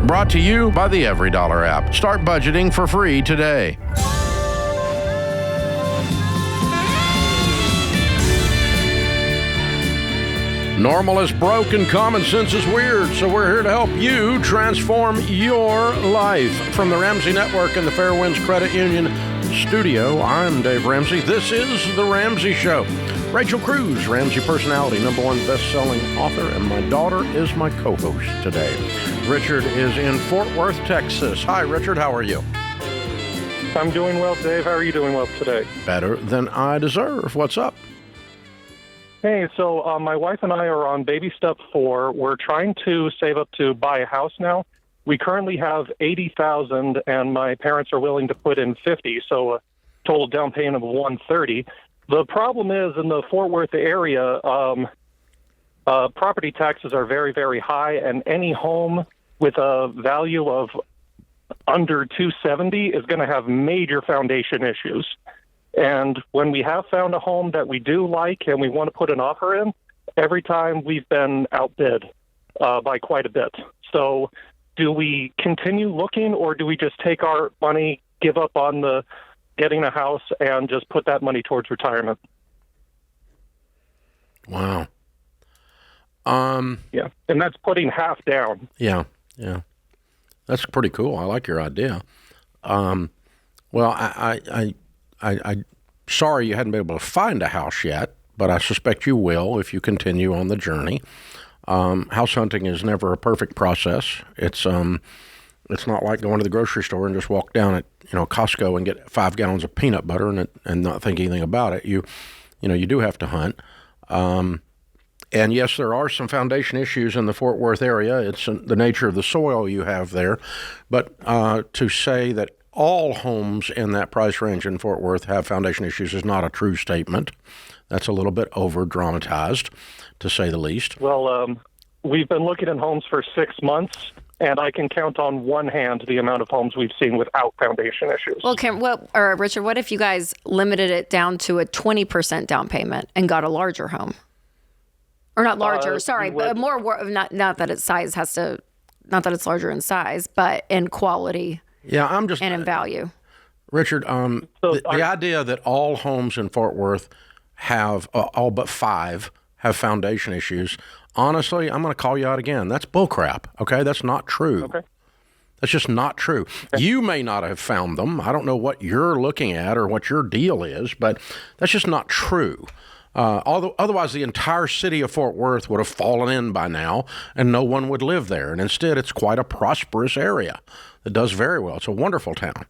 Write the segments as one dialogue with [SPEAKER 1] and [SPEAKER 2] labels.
[SPEAKER 1] Brought to you by the Every Dollar app. Start budgeting for free today. Normal is broke and common sense is weird, so we're here to help you transform your life. From the Ramsey Network and the Fairwinds Credit Union studio, I'm Dave Ramsey. This is The Ramsey Show. Rachel Cruze, Ramsey personality, #1 best-selling author, and my daughter is my co-host today. Richard is in Fort Worth, Texas. Hi, Richard. How are you?
[SPEAKER 2] I'm doing well, Dave. How are you doing well today?
[SPEAKER 1] Better than I deserve. What's up?
[SPEAKER 2] Hey, so my wife and I are on baby step 4. We're trying to save up to buy a house now. We currently have $80,000, and my parents are willing to put in $50,000, so a total down payment of $130,000. The problem is in the Fort Worth area, property taxes are very, very high, and any home with a value of under $270,000 is going to have major foundation issues. And when we have found a home that we do like and we want to put an offer in, every time we've been outbid by quite a bit. So do we continue looking, or do we just take our money, give up on the getting a house, and just put that money towards retirement?
[SPEAKER 1] Wow.
[SPEAKER 2] Yeah, and that's putting half down.
[SPEAKER 1] Yeah. That's pretty cool. I like your idea. Well, I'm sorry you hadn't been able to find a house yet, but I suspect you will if you continue on the journey. House hunting is never a perfect process. It's not like going to the grocery store and just walk down at Costco and get 5 gallons of peanut butter and not think anything about it. You do have to hunt. And yes, there are some foundation issues in the Fort Worth area. It's the nature of the soil you have there. But to say that all homes in that price range in Fort Worth have foundation issues is not a true statement. That's a little bit over-dramatized, to say the least.
[SPEAKER 2] Well, we've been looking at homes for 6 months, and I can count on one hand the amount of homes we've seen without foundation issues.
[SPEAKER 3] Well, Richard, what if you guys limited it down to a 20% down payment and got a larger home? Or not larger, but more, not that its size has to, not that it's larger in size, but in quality.
[SPEAKER 1] Yeah, and
[SPEAKER 3] in value.
[SPEAKER 1] Richard, the idea that all homes in Fort Worth have, all but 5, have foundation issues, honestly, I'm going to call you out again. That's bullcrap, okay? That's not true.
[SPEAKER 2] Okay.
[SPEAKER 1] That's just not true. Okay. You may not have found them. I don't know what you're looking at or what your deal is, but that's just not true. Otherwise, the entire city of Fort Worth would have fallen in by now, and no one would live there. And instead, it's quite a prosperous area that does very well. It's a wonderful town.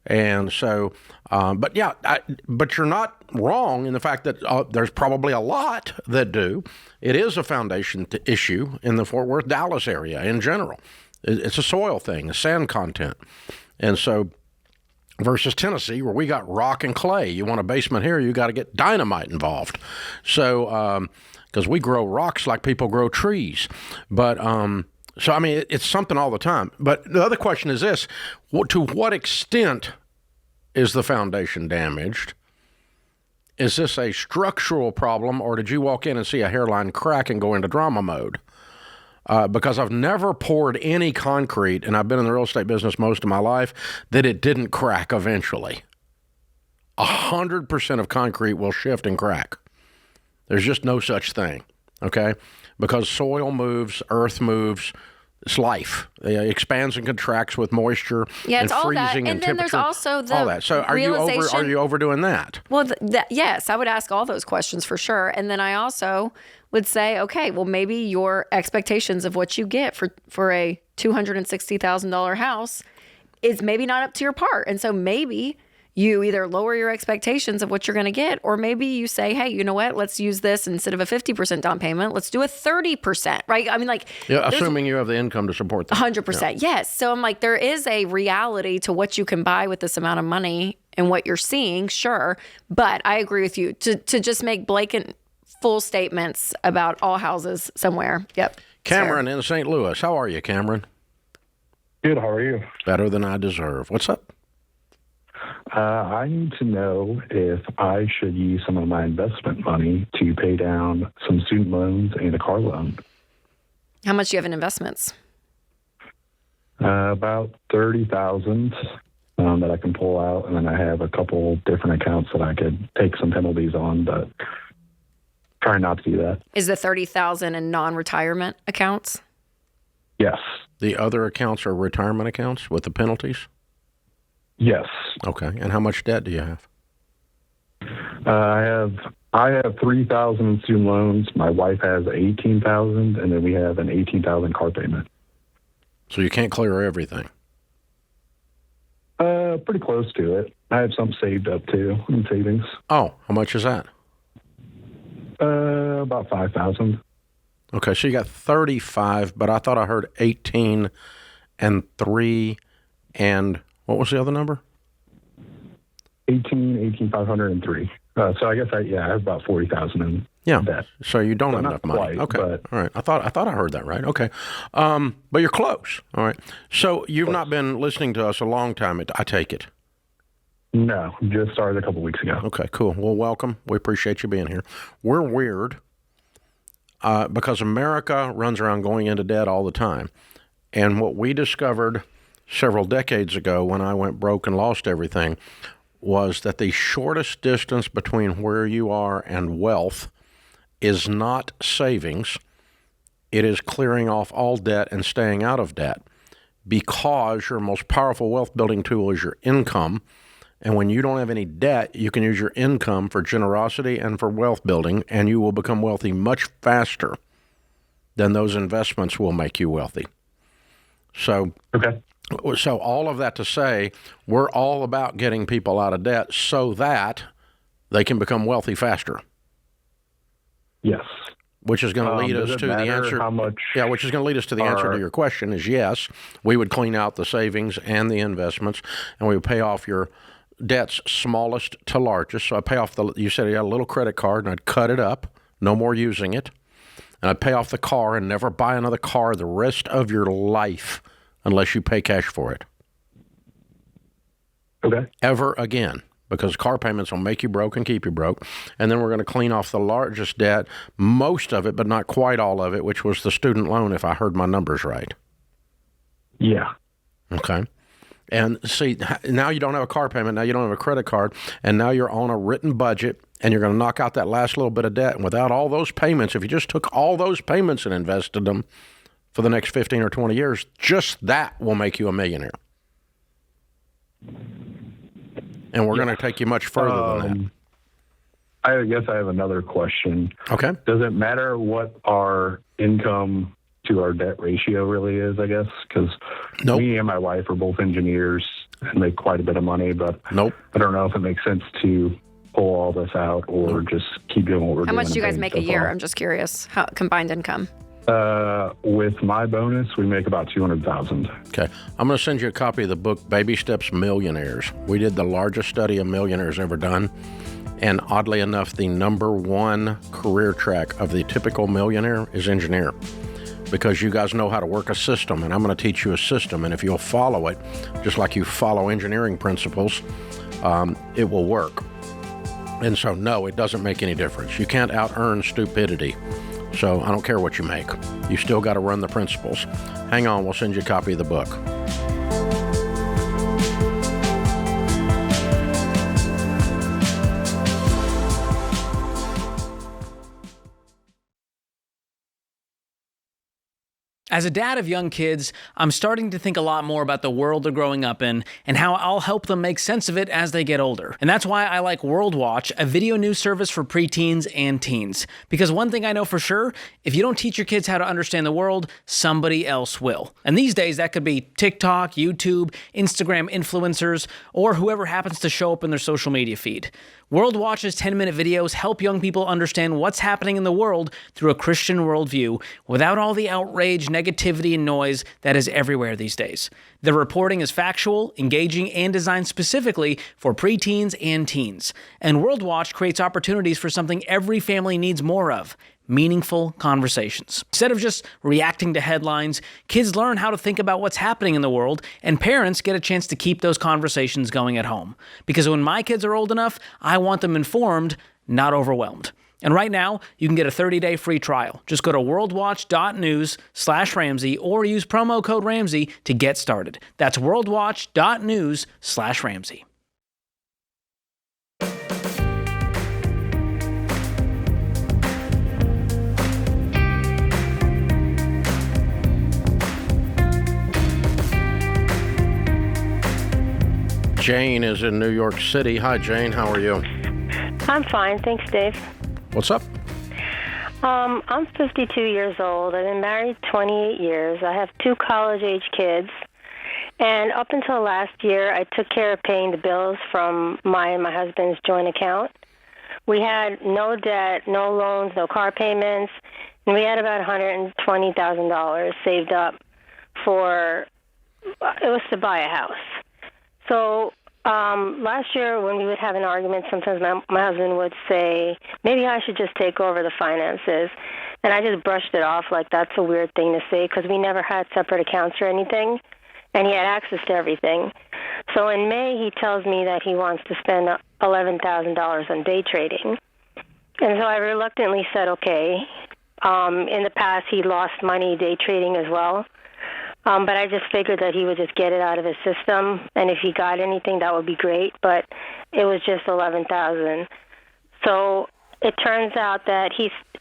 [SPEAKER 1] And so, but you're not wrong in the fact that there's probably a lot that do. It is a foundation issue in the Fort Worth, Dallas area in general. It's a soil thing, a sand content. And so, versus Tennessee, where we got rock and clay. You want a basement here, you got to get dynamite involved. So, because we grow rocks like people grow trees. But, so, I mean, it's something all the time. But the other question is this: to what extent is the foundation damaged? Is this a structural problem, or did you walk in and see a hairline crack and go into drama mode? Because I've never poured any concrete, and I've been in the real estate business most of my life, that it didn't crack eventually. 100% of concrete will shift and crack. There's just no such thing, okay? Because soil moves, earth moves. It's life. It expands and contracts with moisture and freezing and temperature. And then there's also the all that. So are you overdoing that?
[SPEAKER 3] Well, yes, I would ask all those questions for sure. And then I also would say, okay, well, maybe your expectations of what you get for a $260,000 house is maybe not up to your part. And so maybe you either lower your expectations of what you're going to get, or maybe you say, hey, you know what? Let's use this instead of a 50% down payment. Let's do a 30%, right? I mean,
[SPEAKER 1] assuming you have the income to support that.
[SPEAKER 3] 100%, yes. So I'm like, there is a reality to what you can buy with this amount of money and what you're seeing, sure. But I agree with you to just make blatant full statements about all houses somewhere. Yep.
[SPEAKER 1] Cameron in St. Louis. How are you, Cameron?
[SPEAKER 4] Good. How are you?
[SPEAKER 1] Better than I deserve. What's up?
[SPEAKER 4] I need to know if I should use some of my investment money to pay down some student loans and a car loan.
[SPEAKER 3] How much do you have in investments?
[SPEAKER 4] About 30,000 that I can pull out, and then I have a couple different accounts that I could take some penalties on, but try not to do that.
[SPEAKER 3] Is the 30,000 in non-retirement accounts?
[SPEAKER 4] Yes.
[SPEAKER 1] The other accounts are retirement accounts with the penalties?
[SPEAKER 4] Yes.
[SPEAKER 1] Okay. And how much debt do you have?
[SPEAKER 4] I have 3,000 in student loans. My wife has 18,000, and then we have an 18,000 car payment.
[SPEAKER 1] So you can't clear everything.
[SPEAKER 4] Pretty close to it. I have some saved up too in savings.
[SPEAKER 1] Oh, how much is that?
[SPEAKER 4] About 5,000.
[SPEAKER 1] Okay, so you got 35, but I thought I heard 18 and 3 and what was the other number?
[SPEAKER 4] 503. So I guess I have about 40,000 in debt.
[SPEAKER 1] So you don't have enough money.
[SPEAKER 4] Quite,
[SPEAKER 1] okay,
[SPEAKER 4] but,
[SPEAKER 1] all right. I thought I heard that right. Okay, but you're close. All right. So you've not been listening to us a long time. I take it.
[SPEAKER 4] No, just started a couple weeks ago.
[SPEAKER 1] Okay, cool. Well, welcome. We appreciate you being here. We're weird because America runs around going into debt all the time, and what we discovered several decades ago when I went broke and lost everything was that the shortest distance between where you are and wealth is not savings. It is clearing off all debt and staying out of debt, because your most powerful wealth building tool is your income. And when you don't have any debt, you can use your income for generosity and for wealth building, and you will become wealthy much faster than those investments will make you wealthy. So all of that to say, we're all about getting people out of debt so that they can become wealthy faster.
[SPEAKER 4] Yes.
[SPEAKER 1] Which is going to lead us to the answer. Which is going to lead us to the answer to your question is yes, we would clean out the savings and the investments, and we would pay off your debts smallest to largest. So I pay off you said you had a little credit card, and I'd cut it up, no more using it, and I'd pay off the car and never buy another car the rest of your life unless you pay cash for it.
[SPEAKER 4] Okay.
[SPEAKER 1] Ever again. Because car payments will make you broke and keep you broke. And then we're going to clean off the largest debt, most of it, but not quite all of it, which was the student loan, if I heard my numbers right.
[SPEAKER 4] Yeah.
[SPEAKER 1] Okay. And see, now you don't have a car payment, now you don't have a credit card, and now you're on a written budget, and you're going to knock out that last little bit of debt. And without all those payments, if you just took all those payments and invested them for the next 15 or 20 years, just that will make you a millionaire. And we're going to take you much further than that.
[SPEAKER 4] I guess I have another question.
[SPEAKER 1] Okay.
[SPEAKER 4] Does it matter what our income to our debt ratio really is, I guess? Because me and my wife are both engineers and make quite a bit of money, but I don't know if it makes sense to pull all this out or just keep doing what we're doing.
[SPEAKER 3] How much do you guys make a year? I'm just curious. How combined income?
[SPEAKER 4] With my bonus, we make about $200,000.
[SPEAKER 1] Okay. I'm going to send you a copy of the book, Baby Steps Millionaires. We did the largest study of millionaires ever done. And oddly enough, the number one career track of the typical millionaire is engineer. Because you guys know how to work a system, and I'm going to teach you a system. And if you'll follow it, just like you follow engineering principles, it will work. And so, no, it doesn't make any difference. You can't out-earn stupidity. So I don't care what you make. You still got to run the principles. Hang on, we'll send you a copy of the book.
[SPEAKER 5] As a dad of young kids, I'm starting to think a lot more about the world they're growing up in and how I'll help them make sense of it as they get older. And that's why I like World Watch, a video news service for preteens and teens. Because one thing I know for sure, if you don't teach your kids how to understand the world, somebody else will. And these days, that could be TikTok, YouTube, Instagram influencers, or whoever happens to show up in their social media feed. World Watch's 10-minute videos help young people understand what's happening in the world through a Christian worldview without all the outrage, negativity, and noise that is everywhere these days. The reporting is factual, engaging, and designed specifically for preteens and teens. And World Watch creates opportunities for something every family needs more of: meaningful conversations. Instead of just reacting to headlines, kids learn how to think about what's happening in the world, and parents get a chance to keep those conversations going at home. Because when my kids are old enough, I want them informed, not overwhelmed. And right now, you can get a 30-day free trial. Just go to worldwatch.news/Ramsey or use promo code Ramsey to get started. That's worldwatch.news/Ramsey.
[SPEAKER 1] Jane is in New York City. Hi, Jane. How are you?
[SPEAKER 6] I'm fine. Thanks, Dave.
[SPEAKER 1] What's up?
[SPEAKER 6] I'm 52 years old. I've been married 28 years. I have 2 college-age kids. And up until last year, I took care of paying the bills from my and my husband's joint account. We had no debt, no loans, no car payments, and we had about $120,000 saved up for, it was to buy a house. So last year when we would have an argument, sometimes my husband would say, maybe I should just take over the finances. And I just brushed it off like that's a weird thing to say because we never had separate accounts or anything, and he had access to everything. So in May, he tells me that he wants to spend $11,000 on day trading. And so I reluctantly said, okay. In the past, he lost money day trading as well. But I just figured that he would just get it out of his system, and if he got anything, that would be great. But it was just $11,000. So it turns out that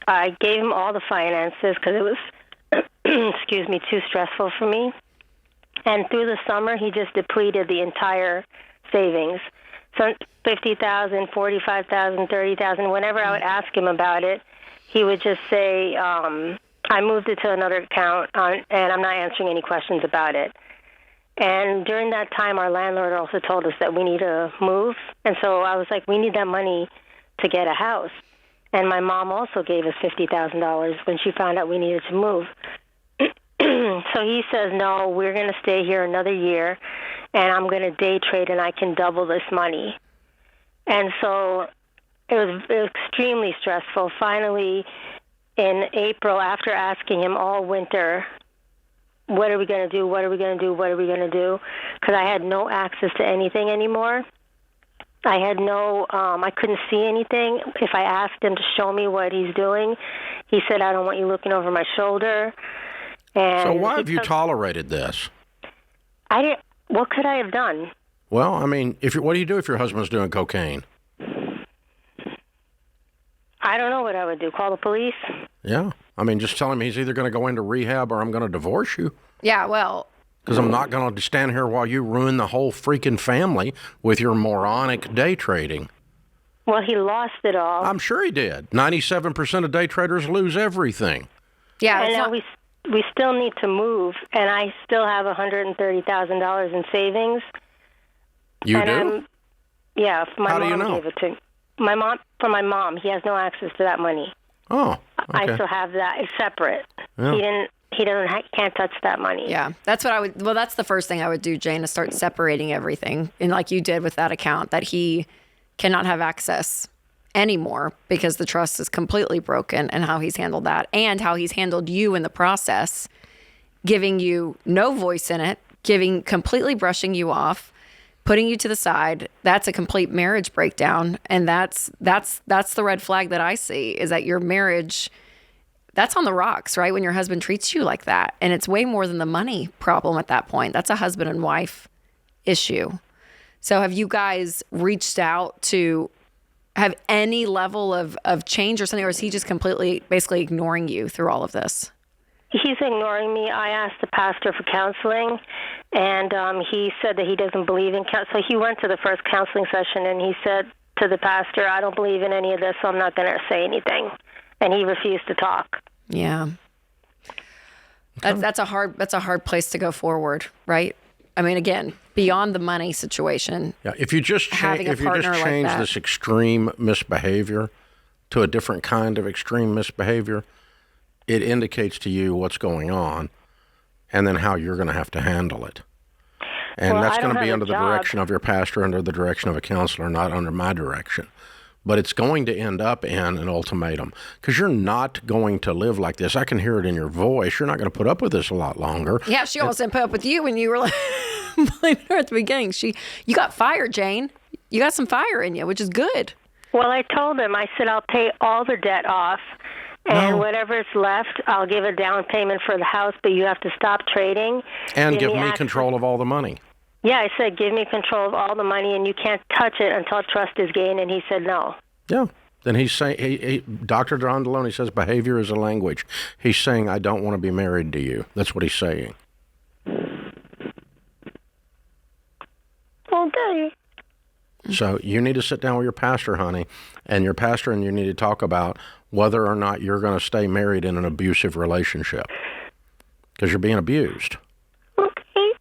[SPEAKER 6] I gave him all the finances because it was, too stressful for me. And through the summer, he just depleted the entire savings. So $50,000, $45,000, $30,000. Whenever I would ask him about it, he would just say, I moved it to another account, and I'm not answering any questions about it. And during that time, our landlord also told us that we need to move. And so I was like, we need that money to get a house. And my mom also gave us $50,000 when she found out we needed to move. So he says, no, we're going to stay here another year, and I'm going to day trade, and I can double this money. And so it was extremely stressful. Finally, in April, after asking him all winter, what are we going to do, what are we going to do, what are we going to do, because I had no access to anything anymore. I had I couldn't see anything. If I asked him to show me what he's doing, he said, I don't want you looking over my shoulder. And
[SPEAKER 1] so why have you tolerated this?
[SPEAKER 6] What could I have done?
[SPEAKER 1] Well, I mean, what do you do if your husband's doing cocaine?
[SPEAKER 6] I don't know what I would do. Call the police?
[SPEAKER 1] Yeah. I mean, just tell him he's either going to go into rehab or I'm going to divorce you.
[SPEAKER 3] Yeah, well.
[SPEAKER 1] Because I'm not going to stand here while you ruin the whole freaking family with your moronic day trading.
[SPEAKER 6] Well, he lost it all.
[SPEAKER 1] I'm sure he did. 97% of day traders lose everything.
[SPEAKER 3] Yeah.
[SPEAKER 6] And now we still need to move, and I still have $130,000 in savings.
[SPEAKER 1] You do?
[SPEAKER 6] Yeah,
[SPEAKER 1] my mom
[SPEAKER 6] gave it to me. From my mom. He has no access to that money.
[SPEAKER 1] Oh, okay.
[SPEAKER 6] I still have that. It's separate. Yeah. He can't touch that money.
[SPEAKER 3] Yeah, that's what I would. Well, that's the first thing I would do, Jane, is start separating everything, and like you did with that account, that he cannot have access anymore because the trust is completely broken, and how he's handled that, and how he's handled you in the process, giving you no voice in it, completely brushing you off, putting you to the side. That's a complete marriage breakdown. And that's the red flag that I see, is that your marriage, that's on the rocks, right? When your husband treats you like that. And it's way more than the money problem at that point. That's a husband and wife issue. So have you guys reached out to have any level of change or something, or is he just completely basically ignoring you through all of this?
[SPEAKER 6] He's ignoring me. I asked the pastor for counseling, and he said that he doesn't believe in counseling. So he went to the first counseling session, and he said to the pastor, I don't believe in any of this, so I'm not going to say anything. And he refused to talk.
[SPEAKER 3] Yeah. That's a hard place to go forward, right? I mean, again, beyond the money situation.
[SPEAKER 1] Yeah, if you just change this extreme misbehavior to a different kind of extreme misbehavior, it indicates to you what's going on and then how you're going to have to handle it. And that's going to be under the direction of your pastor, under the direction of a counselor, not under my direction. But it's going to end up in an ultimatum, because you're not going to live like this. I can hear it in your voice. You're not going to put up with this a lot longer.
[SPEAKER 3] Yeah, she almost didn't put up with you when you were like, blaming her at the beginning. You got fire, Jane. You got some fire in you, which is good.
[SPEAKER 6] Well, I told him, I said, I'll pay all the debt off, and whatever's left, I'll give a down payment for the house, but you have to stop trading.
[SPEAKER 1] And give me control of all the money.
[SPEAKER 6] Yeah, I said, give me control of all the money, and you can't touch it until trust is gained, and he said no.
[SPEAKER 1] Yeah. Then he's saying, Dr. Don Deloney says behavior is a language. He's saying, I don't want to be married to you. That's what he's saying.
[SPEAKER 6] Okay.
[SPEAKER 1] So you need to sit down with your pastor, honey, and your pastor and you need to talk about whether or not you're going to stay married in an abusive relationship because you're being abused.
[SPEAKER 6] Okay.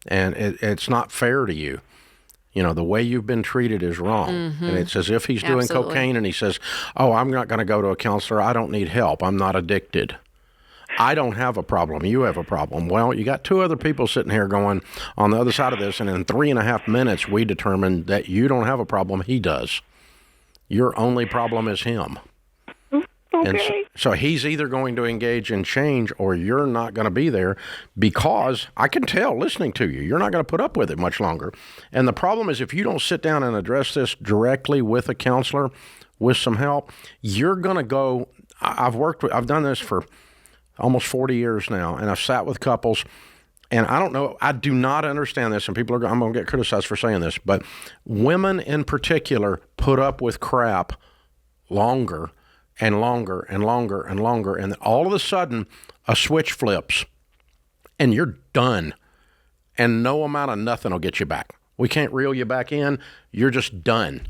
[SPEAKER 1] And it's not fair to you. You know, the way you've been treated is wrong. Mm-hmm. And it's as if he's doing cocaine and he says, oh, I'm not going to go to a counselor. I don't need help. I'm not addicted. I don't have a problem. You have a problem. Well, you got two other people sitting here going on the other side of this, and in 3.5 minutes, we determined that you don't have a problem. He does. Your only problem is him.
[SPEAKER 6] Okay.
[SPEAKER 1] And so he's either going to engage in change or you're not going to be there because I can tell listening to you, you're not going to put up with it much longer. And the problem is if you don't sit down and address this directly with a counselor, with some help, you're going to go, I've done this for almost 40 years now, and I've sat with couples, and I don't know, I do not understand this, and I'm going to get criticized for saying this, but women in particular put up with crap longer and longer and longer and longer, and all of a sudden, a switch flips, and you're done, and no amount of nothing will get you back. We can't reel you back in. You're just done.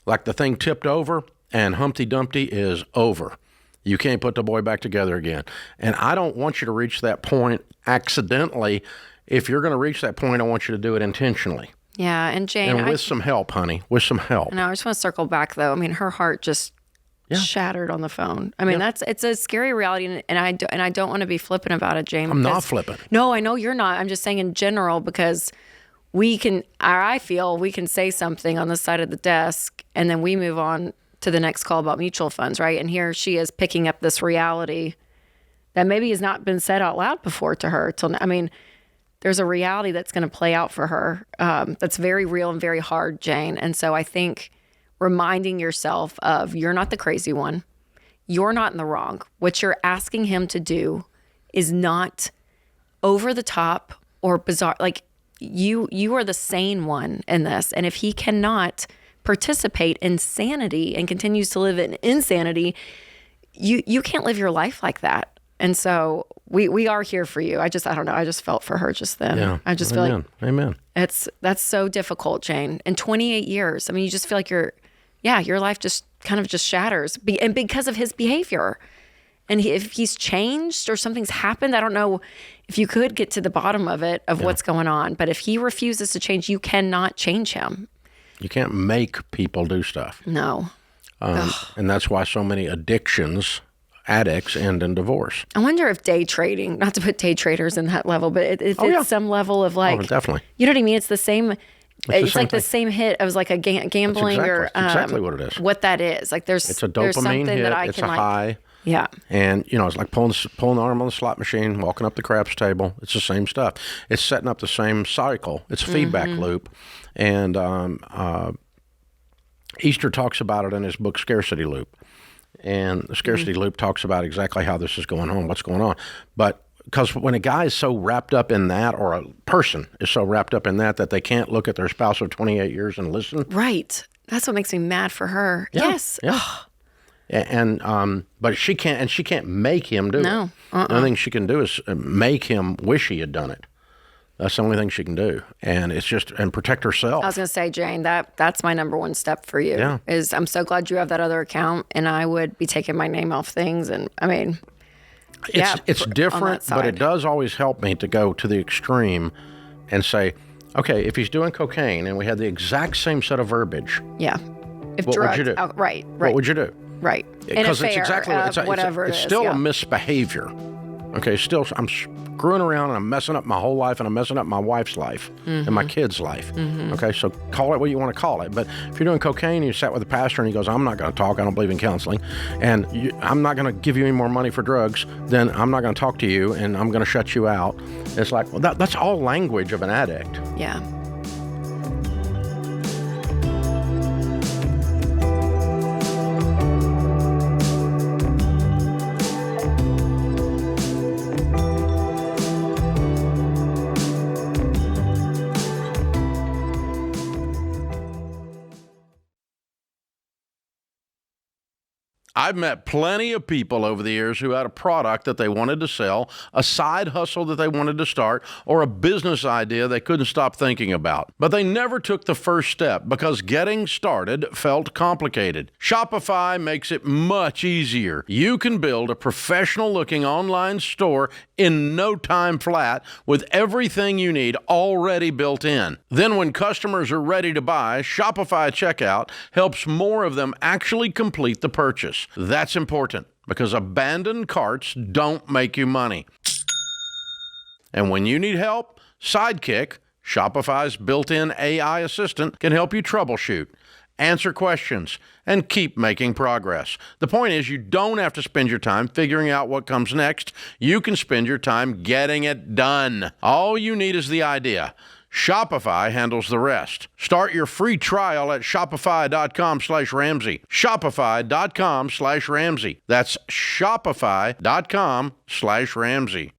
[SPEAKER 1] Like the thing tipped over, and Humpty Dumpty is over. You can't put the boy back together again. And I don't want you to reach that point accidentally. If you're going to reach that point, I want you to do it intentionally.
[SPEAKER 3] Yeah, and Jane...
[SPEAKER 1] And with some help, honey, with some help.
[SPEAKER 3] No, I just want to circle back, though. I mean, her heart just shattered on the phone. I mean, it's a scary reality, and I don't want to be flippant about it, Jane.
[SPEAKER 1] I'm not flippant.
[SPEAKER 3] No, I know you're not. I'm just saying in general because I feel we can say something on the side of the desk, and then we move on to the next call about mutual funds, right? And here she is picking up this reality that maybe has not been said out loud before to her. There's a reality that's going to play out for her that's very real and very hard, Jane. And so I think reminding yourself of you're not the crazy one. You're not in the wrong. What you're asking him to do is not over the top or bizarre. Like you are the sane one in this. And if he cannot participate in sanity and continues to live in insanity, you can't live your life like that. And so we are here for you. I don't know. I just felt for her just then.
[SPEAKER 1] Yeah.
[SPEAKER 3] I just feel like
[SPEAKER 1] Amen.
[SPEAKER 3] That's so difficult, Jane. In 28 years, I mean, you just feel like your life just kind of just shatters, and because of his behavior. And if he's changed or something's happened, I don't know if you could get to the bottom of it, of what's going on. But if he refuses to change, you cannot change him. You
[SPEAKER 1] can't make people do stuff.
[SPEAKER 3] No.
[SPEAKER 1] And that's why so many addicts end in divorce.
[SPEAKER 3] I wonder if day trading, not to put day traders in that level, but if it's some level of like,
[SPEAKER 1] definitely.
[SPEAKER 3] You know what I mean? It's the same. It's like the same hit of like a gambling or
[SPEAKER 1] exactly what it is.
[SPEAKER 3] What that is. Like it's
[SPEAKER 1] a dopamine hit. It's a high.
[SPEAKER 3] Yeah.
[SPEAKER 1] And, it's like pulling the arm on the slot machine, walking up the craps table. It's the same stuff. It's setting up the same cycle. It's a feedback loop. And Easter talks about it in his book, Scarcity Loop. And the Scarcity Loop talks about exactly how this is going on, what's going on. But because when a guy is so wrapped up in that, or a person is so wrapped up in that they can't look at their spouse of 28 years and listen.
[SPEAKER 3] Right. That's what makes me mad for her.
[SPEAKER 1] Yeah.
[SPEAKER 3] Yes.
[SPEAKER 1] Yeah. And but she can't make him do it.
[SPEAKER 3] No.
[SPEAKER 1] The only thing she can do is make him wish he had done it. That's the only thing she can do, and it's just and protect herself.
[SPEAKER 3] I was going to say, Jane, that's my number one step for you.
[SPEAKER 1] Yeah.
[SPEAKER 3] Is I'm so glad you have that other account, and I would be taking my name off things, and I mean,
[SPEAKER 1] it's different, but it does always help me to go to the extreme, and say, okay, if he's doing cocaine, and we had the exact same set of verbiage,
[SPEAKER 3] if
[SPEAKER 1] what
[SPEAKER 3] drugs,
[SPEAKER 1] would you do?
[SPEAKER 3] Right.
[SPEAKER 1] What would you do?
[SPEAKER 3] Right.
[SPEAKER 1] Because it's exactly
[SPEAKER 3] whatever
[SPEAKER 1] it's still a misbehavior. Okay, still I'm screwing around and I'm messing up my whole life and I'm messing up my wife's life and my kid's life. Okay, so call it what you want to call it. But if you're doing cocaine and you sat with a pastor and he goes, I'm not going to talk, I don't believe in counseling, and I'm not going to give you any more money for drugs, then I'm not going to talk to you and I'm going to shut you out. It's like, well, that's all language of an addict.
[SPEAKER 3] Yeah.
[SPEAKER 1] I've met plenty of people over the years who had a product that they wanted to sell, a side hustle that they wanted to start, or a business idea they couldn't stop thinking about. But they never took the first step because getting started felt complicated. Shopify makes it much easier. You can build a professional-looking online store in no time flat with everything you need already built in. Then when customers are ready to buy, Shopify Checkout helps more of them actually complete the purchase. That's important because abandoned carts don't make you money. And when you need help, Sidekick, Shopify's built-in AI assistant, can help you troubleshoot, answer questions, and keep making progress. The point is, you don't have to spend your time figuring out what comes next. You can spend your time getting it done. All you need is the idea. Shopify handles the rest. Start your free trial at shopify.com/Ramsey. Shopify.com/Ramsey. That's shopify.com/Ramsey.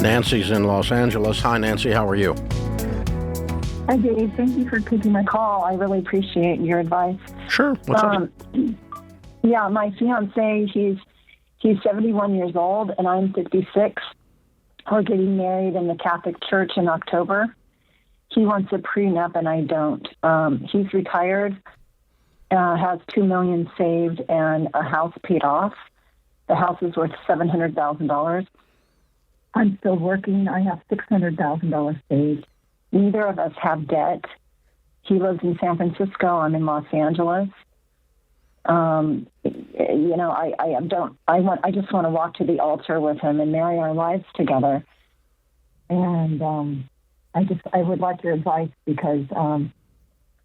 [SPEAKER 1] Nancy's in Los Angeles. Hi, Nancy. How are you?
[SPEAKER 7] Hi, Dave. Thank you for taking my call. I really appreciate your advice.
[SPEAKER 1] Sure. What's up?
[SPEAKER 7] Yeah, my fiancé, he's 71 years old, and I'm 56. We're getting married in the Catholic Church in October. He wants a prenup, and I don't. He's retired, has $2 million saved, and a house paid off. The house is worth $700,000. I'm still working. I have $600,000 saved. Neither of us have debt. He lives in San Francisco. I'm in Los Angeles. I just want to walk to the altar with him and marry our lives together. And I would like your advice because I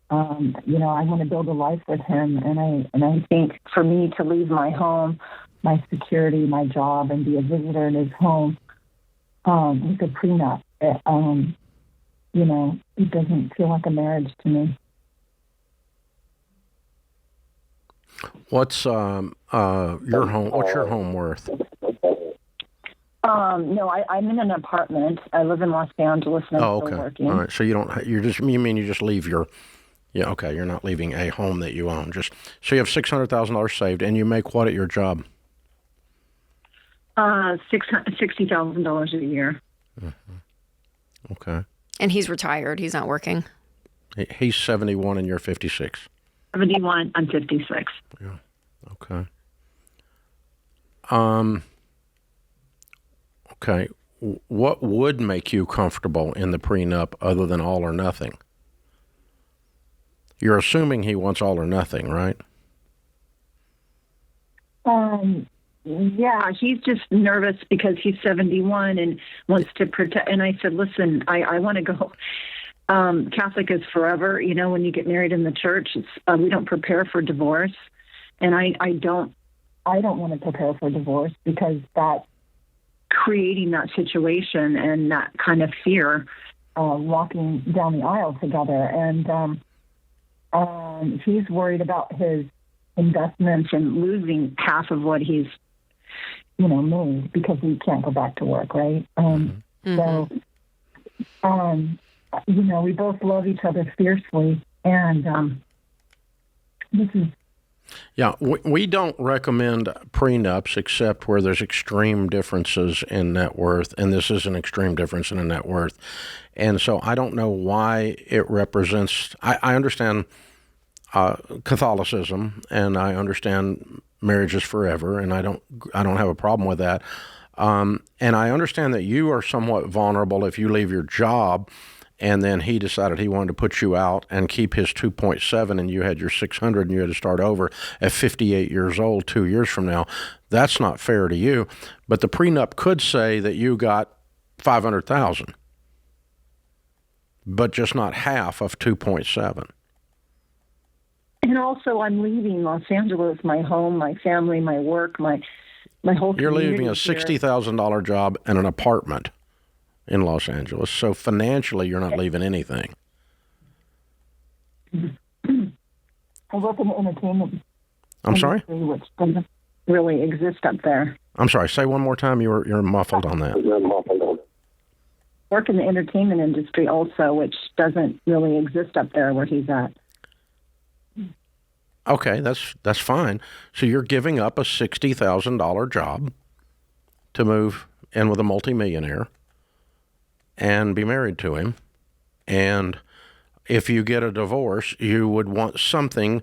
[SPEAKER 7] want to build a life with him, and I think for me to leave my home, my security, my job, and be a visitor in his home with a prenup, it doesn't feel like a marriage to me.
[SPEAKER 1] What's your home? What's your home worth?
[SPEAKER 7] No, I'm in an apartment. I live in Los Angeles, and I'm still working.
[SPEAKER 1] All right. So you don't. You just leave your. Yeah. Okay. You're not leaving a home that you own. So you have $600,000 saved, and you make what at your job?
[SPEAKER 7] $60,000 a year.
[SPEAKER 1] Mm-hmm. Okay.
[SPEAKER 3] And he's retired. He's not working.
[SPEAKER 1] He's 71 and you're 56.
[SPEAKER 7] 71, I'm 56.
[SPEAKER 1] Yeah. Okay. Okay. What would make you comfortable in the prenup other than all or nothing? You're assuming he wants all or nothing, right?
[SPEAKER 7] Yeah, he's just nervous because he's 71 and wants to protect. And I said, listen, I want to go. Catholic is forever. When you get married in the church, we don't prepare for divorce. And I don't want to prepare for divorce because that creating that situation and that kind of fear, walking down the aisle together. And he's worried about his investments and losing half of what he's made because he can't go back to work, right? So, we both love each other fiercely, and this is...
[SPEAKER 1] Yeah, we don't recommend prenups except where there's extreme differences in net worth, and this is an extreme difference in a net worth. And so I don't know why it represents... I understand Catholicism, and I understand marriage is forever, and I don't have a problem with that. And I understand that you are somewhat vulnerable if you leave your job, and then he decided he wanted to put you out and keep his 2.7, and you had your 600, and you had to start over at 58 years old 2 years from now. That's not fair to you. But the prenup could say that you got $500,000, but just not half of 2.7.
[SPEAKER 7] And also, I'm leaving Los Angeles, my home, my family, my work, my whole community.
[SPEAKER 1] You're leaving a $60,000 job and an apartment in Los Angeles. So financially, you're not leaving anything.
[SPEAKER 7] I work in the entertainment
[SPEAKER 1] I'm sorry?
[SPEAKER 7] industry, which really exist up there.
[SPEAKER 1] I'm sorry, say one more time. You're muffled on that.
[SPEAKER 7] Work in the entertainment industry also, which doesn't really exist up there where he's at.
[SPEAKER 1] Okay, that's fine. So you're giving up a $60,000 job to move in with a multimillionaire and be married to him. And if you get a divorce, you would want something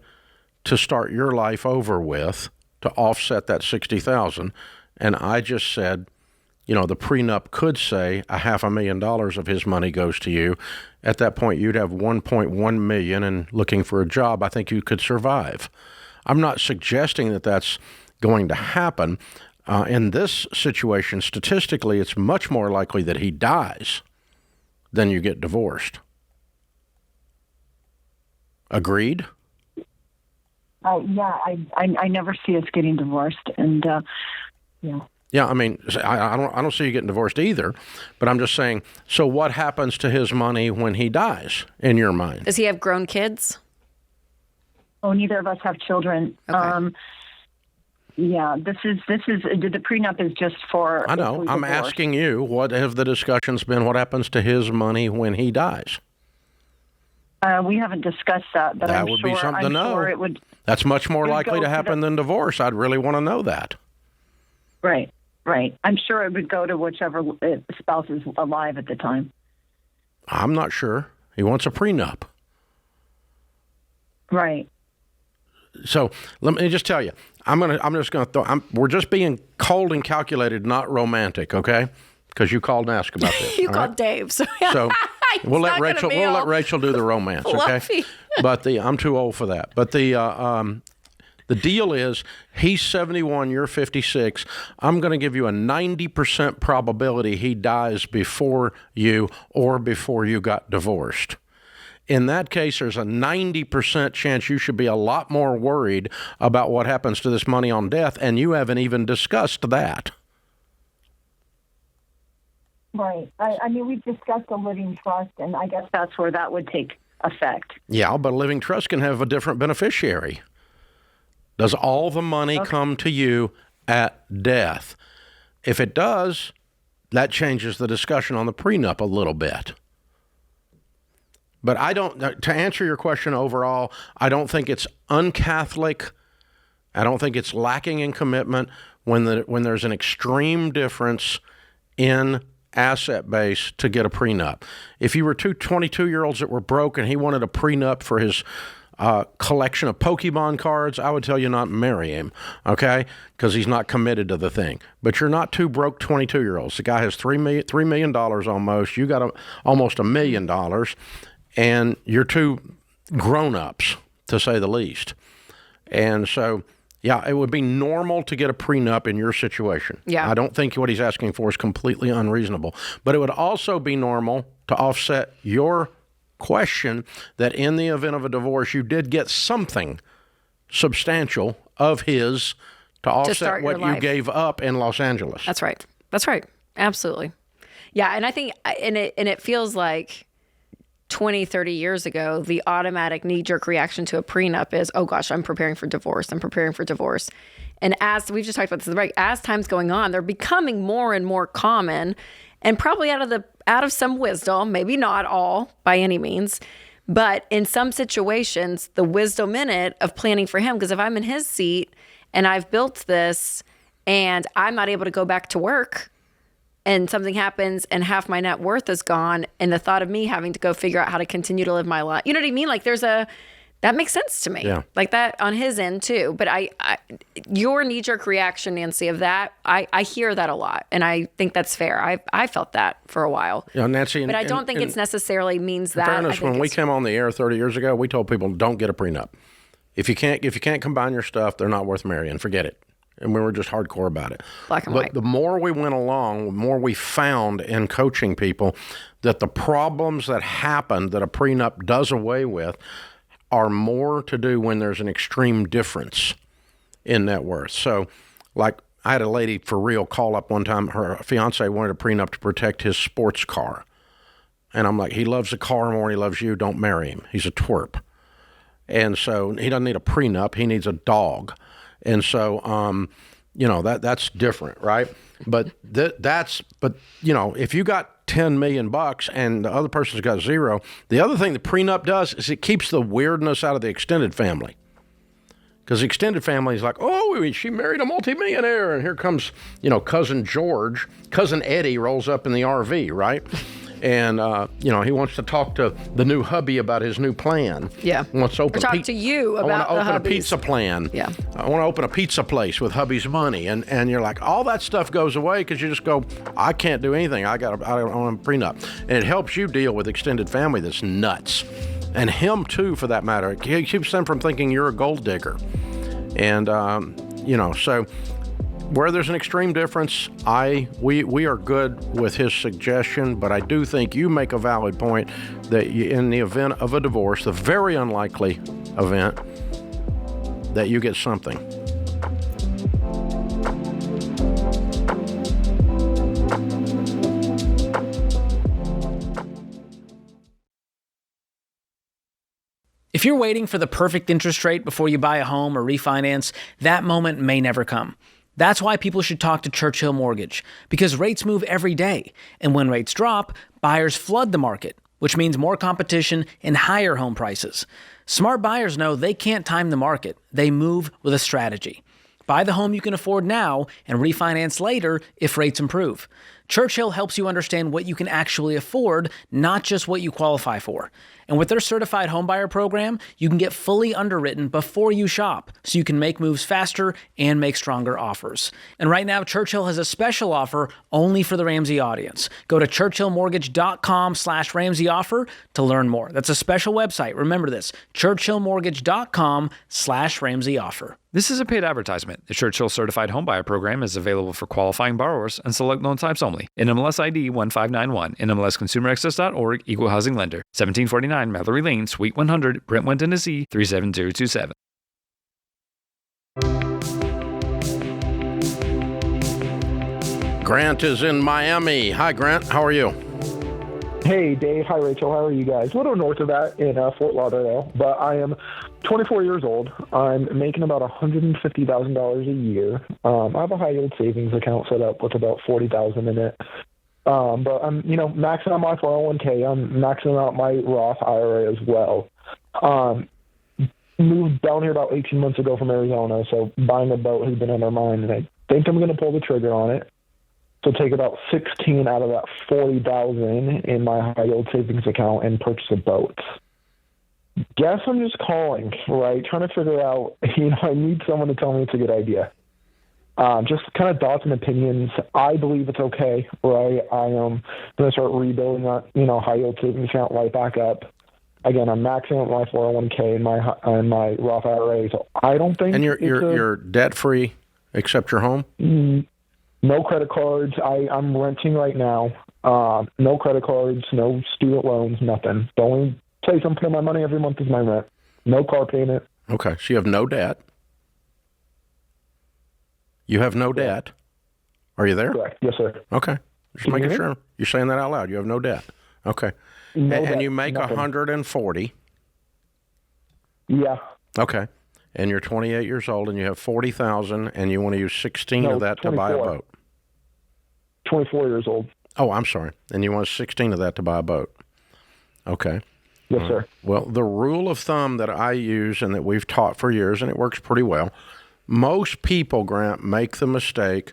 [SPEAKER 1] to start your life over with to offset that $60,000. And I just said, the prenup could say $500,000 of his money goes to you. At that point, you'd have $1.1 million, and looking for a job, I think you could survive. I'm not suggesting that that's going to happen. In this situation, statistically, it's much more likely that he dies than you get divorced. Agreed?
[SPEAKER 7] Yeah, I never see us getting divorced, and yeah.
[SPEAKER 1] Yeah, I mean, I don't see you getting divorced either, but I'm just saying, so what happens to his money when he dies, in your mind?
[SPEAKER 3] Does he have grown kids?
[SPEAKER 7] Oh, neither of us have children.
[SPEAKER 3] Okay.
[SPEAKER 7] Yeah, the prenup is just for...
[SPEAKER 1] I know. I'm asking you, what have the discussions been? What happens to his money when he dies?
[SPEAKER 7] We haven't discussed that, but
[SPEAKER 1] that would be something to know.
[SPEAKER 7] Sure it would.
[SPEAKER 1] That's much more likely to happen than divorce. I'd really want to know that.
[SPEAKER 7] Right. I'm sure it would go to whichever spouse is alive at the time.
[SPEAKER 1] I'm not sure. He wants a prenup.
[SPEAKER 7] Right.
[SPEAKER 1] So let me just tell you, we're just being cold and calculated, not romantic, okay? Because you called and asked about this.
[SPEAKER 3] You called Dave, so
[SPEAKER 1] we'll let Rachel do the romance, okay?
[SPEAKER 3] Fluffy.
[SPEAKER 1] But I'm too old for that. But the deal is, he's 71, you're 56. I'm going to give you a 90% probability he dies before you or before you got divorced. In that case, there's a 90% chance you should be a lot more worried about what happens to this money on death, and you haven't even discussed that.
[SPEAKER 7] Right. I mean, we've discussed a living trust, and I guess that's where that would take effect.
[SPEAKER 1] Yeah, but a living trust can have a different beneficiary. Does all the money come to you at death? If it does, that changes the discussion on the prenup a little bit. But to answer your question overall, I don't think it's un-Catholic. I don't think it's lacking in commitment when there's an extreme difference in asset base to get a prenup. If you were two 22-year-olds that were broke and he wanted a prenup for his collection of Pokemon cards, I would tell you not marry him, okay? Because he's not committed to the thing. But you're not two broke 22-year-olds. The guy has $3 million almost. You got almost $1 million, and you're two grown-ups, to say the least. And so, yeah, it would be normal to get a prenup in your situation.
[SPEAKER 3] Yeah.
[SPEAKER 1] I don't think what he's asking for is completely unreasonable. But it would also be normal to offset your question that in the event of a divorce, you did get something substantial of his to offset what you gave up in Los Angeles.
[SPEAKER 3] That's right. Absolutely. Yeah, and I think, and it feels like 20, 30 years ago, the automatic knee-jerk reaction to a prenup is, oh gosh, I'm preparing for divorce. And as we've just talked about this, right? As time's going on, they're becoming more and more common, and probably out of some wisdom, maybe not all by any means, but in some situations, the wisdom in it of planning for him. Because if I'm in his seat and I've built this and I'm not able to go back to work and something happens and half my net worth is gone, and the thought of me having to go figure out how to continue to live my life, you know what I mean? Like that makes sense to me.
[SPEAKER 1] Yeah.
[SPEAKER 3] Like that on his end too. But your knee-jerk reaction, Nancy, of that, I hear that a lot, and I think that's fair. I felt that for a while.
[SPEAKER 1] Yeah, Nancy.
[SPEAKER 3] But I don't think it's necessarily means that.
[SPEAKER 1] In fairness, when we came on the air 30 years ago, we told people, don't get a prenup. If you can't combine your stuff, they're not worth marrying. Forget it. And we were just hardcore about it.
[SPEAKER 3] Black and white.
[SPEAKER 1] But the more we went along, the more we found in coaching people that the problems that happen that a prenup does away with are more to do when there's an extreme difference in net worth. So, like, I had a lady for real call up one time. Her fiancé wanted a prenup to protect his sports car. And I'm like, he loves the car more than he loves you. Don't marry him. He's a twerp. And so he doesn't need a prenup. He needs a dog. And so that's different, right? But if you got $10 million and the other person's got zero, the other thing the prenup does is it keeps the weirdness out of the extended family. Because the extended family is like, oh, she married a multimillionaire, and here comes, cousin George, cousin Eddie rolls up in the RV, right? And he wants to talk to the new hubby about his new plan.
[SPEAKER 3] Yeah.
[SPEAKER 1] He wants to open
[SPEAKER 3] talk to you about
[SPEAKER 1] I want to open
[SPEAKER 3] the
[SPEAKER 1] a pizza plan.
[SPEAKER 3] Yeah.
[SPEAKER 1] I want to open a pizza place with hubby's money, and you're like, all that stuff goes away because you just go, I can't do anything. I want a prenup, and it helps you deal with extended family that's nuts. And him, too, for that matter. It keeps them from thinking you're a gold digger. And, so where there's an extreme difference, we are good with his suggestion, but I do think you make a valid point that in the event of a divorce, the very unlikely event, that you get something.
[SPEAKER 5] If you're waiting for the perfect interest rate before you buy a home or refinance, that moment may never come. That's why people should talk to Churchill Mortgage, because rates move every day, and when rates drop, buyers flood the market, which means more competition and higher home prices. Smart buyers know they can't time the market. They move with a strategy. Buy the home you can afford now and refinance later if rates improve. Churchill helps you understand what you can actually afford, not just what you qualify for. And with their certified homebuyer program, you can get fully underwritten before you shop, so you can make moves faster and make stronger offers. And right now, Churchill has a special offer only for the Ramsey audience. Go to churchillmortgage.com/Ramsey offer to learn more. That's a special website. Remember this, churchillmortgage.com/Ramsey offer.
[SPEAKER 8] This is a paid advertisement. The Churchill Certified Homebuyer Program is available for qualifying borrowers and select loan types only. NMLS ID 1591, NMLSConsumerAccess.org, Equal Housing Lender, 1749 Mallory Lane, Suite 100, Brentwood, Tennessee, 37027.
[SPEAKER 1] Grant is in Miami. Hi, Grant. How are you?
[SPEAKER 9] Hey, Dave. Hi, Rachel. How are you guys? A little north of that in Fort Lauderdale, but I am 24 years old. I'm making about $150,000 a year. I have a high-yield savings account set up with about $40,000 in it. But I'm, maxing out my 401k. I'm maxing out my Roth IRA as well. Moved down here about 18 months ago from Arizona, so buying a boat has been on our mind, and I think I'm going to pull the trigger on it. So take about 16 out of that 40,000 in my high-yield savings account and purchase a boat. Guess I'm just calling, right? Trying to figure out, I need someone to tell me it's a good idea. Just kind of thoughts and opinions. I believe it's okay, right? I am going to start rebuilding that, high-yield savings account right back up. Again, I'm maxing out my 401k and my Roth IRA, so I don't think.
[SPEAKER 1] And you're debt-free except your home?
[SPEAKER 9] No credit cards. I'm renting right now. No credit cards, no student loans, nothing. The only place I'm putting my money every month is my rent. No car payment.
[SPEAKER 1] Okay, so you have no debt. You have no debt. Are you there?
[SPEAKER 9] Correct. Yes, sir.
[SPEAKER 1] Okay. Just making sure. You're saying that out loud. You have no debt. Okay. And you make 140.
[SPEAKER 9] Yeah.
[SPEAKER 1] Okay. And you're 28 years old, and you have 40,000, and you want to use 16 of that 24. To buy a boat.
[SPEAKER 9] 24 years old.
[SPEAKER 1] Oh, I'm sorry. And you want 16 of that to buy a boat. Okay.
[SPEAKER 9] Yes, sir.
[SPEAKER 1] Well, the rule of thumb that I use and that we've taught for years, and it works pretty well, most people, Grant, make the mistake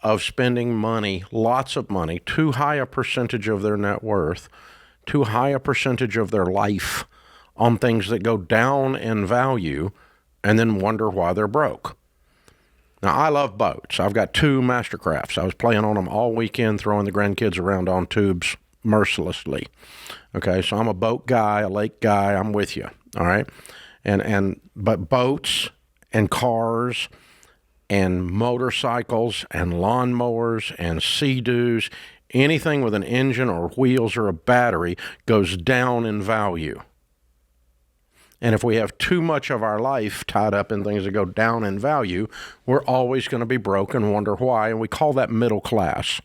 [SPEAKER 1] of spending money, lots of money, too high a percentage of their net worth, too high a percentage of their life on things that go down in value, and then wonder why they're broke. Now, I love boats. I've got 2 Mastercrafts. I was playing on them all weekend, throwing the grandkids around on tubes mercilessly. Okay, so I'm a boat guy, a lake guy. I'm with you, all right? But boats and cars and motorcycles and lawnmowers and Sea-Doos, anything with an engine or wheels or a battery goes down in value. And if we have too much of our life tied up in things that go down in value, we're always going to be broke and wonder why. And we call that middle class.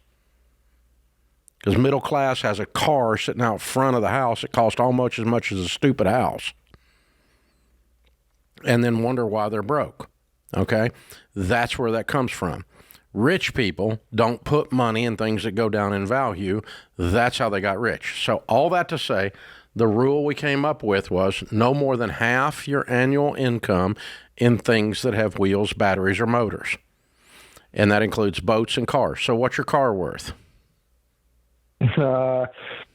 [SPEAKER 1] Because middle class has a car sitting out front of the house that costs almost as much as a stupid house. And then wonder why they're broke. Okay? That's where that comes from. Rich people don't put money in things that go down in value. That's how they got rich. So all that to say, the rule we came up with was no more than half your annual income in things that have wheels, batteries, or motors. And that includes boats and cars. So what's your car worth?
[SPEAKER 9] The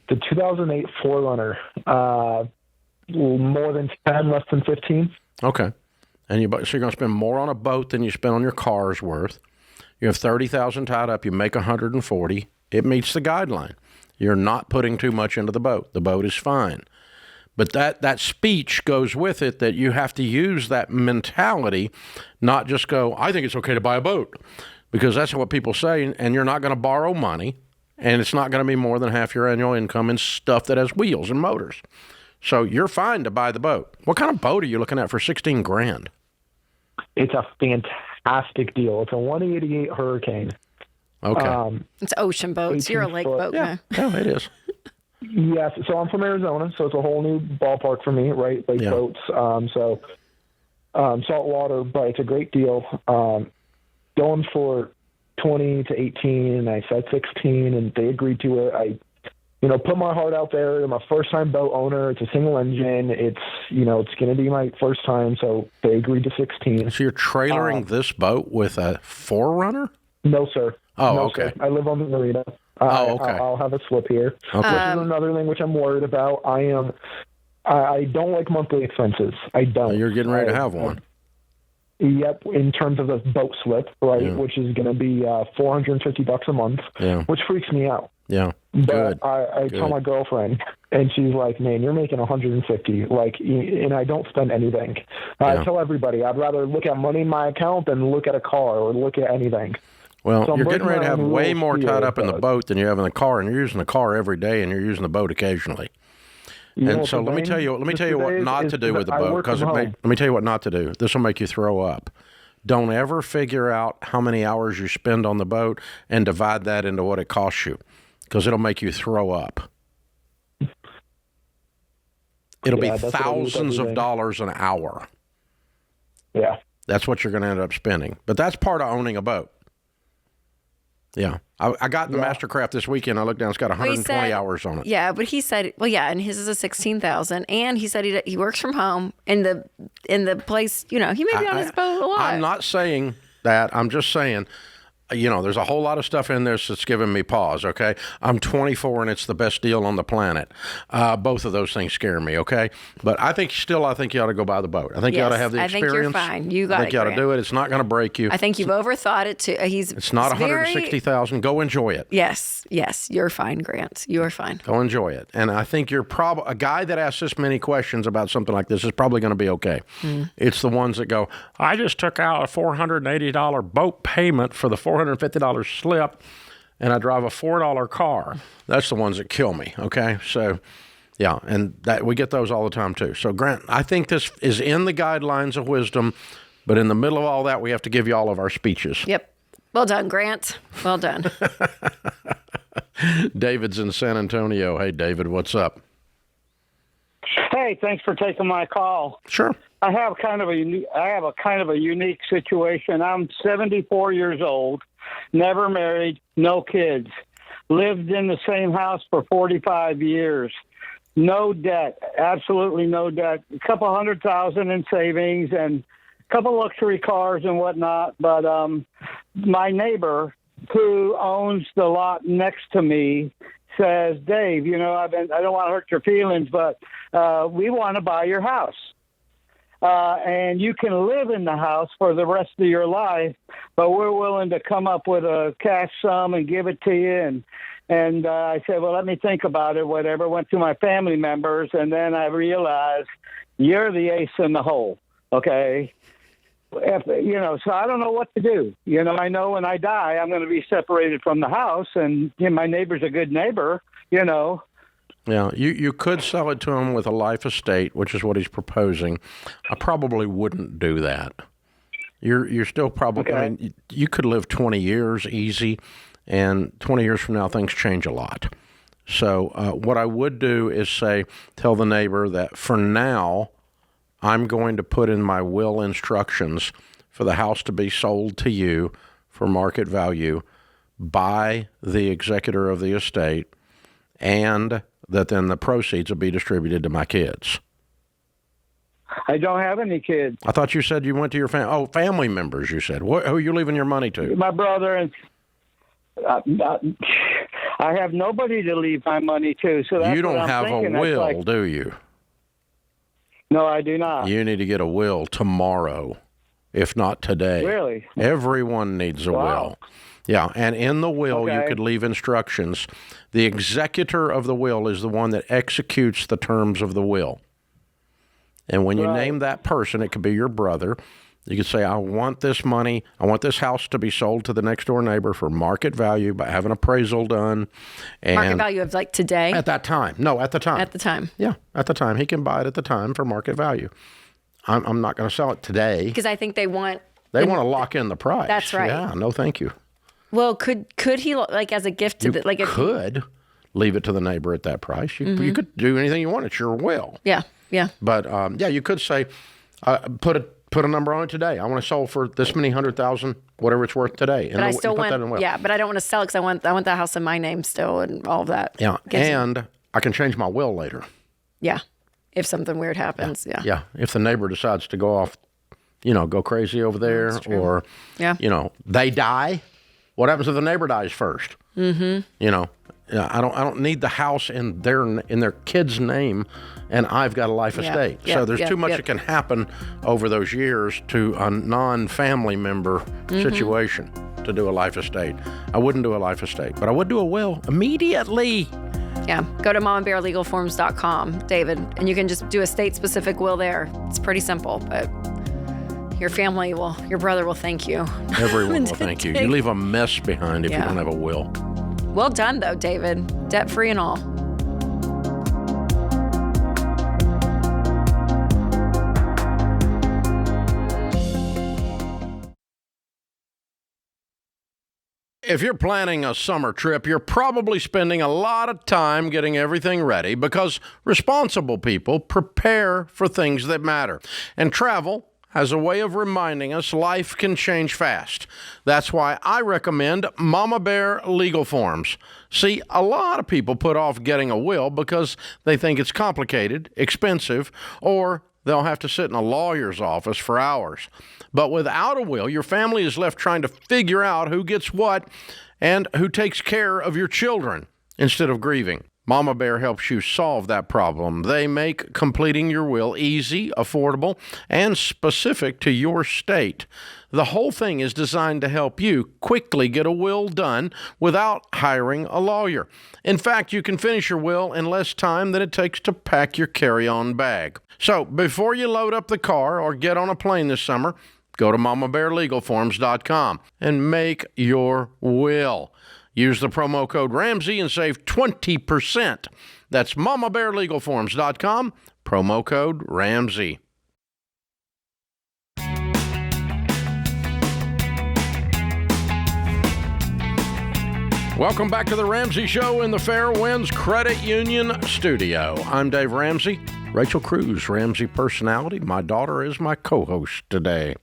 [SPEAKER 9] 2008 4Runner, more than 10, less than 15.
[SPEAKER 1] Okay. And so you're going to spend more on a boat than you spend on your car's worth. You have $30,000 tied up. You make $140,000. It meets the guideline. You're not putting too much into the boat. The boat is fine. But that speech goes with it that you have to use that mentality, not just go, I think it's okay to buy a boat, because that's what people say, and you're not going to borrow money, and it's not going to be more than half your annual income in stuff that has wheels and motors. So you're fine to buy the boat. What kind of boat are you looking at for $16,000?
[SPEAKER 9] It's a fantastic deal. It's a 188 Hurricane.
[SPEAKER 1] Okay.
[SPEAKER 3] It's ocean boats. You're a lake boat guy.
[SPEAKER 1] Yeah, it is.
[SPEAKER 9] Yes. So I'm from Arizona, so it's a whole new ballpark for me, right? Lake boats. Salt water, but it's a great deal. Going for 20 to 18, and I said 16, and they agreed to it. I put my heart out there. I'm a first-time boat owner. It's a single engine. It's going to be my first time, so they agreed to 16. So
[SPEAKER 1] you're trailering this boat with a 4Runner?
[SPEAKER 9] No, sir.
[SPEAKER 1] Oh,
[SPEAKER 9] no,
[SPEAKER 1] okay.
[SPEAKER 9] Sir. I live on the marina.
[SPEAKER 1] Okay.
[SPEAKER 9] I'll have a slip here.
[SPEAKER 1] Okay.
[SPEAKER 9] This is another thing which I'm worried about. I don't like monthly expenses. I don't.
[SPEAKER 1] You're getting ready to have one.
[SPEAKER 9] Yep, in terms of the boat slip, right, which is going to be $450 a month, which freaks me out.
[SPEAKER 1] Yeah,
[SPEAKER 9] but
[SPEAKER 1] good.
[SPEAKER 9] I tell my girlfriend, and she's like, "Man, you're making $150, and I don't spend anything." I tell everybody, I'd rather look at money in my account than look at a car or look at anything.
[SPEAKER 1] Well,
[SPEAKER 9] so
[SPEAKER 1] you're getting ready to have way more tied up in the boat than you have in the car, and you're using the car every day, and you're using the boat occasionally. And so let me tell you what not to do with the boat, because let me tell you what not to do. This will make you throw up. Don't ever figure out how many hours you spend on the boat and divide that into what it costs you, because it'll make you throw up. It'll be thousands of dollars an hour.
[SPEAKER 9] Yeah.
[SPEAKER 1] That's what you're going to end up spending. But that's part of owning a boat. Yeah. I got the Mastercraft this weekend. I looked down. It's got 120 hours on it.
[SPEAKER 3] Yeah, but he said, and his is a $16,000, and he said he works from home in the place. He may be on his boat a lot.
[SPEAKER 1] I'm not saying that. I'm just saying, there's a whole lot of stuff in this that's giving me pause, okay? I'm 24, and it's the best deal on the planet. Both of those things scare me, okay? But I think you ought to go buy the boat. I think you ought to have the experience.
[SPEAKER 3] I think you're fine. You got it,
[SPEAKER 1] I think you ought to do it. It's not going to break you.
[SPEAKER 3] I think you've overthought it, too.
[SPEAKER 1] It's not $160,000. Go enjoy it.
[SPEAKER 3] Yes, you're fine, Grant. You are fine.
[SPEAKER 1] Go enjoy it. And I think you're probably a guy that asks this many questions about something like this is probably going to be okay. It's the ones that go, I just took out a $480 boat payment for the $450 slip, and I drive a $4 car. That's the ones that kill me, okay? So, yeah, and that we get those all the time, too. So, Grant, I think this is in the guidelines of wisdom, but in the middle of all that, we have to give you all of our speeches.
[SPEAKER 3] Yep. Well done, Grant. Well done.
[SPEAKER 1] David's in San Antonio. Hey, David, what's up?
[SPEAKER 10] Hey, thanks for taking my call.
[SPEAKER 1] Sure.
[SPEAKER 10] I have a kind of a unique situation. I'm 74 years old, never married, no kids, lived in the same house for 45 years, no debt, absolutely no debt, a couple $100,000 in savings and a couple luxury cars and whatnot. But my neighbor, who owns the lot next to me, says, Dave, I don't want to hurt your feelings, but we want to buy your house. And you can live in the house for the rest of your life, but we're willing to come up with a cash sum and give it to you. And I said, well, let me think about it, whatever. Went to my family members, and then I realized you're the ace in the hole, okay? So I don't know what to do. I know when I die, I'm going to be separated from the house, and my neighbor's a good neighbor,
[SPEAKER 1] Yeah, you could sell it to him with a life estate, which is what he's proposing. I probably wouldn't do that. You're still probably, I mean, you could live 20 years easy, and 20 years from now, things change a lot. So what I would do is tell the neighbor that for now, I'm going to put in my will instructions for the house to be sold to you for market value by the executor of the estate, and that then the proceeds will be distributed to my kids.
[SPEAKER 10] I don't have any kids.
[SPEAKER 1] I thought you said you went to your family members, you said. Who are you leaving your money to?
[SPEAKER 10] My brother and... I have nobody to leave my money to, so that's
[SPEAKER 1] you don't
[SPEAKER 10] what I'm
[SPEAKER 1] have
[SPEAKER 10] thinking.
[SPEAKER 1] a will, do you?
[SPEAKER 10] No, I do not.
[SPEAKER 1] You need to get a will tomorrow, if not today.
[SPEAKER 10] Really?
[SPEAKER 1] Everyone needs a will. Yeah, and in the will, you could leave instructions. The executor of the will is the one that executes the terms of the will. And when you name that person, it could be your brother. You could say, I want this money, I want this house to be sold to the next door neighbor for market value by having appraisal done. And
[SPEAKER 3] market value of like today?
[SPEAKER 1] At that time. No, at the time.
[SPEAKER 3] At the time.
[SPEAKER 1] Yeah, at the time. He can buy it at the time for market value. I'm not going to sell it today.
[SPEAKER 3] Because I think they want...
[SPEAKER 1] They want to lock in the price.
[SPEAKER 3] That's right.
[SPEAKER 1] Yeah, no thank you.
[SPEAKER 3] Well, could he, like, as a gift to
[SPEAKER 1] you
[SPEAKER 3] the... Like,
[SPEAKER 1] could leave it to the neighbor at that price. You could do anything you want. It's your will.
[SPEAKER 3] Yeah, yeah.
[SPEAKER 1] But, you could say, put a number on it today. I want to sell for this many 100,000, whatever it's worth today. And
[SPEAKER 3] but I still want,
[SPEAKER 1] but
[SPEAKER 3] I don't want to sell because I want the house in my name still and all of that.
[SPEAKER 1] Yeah, and I can change my will later.
[SPEAKER 3] Yeah, if something weird happens,
[SPEAKER 1] Yeah, if the neighbor decides to go off, go crazy over there, or, they die, what happens if the neighbor dies first? Mm-hmm. I don't need the house in their kid's name, and I've got a life estate. So there's too much that can happen over those years to a non-family member situation to do a life estate. I wouldn't do a life estate, but I would do a will immediately.
[SPEAKER 3] Yeah, go to momandbearlegalforms.com, David, and you can just do a state-specific will there. It's pretty simple, but your brother will thank you.
[SPEAKER 1] Everyone will thank you. You leave a mess behind if you don't have a will.
[SPEAKER 3] Well done, though, David. Debt-free and all.
[SPEAKER 1] If you're planning a summer trip, you're probably spending a lot of time getting everything ready because responsible people prepare for things that matter. And travel has a way of reminding us life can change fast. That's why I recommend Mama Bear Legal Forms. See, a lot of people put off getting a will because they think it's complicated, expensive, or they'll have to sit in a lawyer's office for hours. But without a will, your family is left trying to figure out who gets what and who takes care of your children instead of grieving. Mama Bear helps you solve that problem. They make completing your will easy, affordable, and specific to your state. The whole thing is designed to help you quickly get a will done without hiring a lawyer. In fact, you can finish your will in less time than it takes to pack your carry-on bag. So before you load up the car or get on a plane this summer, go to mamabearlegalforms.com and make your will. Use the promo code Ramsey and save 20%. That's mamabearlegalforms.com, promo code Ramsey. Welcome back to the Ramsey Show in the Fairwinds Credit Union studio. I'm Dave Ramsey. Rachel Cruze, Ramsey personality. My daughter is my co-host today.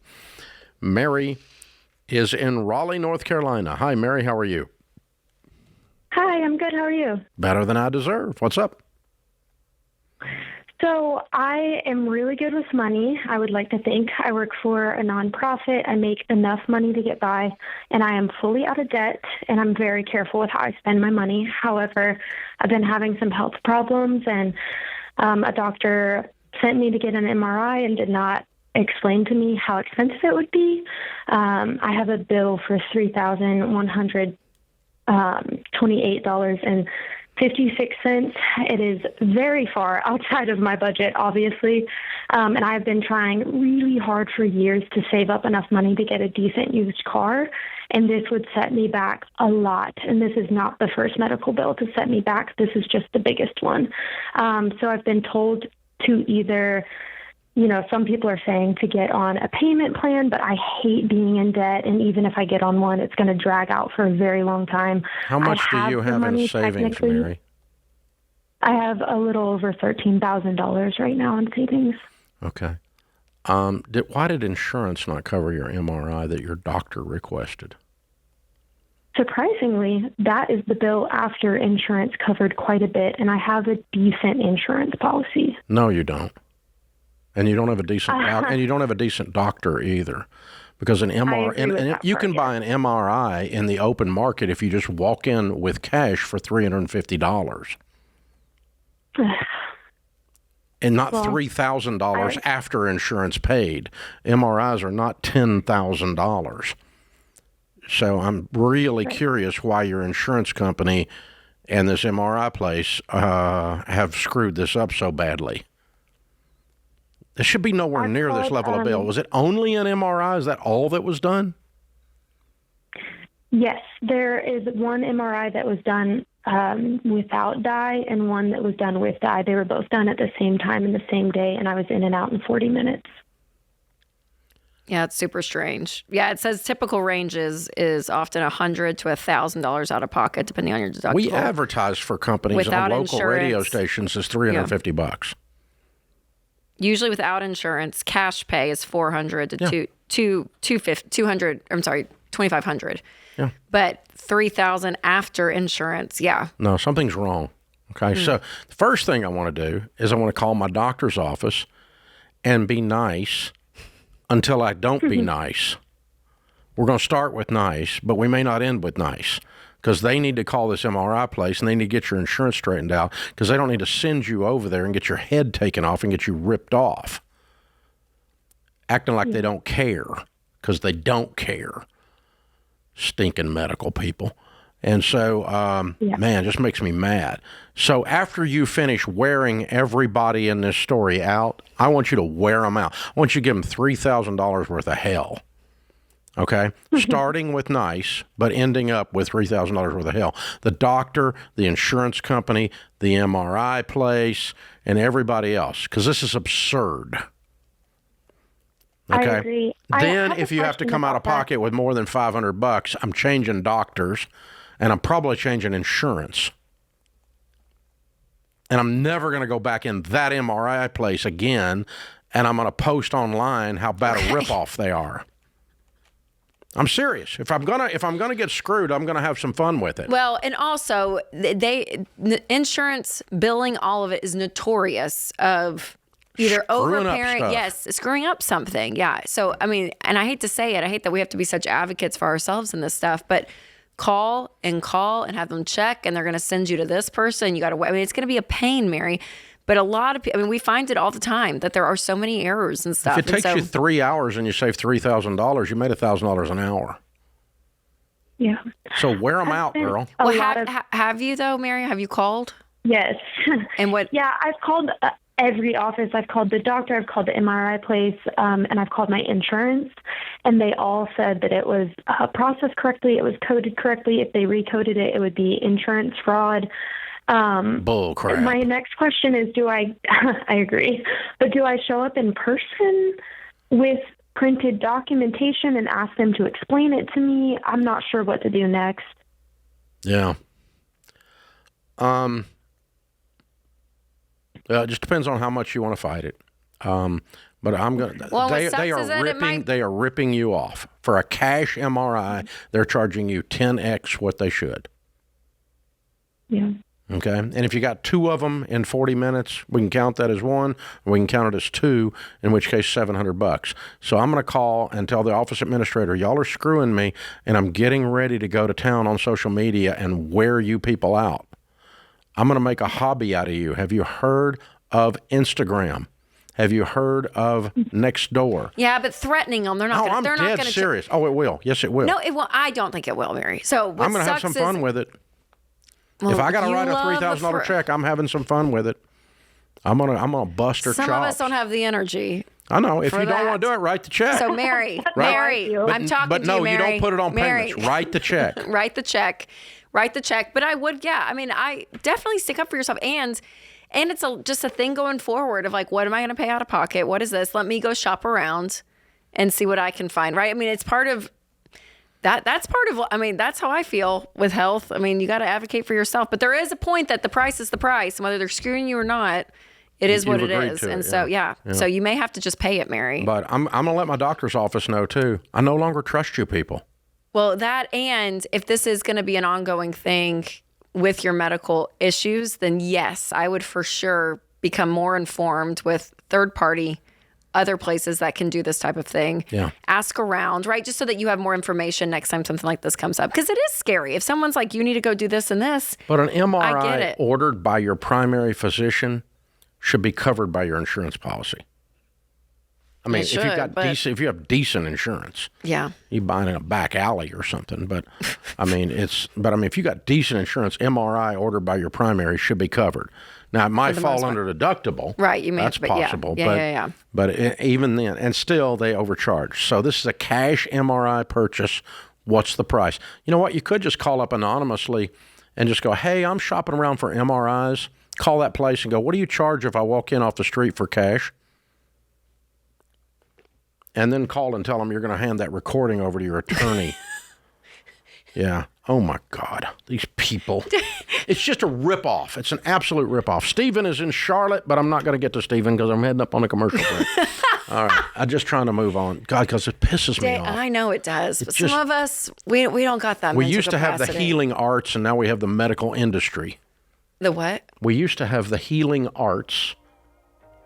[SPEAKER 1] Mary is in Raleigh, North Carolina. Hi, Mary. How are you?
[SPEAKER 11] Hi, I'm good. How are you?
[SPEAKER 1] Better than I deserve. What's up?
[SPEAKER 11] So I am really good with money. I would like to think. I work for a nonprofit. I make enough money to get by, and I am fully out of debt, and I'm very careful with how I spend my money. However, I've been having some health problems, and a doctor sent me to get an MRI and did not explain to me how expensive it would be. I have a bill for $3,128.56. It is very far outside of my budget, obviously, and I've been trying really hard for years to save up enough money to get a decent used car, and this would set me back a lot. And this is not the first medical bill to set me back. This is just the biggest one. So I've been told to either, some people are saying to get on a payment plan, but I hate being in debt. And even if I get on one, it's going to drag out for a very long time.
[SPEAKER 1] How much do you have in savings, Mary?
[SPEAKER 11] I have a little over $13,000 right now in savings.
[SPEAKER 1] Okay. Why did insurance not cover your MRI that your doctor requested?
[SPEAKER 11] Surprisingly, that is the bill after insurance covered quite a bit, and I have a decent insurance policy.
[SPEAKER 1] No, you don't. And you don't have a decent doctor either. Because an MRI, you can buy an MRI in the open market if you just walk in with cash for $350. And not $3,000 after insurance paid. MRIs are not $10,000. So I'm really curious why your insurance company and this MRI place have screwed this up so badly. It should be nowhere near this level of bill. Was it only an MRI? Is that all that was done?
[SPEAKER 11] Yes, there is one MRI that was done without dye and one that was done with dye. They were both done at the same time and the same day, and I was in and out in 40 minutes.
[SPEAKER 3] Yeah, it's super strange. Yeah, it says typical ranges is often $100 to $1,000 out of pocket, depending on your deductible.
[SPEAKER 1] We advertise for companies
[SPEAKER 3] without
[SPEAKER 1] on local radio stations as $350.
[SPEAKER 3] Usually without insurance, cash pay is $400 to $2,500. Yeah. But $3,000 after insurance,
[SPEAKER 1] No, something's wrong. Okay, so the first thing I want to do is I want to call my doctor's office and be nice until I don't be nice. We're going to start with nice, but we may not end with nice because they need to call this MRI place and they need to get your insurance straightened out because they don't need to send you over there and get your head taken off and get you ripped off. Acting like they don't care because they don't care. Stinking medical people. And so, man, it just makes me mad. So after you finish wearing everybody in this story out, I want you to wear them out. I want you to give them $3,000 worth of hell. Okay? Starting with nice, but ending up with $3,000 worth of hell. The doctor, the insurance company, the MRI place, and everybody else. Because this is absurd. Okay?
[SPEAKER 11] I agree.
[SPEAKER 1] Then if you have to come out of pocket with more than $500, I'm changing doctors. And I'm probably changing insurance. And I'm never going to go back in that MRI place again, and I'm going to post online how bad a ripoff they are. I'm serious. If I'm gonna get screwed, I'm gonna have some fun with it.
[SPEAKER 3] Well, and also insurance billing, all of it is notorious of either overpaying, screwing up something. Yeah. So I mean, and I hate to say it, I hate that we have to be such advocates for ourselves in this stuff, but call and have them check, and they're going to send you to this person. You got to, I mean, it's going to be a pain, Mary. But a lot of people, I mean, we find it all the time that there are so many errors and stuff.
[SPEAKER 1] If it takes you 3 hours and you save $3,000, you made $1,000 an hour.
[SPEAKER 11] Yeah.
[SPEAKER 1] So wear them out, girl.
[SPEAKER 3] Well, have you though, Mary? Have you called?
[SPEAKER 11] Yes.
[SPEAKER 3] And what?
[SPEAKER 11] Yeah, I've called every office. I've called the doctor, I've called the MRI place, and I've called my insurance, and they all said that it was processed correctly, it was coded correctly. If they recoded it, it would be insurance fraud.
[SPEAKER 1] Bull crap.
[SPEAKER 11] My next question is, I agree, but do I show up in person with printed documentation and ask them to explain it to me? I'm not sure what to do next.
[SPEAKER 1] Yeah. It just depends on how much you want to fight it. But I'm going to, they are ripping you off. For a cash MRI, they're charging you 10x what they should.
[SPEAKER 11] Yeah.
[SPEAKER 1] Okay. And if you got two of them in 40 minutes, we can count that as one, or we can count it as two, in which case $700. So I'm going to call and tell the office administrator, y'all are screwing me, and I'm getting ready to go to town on social media and wear you people out. I'm going to make a hobby out of you. Have you heard of Instagram? Have you heard of Nextdoor?
[SPEAKER 3] Yeah, but threatening them, they're not going to.
[SPEAKER 1] I'm dead serious. Oh, it will. Yes, it will.
[SPEAKER 3] No, it will. I don't think it will, Mary. So
[SPEAKER 1] I'm going to have some fun with it. Well, if I got to write a $3,000 check, I'm having some fun with it. I'm gonna bust her chops.
[SPEAKER 3] Some of us don't have the energy.
[SPEAKER 1] I know. If you don't want to do it, write the check.
[SPEAKER 3] So Mary, I'm talking to you, Mary.
[SPEAKER 1] But no, you don't put it on payments. Write the check.
[SPEAKER 3] Write the check. But I would, I mean, I definitely stick up for yourself. And it's just a thing going forward of like, what am I going to pay out of pocket? What is this? Let me go shop around and see what I can find, right? I mean, it's part of that. That's part of, I mean, that's how I feel with health. I mean, you got to advocate for yourself. But there is a point that the price is the price. And whether they're screwing you or not, It is what
[SPEAKER 1] You've
[SPEAKER 3] it
[SPEAKER 1] agreed
[SPEAKER 3] is.
[SPEAKER 1] to it,
[SPEAKER 3] And so, yeah. So you may have to just pay it, Mary.
[SPEAKER 1] But I'm going to let my doctor's office know, too. I no longer trust you people.
[SPEAKER 3] Well, that, and if this is going to be an ongoing thing with your medical issues, then yes, I would for sure become more informed with third-party other places that can do this type of thing.
[SPEAKER 1] Yeah.
[SPEAKER 3] Ask around, right? Just so that you have more information next time something like this comes up. Because it is scary. If someone's like, you need to go do this and this.
[SPEAKER 1] But an
[SPEAKER 3] I get
[SPEAKER 1] MRI
[SPEAKER 3] it.
[SPEAKER 1] ordered by your primary physician should be covered by your insurance policy. I mean,
[SPEAKER 3] It
[SPEAKER 1] if
[SPEAKER 3] should,
[SPEAKER 1] if you have decent insurance,
[SPEAKER 3] Yeah.
[SPEAKER 1] you buy it in a back alley or something. But if you got decent insurance, MRI ordered by your primary should be covered. Now it might fall under deductible.
[SPEAKER 3] Right. You may
[SPEAKER 1] That's
[SPEAKER 3] have to, but
[SPEAKER 1] possible.
[SPEAKER 3] Yeah.
[SPEAKER 1] But even then, and still they overcharge. So this is a cash MRI purchase. What's the price? You know what? You could just call up anonymously and just go, hey, I'm shopping around for MRIs. Call that place and go, what do you charge if I walk in off the street for cash? And then call and tell them you're going to hand that recording over to your attorney. Yeah. Oh, my God. These people. It's just a ripoff. It's an absolute ripoff. Stephen is in Charlotte, but I'm not going to get to Stephen because I'm heading up on a commercial break. All right. I'm just trying to move on. God, because it pisses me off.
[SPEAKER 3] I know it does. But some of us, we don't got that
[SPEAKER 1] We
[SPEAKER 3] mental
[SPEAKER 1] used to have the
[SPEAKER 3] capacity.
[SPEAKER 1] healing arts, and now we have the medical industry.
[SPEAKER 3] The what?
[SPEAKER 1] We used to have the healing arts,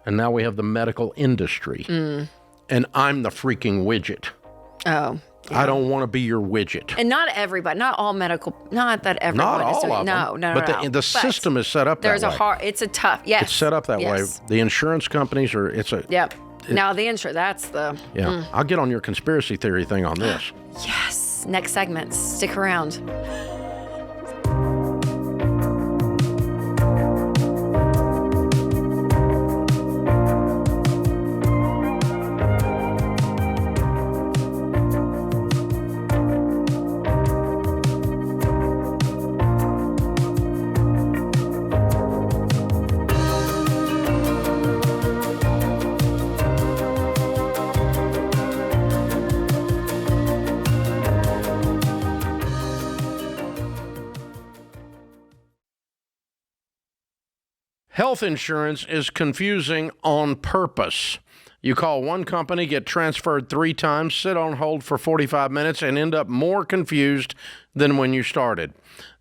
[SPEAKER 1] and now we have the medical industry. And I'm the freaking widget.
[SPEAKER 3] Oh.
[SPEAKER 1] I don't want to be your widget.
[SPEAKER 3] And not everybody, not all medical, not that everyone
[SPEAKER 1] Not
[SPEAKER 3] is
[SPEAKER 1] all
[SPEAKER 3] doing.
[SPEAKER 1] of them.
[SPEAKER 3] No.
[SPEAKER 1] But the system is set up that way.
[SPEAKER 3] There's a hard, it's a tough, yes.
[SPEAKER 1] It's set up that way. The insurance companies are,
[SPEAKER 3] Yep. Now the insurance, that's the.
[SPEAKER 1] Yeah. I'll get on your conspiracy theory thing on this.
[SPEAKER 3] Yes. Next segment. Stick around.
[SPEAKER 1] Health insurance is confusing on purpose. You call one company, get transferred 3 times, sit on hold for 45 minutes, and end up more confused than when you started.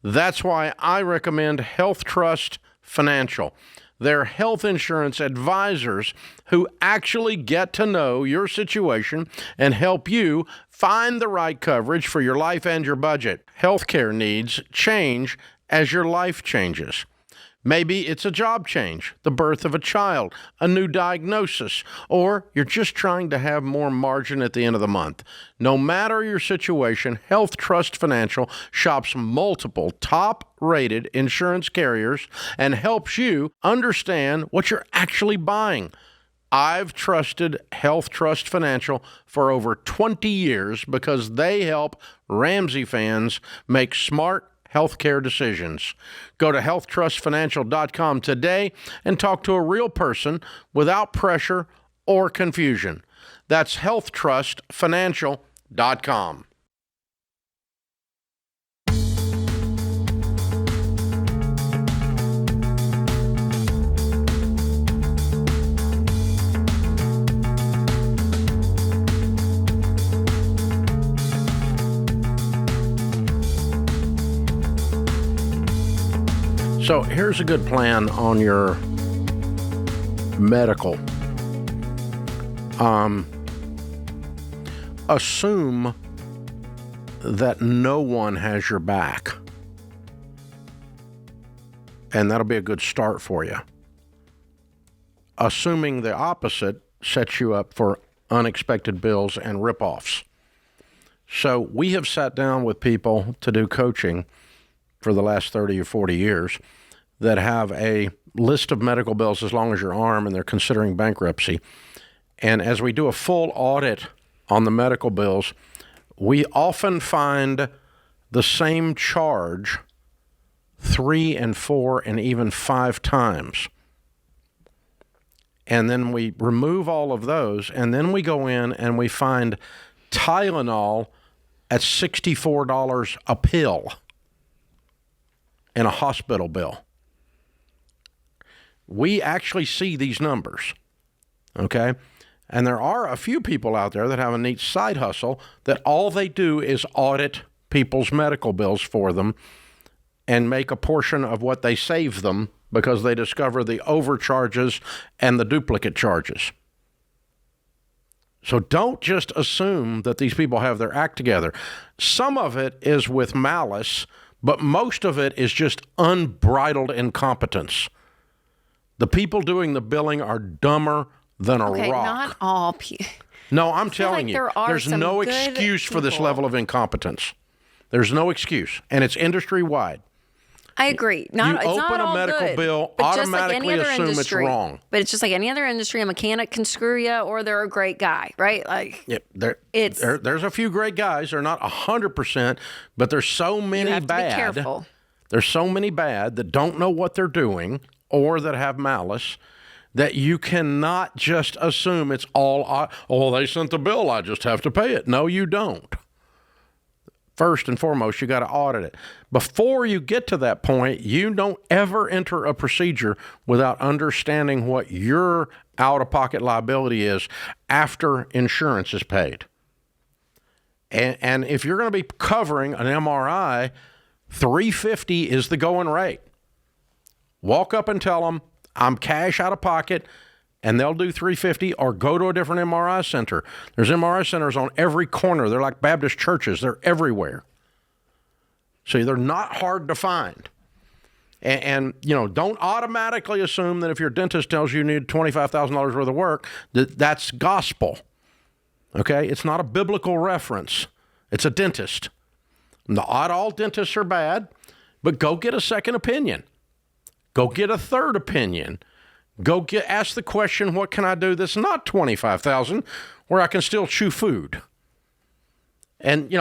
[SPEAKER 1] That's why I recommend Health Trust Financial. They're health insurance advisors who actually get to know your situation and help you find the right coverage for your life and your budget. Healthcare needs change as your life changes. Maybe it's a job change, the birth of a child, a new diagnosis, or you're just trying to have more margin at the end of the month. No matter your situation, Health Trust Financial shops multiple top-rated insurance carriers and helps you understand what you're actually buying. I've trusted Health Trust Financial for over 20 years because they help Ramsey fans make smart healthcare decisions. Go to healthtrustfinancial.com today and talk to a real person without pressure or confusion. That's healthtrustfinancial.com. So here's a good plan on your medical. Assume that no one has your back. And that'll be a good start for you. Assuming the opposite sets you up for unexpected bills and ripoffs. So we have sat down with people to do coaching for the last 30 or 40 years that have a list of medical bills as long as your arm, and they're considering bankruptcy. And as we do a full audit on the medical bills, we often find the same charge 3 and 4 and even 5 times. And then we remove all of those, and then we go in and we find Tylenol at $64 a pill in a hospital bill. we actually see these numbers, okay? And there are a few people out there that have a neat side hustle that all they do is audit people's medical bills for them and make a portion of what they save them because they discover the overcharges and the duplicate charges. So don't just assume that these people have their act together. Some of it is with malice, but most of it is just unbridled incompetence. The people doing the billing are dumber than a rock.
[SPEAKER 3] Not all people.
[SPEAKER 1] No, I'm telling you, there's no
[SPEAKER 3] good
[SPEAKER 1] excuse for this
[SPEAKER 3] people.
[SPEAKER 1] level of incompetence. There's no excuse, and it's industry-wide.
[SPEAKER 3] I agree.
[SPEAKER 1] You
[SPEAKER 3] it's
[SPEAKER 1] open
[SPEAKER 3] not
[SPEAKER 1] a
[SPEAKER 3] all
[SPEAKER 1] medical
[SPEAKER 3] good,
[SPEAKER 1] bill,
[SPEAKER 3] but
[SPEAKER 1] automatically
[SPEAKER 3] just like
[SPEAKER 1] assume it's wrong.
[SPEAKER 3] But it's just like any other industry. A mechanic can screw you, or they're a great guy, right? Like,
[SPEAKER 1] yep, there's a few great guys. They're not 100%, but there's so many
[SPEAKER 3] you have
[SPEAKER 1] bad.
[SPEAKER 3] to be careful.
[SPEAKER 1] There's so many bad that don't know what they're doing or that have malice that you cannot just assume it's all, they sent the bill, I just have to pay it. No, you don't. First and foremost, you got to audit it. Before you get to that point, you don't ever enter a procedure without understanding what your out-of-pocket liability is after insurance is paid. And if you're going to be covering an MRI, $350 is the going rate. Walk up and tell them, I'm cash out of pocket, and they'll do $350, or go to a different MRI center. There's MRI centers on every corner. They're like Baptist churches. They're everywhere. So they're not hard to find. And don't automatically assume that if your dentist tells you need $25,000 worth of work, that's gospel. Okay? It's not a biblical reference. It's a dentist. Not all dentists are bad, but go get a second opinion. Go get a third opinion. Ask the question, what can I do that's not $25,000 where I can still chew food? And,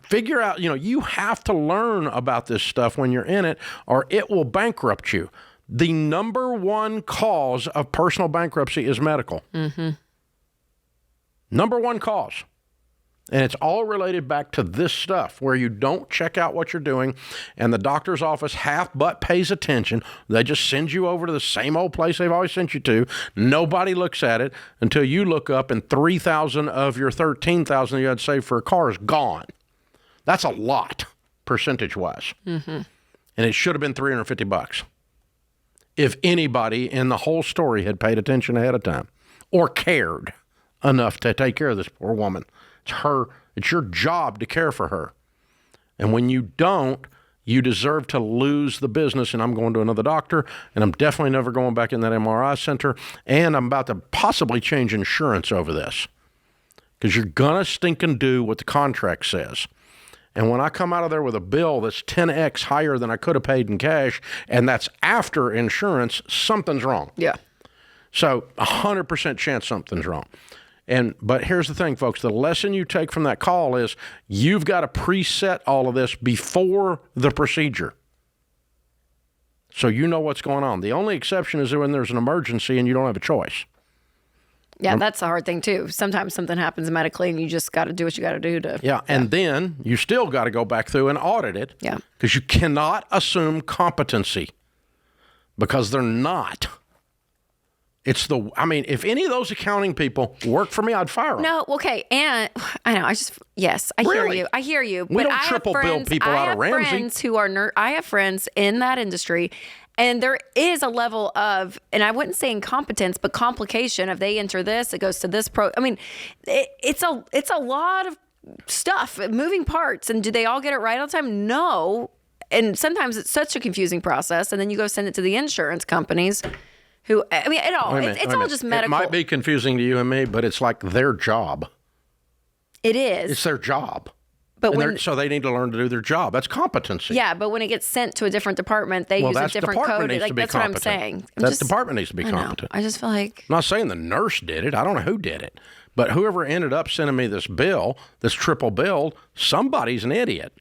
[SPEAKER 1] figure out, you have to learn about this stuff when you're in it, or it will bankrupt you. The number one cause of personal bankruptcy is medical. Mm-hmm. Number one cause. And it's all related back to this stuff where you don't check out what you're doing and the doctor's office half but pays attention. They just send you over to the same old place they've always sent you to. Nobody looks at it until you look up and $3,000 of your $13,000 you had saved for a car is gone. That's a lot, percentage-wise. Mm-hmm. And it should have been $350 if anybody in the whole story had paid attention ahead of time or cared enough to take care of this poor woman. It's your job to care for her. And when you don't, you deserve to lose the business. And I'm going to another doctor, and I'm definitely never going back in that MRI center. And I'm about to possibly change insurance over this because you're going to stink and do what the contract says. And when I come out of there with a bill that's 10x higher than I could have paid in cash, and that's after insurance, something's wrong.
[SPEAKER 3] Yeah.
[SPEAKER 1] So 100% chance something's wrong. But here's the thing, folks. The lesson you take from that call is you've got to preset all of this before the procedure so you know what's going on. The only exception is when there's an emergency and you don't have a choice.
[SPEAKER 3] Yeah, that's the hard thing, too. Sometimes something happens medically and you just got to do what you got to do to...
[SPEAKER 1] Yeah, and then you still got to go back through and audit it.
[SPEAKER 3] Yeah.
[SPEAKER 1] Because you cannot assume competency because they're not. If any of those accounting people work for me, I'd fire them.
[SPEAKER 3] No, okay, and I know, I hear you.
[SPEAKER 1] We don't triple bill people out of Ramsey.
[SPEAKER 3] I have friends in that industry, and there is a level of, and I wouldn't say incompetence, but complication. If they enter this, it goes to this it's a lot of stuff, moving parts, and do they all get it right all the time? No, and sometimes it's such a confusing process, and then you go send it to the insurance companies. It's all just medical.
[SPEAKER 1] It might be confusing to you and me, but it's like their job.
[SPEAKER 3] It is.
[SPEAKER 1] It's their job.
[SPEAKER 3] But
[SPEAKER 1] so they need to learn to do their job. That's competency.
[SPEAKER 3] Yeah, but when it gets sent to a different department, they use a different code. That's what I'm saying.
[SPEAKER 1] That department needs to be competent.
[SPEAKER 3] I just feel like...
[SPEAKER 1] I'm not saying the nurse did it. I don't know who did it. But whoever ended up sending me this bill, this triple billed, somebody's an idiot.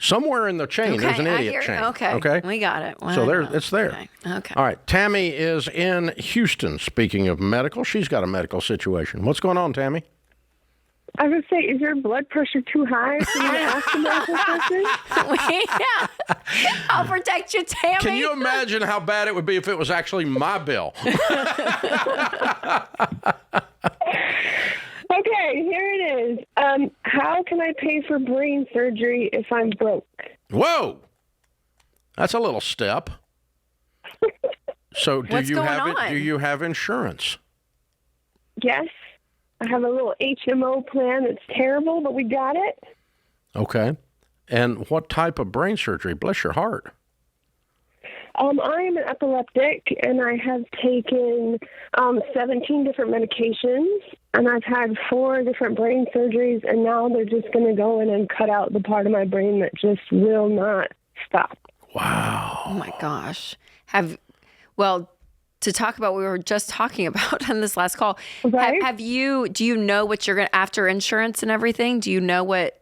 [SPEAKER 1] Somewhere in the chain, there's an idiot chain.
[SPEAKER 3] Okay. We got it. Well,
[SPEAKER 1] so it's there.
[SPEAKER 3] Okay.
[SPEAKER 1] All right. Tammy is in Houston. Speaking of medical, she's got a medical situation. What's going on, Tammy?
[SPEAKER 12] I would say, is your blood pressure too high for me to ask a medical question?
[SPEAKER 3] Yeah. I'll protect you, Tammy.
[SPEAKER 1] Can you imagine how bad it would be if it was actually my bill?
[SPEAKER 12] Okay, here it is. How can I pay for brain surgery if I'm broke?
[SPEAKER 1] Whoa. That's a little step. So do you have insurance?
[SPEAKER 12] Yes. I have a little HMO plan that's terrible, but we got it.
[SPEAKER 1] Okay. And what type of brain surgery? Bless your heart.
[SPEAKER 12] I am an epileptic, and I have taken 17 different medications, and I've had 4 different brain surgeries, and now they're just going to go in and cut out the part of my brain that just will not stop.
[SPEAKER 1] Wow.
[SPEAKER 3] Oh, my gosh. To talk about what we were just talking about on this last call,
[SPEAKER 12] right.
[SPEAKER 3] Do you know what you're going to, after insurance and everything, do you know what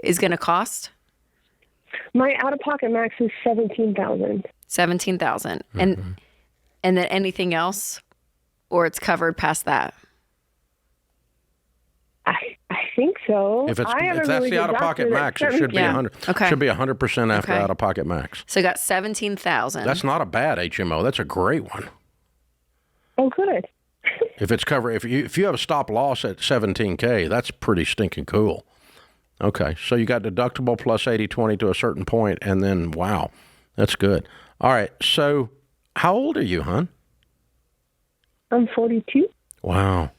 [SPEAKER 3] is going to cost?
[SPEAKER 12] My out-of-pocket max is $17,000.
[SPEAKER 3] $17,000. Mm-hmm. And then anything else, or it's covered past that?
[SPEAKER 12] I think so.
[SPEAKER 1] If that's the out-of-pocket max, it should be 100.
[SPEAKER 3] Okay.
[SPEAKER 1] Should be 100% after out-of-pocket max.
[SPEAKER 3] So you got $17,000.
[SPEAKER 1] That's not a bad HMO. That's a great one.
[SPEAKER 12] Oh, good.
[SPEAKER 1] If it's covered, if you have a stop loss at $17K, that's pretty stinking cool. Okay, so you got deductible plus 80/20 to a certain point, and then wow, that's good. All right, so how old are you, hon?
[SPEAKER 12] I'm 42.
[SPEAKER 1] Wow.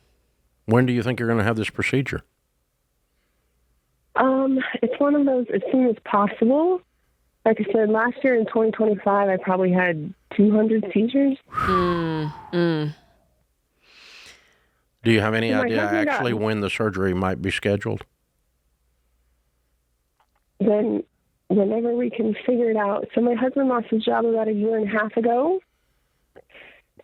[SPEAKER 1] When do you think you're going to have this procedure?
[SPEAKER 12] It's one of those as soon as possible. Like I said, last year in 2025, I probably had 200 seizures.
[SPEAKER 1] Do you have any idea actually when the surgery might be scheduled?
[SPEAKER 12] Then whenever we can figure it out. So my husband lost his job about 1.5 years ago,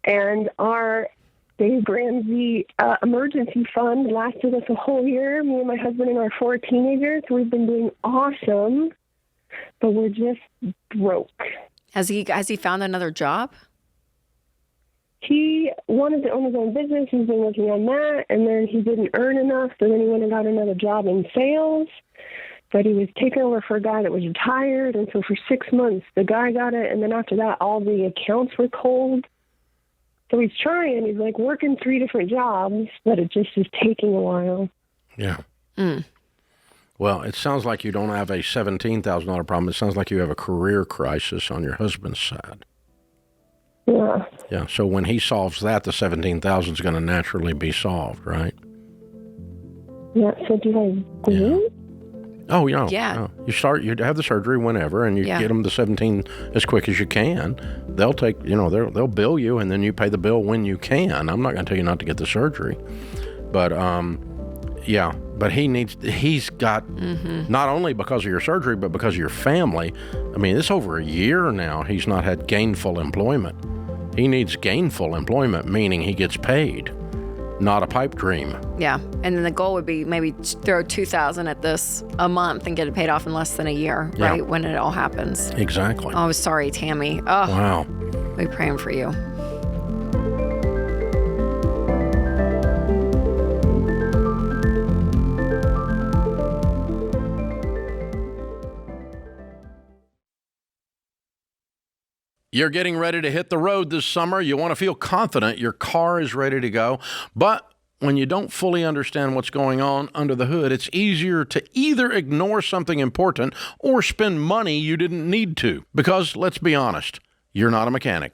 [SPEAKER 12] and our Dave Ramsey emergency fund lasted us a whole year, me and my husband and our 4 teenagers. We've been doing awesome, but we're just broke.
[SPEAKER 3] Has he found another job?
[SPEAKER 12] He wanted to own his own business. He's been working on that, and then he didn't earn enough, so then he went and got another job in sales. But he was taking over for a guy that was retired, and so for 6 months, the guy got it, and then after that, all the accounts were cold. So he's trying. He's like working 3 different jobs, but it just is taking a while.
[SPEAKER 1] Yeah. Well, it sounds like you don't have a $17,000 problem. It sounds like you have a career crisis on your husband's side.
[SPEAKER 12] Yeah.
[SPEAKER 1] Yeah. So when he solves that, the $17,000 is going to naturally be solved, right?
[SPEAKER 12] Yeah. So do I go?
[SPEAKER 1] Yeah. Oh, yeah. Yeah. You have the surgery whenever, and you get them the 17 as quick as you can. They'll take, they'll bill you, and then you pay the bill when you can. I'm not going to tell you not to get the surgery, but but he's got not only because of your surgery, but because of your family. I mean, it's over 1 year now. He's not had gainful employment. He needs gainful employment, meaning he gets paid. Not a pipe dream. Yeah. And then the goal would be maybe throw $2,000 at this a month and get it paid off in less than a year, right? When it all happens. Exactly. Oh, sorry, Tammy. Oh, wow. We're praying for you. You're getting ready to hit the road this summer. You want to feel confident your car is ready to go. But when you don't fully understand what's going on under the hood, it's easier to either ignore something important or spend money you didn't need to. Because, let's be honest, you're not a mechanic.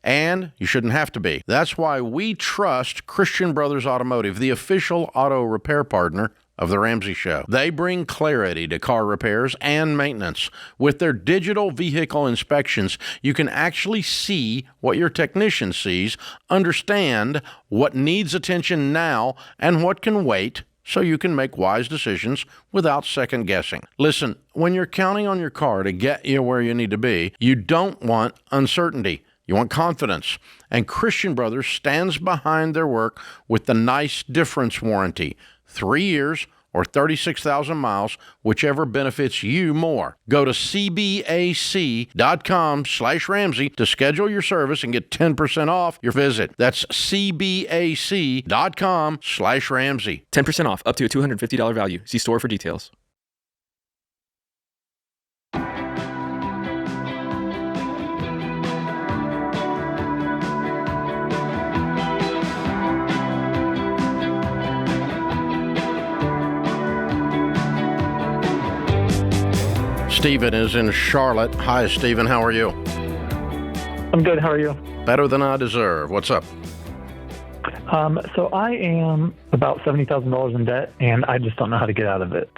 [SPEAKER 1] And you shouldn't have to be. That's why we trust Christian Brothers Automotive, the official auto repair partner of The Ramsey Show. They bring clarity to car repairs and maintenance. With their digital vehicle inspections, you can actually see what your technician sees, understand what needs attention now and what can wait, so you can make wise decisions without second guessing. Listen, when you're counting on your car to get you where you need to be, you don't want uncertainty. You want confidence. And Christian Brothers stands behind their work with the Nice Difference warranty. 3 years or 36,000 miles, whichever benefits you more. Go to cbac.com/Ramsey to schedule your service and get 10% off your visit. That's cbac.com/Ramsey.
[SPEAKER 13] 10% off up to a $250 value. See store for details.
[SPEAKER 1] Stephen is in Charlotte. Hi, Stephen. How are you?
[SPEAKER 14] I'm good. How are you?
[SPEAKER 1] Better than I deserve. What's up?
[SPEAKER 14] So I am about $70,000 in debt, and I just don't know how to get out of it.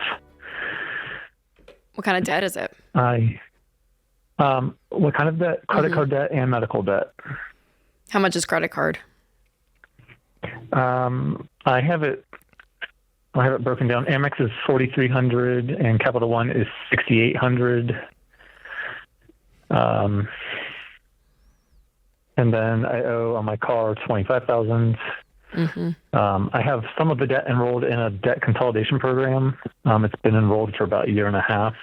[SPEAKER 3] What kind of debt is it?
[SPEAKER 14] What kind of debt? Credit card debt and medical debt.
[SPEAKER 3] How much is credit card?
[SPEAKER 14] I have it broken down. Amex is $4,300 and Capital One is $6,800. And then I owe on my car $25,000. I have some of the debt enrolled in a debt consolidation program. It's been enrolled for about a year and a half,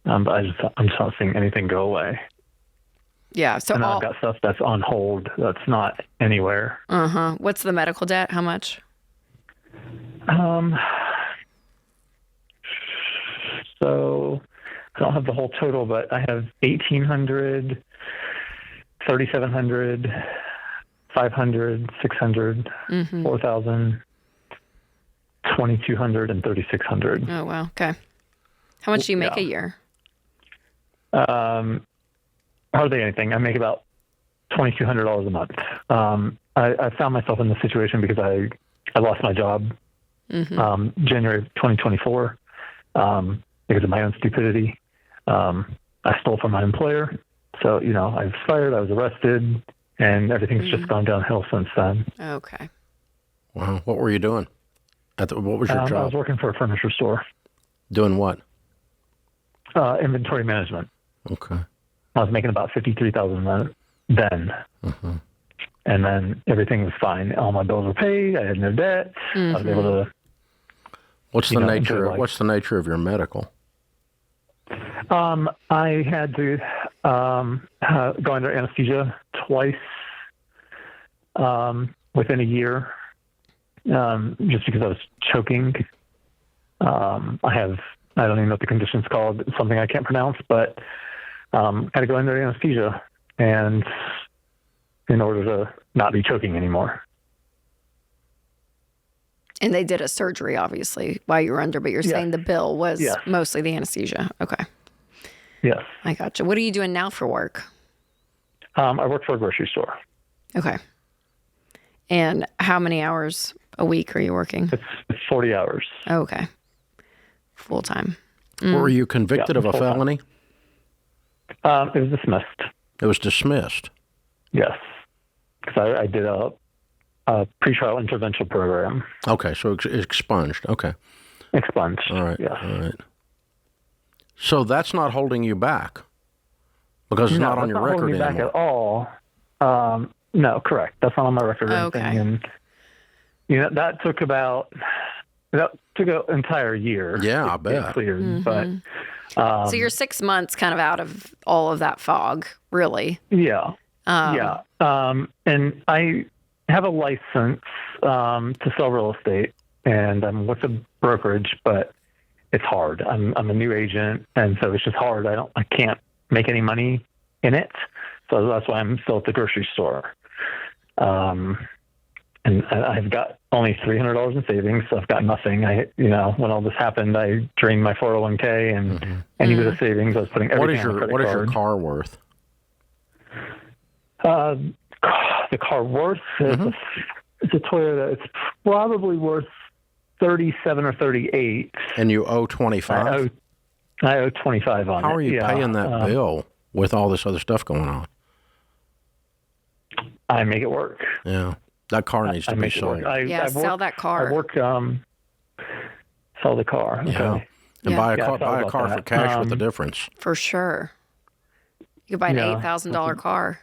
[SPEAKER 14] but I'm just not seeing anything go away.
[SPEAKER 3] Yeah. So
[SPEAKER 14] and I've got stuff that's on hold that's not anywhere.
[SPEAKER 3] What's the medical debt? How much?
[SPEAKER 14] So I don't have the whole total, but I have $1,800, $3,700, $500, $600, $4,000, $2,200, and $3,600.
[SPEAKER 3] Oh, wow. Okay. How much do you make a year?
[SPEAKER 14] Hardly anything. I make about $2,200 a month. I found myself in this situation because I lost my job January of 2024 because of my own stupidity. I stole from my employer. So, I was fired, I was arrested, and everything's just gone downhill since then.
[SPEAKER 3] Okay.
[SPEAKER 1] Wow. What were you doing? What was your job?
[SPEAKER 14] I was working for a furniture store.
[SPEAKER 1] Doing what?
[SPEAKER 14] Inventory management.
[SPEAKER 1] Okay.
[SPEAKER 14] I was making about $53,000 then. And then everything was fine. All my bills were paid. I had no debt. I was able to.
[SPEAKER 1] What's the nature of your medical?
[SPEAKER 14] I had to go under anesthesia twice within a year, just because I was choking. I don't even know what the condition's called. It's something I can't pronounce, but I had to go under anesthesia, and in order to not be choking anymore.
[SPEAKER 3] And they did a surgery, obviously, while you were under, but you're saying the bill was mostly the anesthesia. Okay.
[SPEAKER 14] Yes.
[SPEAKER 3] I gotcha. What are you doing now for work?
[SPEAKER 14] I work for a grocery store.
[SPEAKER 3] Okay. And how many hours a week are you working?
[SPEAKER 14] It's 40 hours.
[SPEAKER 3] Okay. Full time.
[SPEAKER 1] Were you convicted of a felony?
[SPEAKER 14] It was dismissed.
[SPEAKER 1] It was dismissed?
[SPEAKER 14] Yes. Because I did a pretrial intervention program.
[SPEAKER 1] Okay, so expunged. Okay.
[SPEAKER 14] Expunged.
[SPEAKER 1] All right.
[SPEAKER 14] Yes.
[SPEAKER 1] All right. So that's not holding you back because it's not on your record anymore.
[SPEAKER 14] Not holding me back at all. No, correct. That's not on my record or anything. And that took an entire year.
[SPEAKER 1] Yeah, I bet.
[SPEAKER 14] Cleared, but
[SPEAKER 3] so you're 6 months kind of out of all of that fog, really.
[SPEAKER 14] Yeah. And I have a license to sell real estate, and I'm with a brokerage, but it's hard. I'm a new agent, and so it's just hard. I can't make any money in it, so that's why I'm still at the grocery store. And I've got only $300 in savings, so I've got nothing. When all this happened, I drained my 401k and any bit of savings. I was putting everything on a credit card.
[SPEAKER 1] What is your car worth?
[SPEAKER 14] The car worth it's a Toyota. It's probably worth 37 or 38.
[SPEAKER 1] And you owe 25?
[SPEAKER 14] I owe 25 on it.
[SPEAKER 1] How are you paying that bill with all this other stuff going on?
[SPEAKER 14] I make it work.
[SPEAKER 1] Yeah. That car needs to be sold.
[SPEAKER 3] Sell that car.
[SPEAKER 14] I work, sell the car. Okay.
[SPEAKER 1] Yeah. And buy a car for cash with the difference.
[SPEAKER 3] For sure. You could buy an $8,000 car.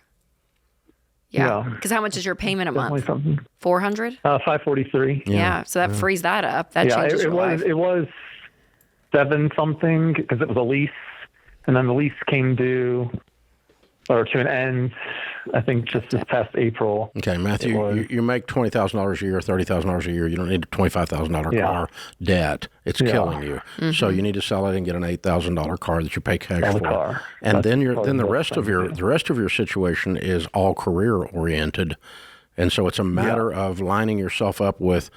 [SPEAKER 3] Yeah. Because how much is your payment a month?
[SPEAKER 14] Something.
[SPEAKER 3] $400?
[SPEAKER 14] $543.
[SPEAKER 3] Yeah. So that frees that up. That changes your life.
[SPEAKER 14] It was $7 something because it was a lease, and then the lease came due or to an end, I think, just this past April.
[SPEAKER 1] Okay, Matthew, you make $20,000 a year, $30,000 a year. You don't need a $25,000 car debt. It's killing you. Mm-hmm. So you need to sell it and get an $8,000 car that you pay cash for.
[SPEAKER 14] Car.
[SPEAKER 1] And then the rest of your situation is all career oriented, and so it's a matter of lining yourself up with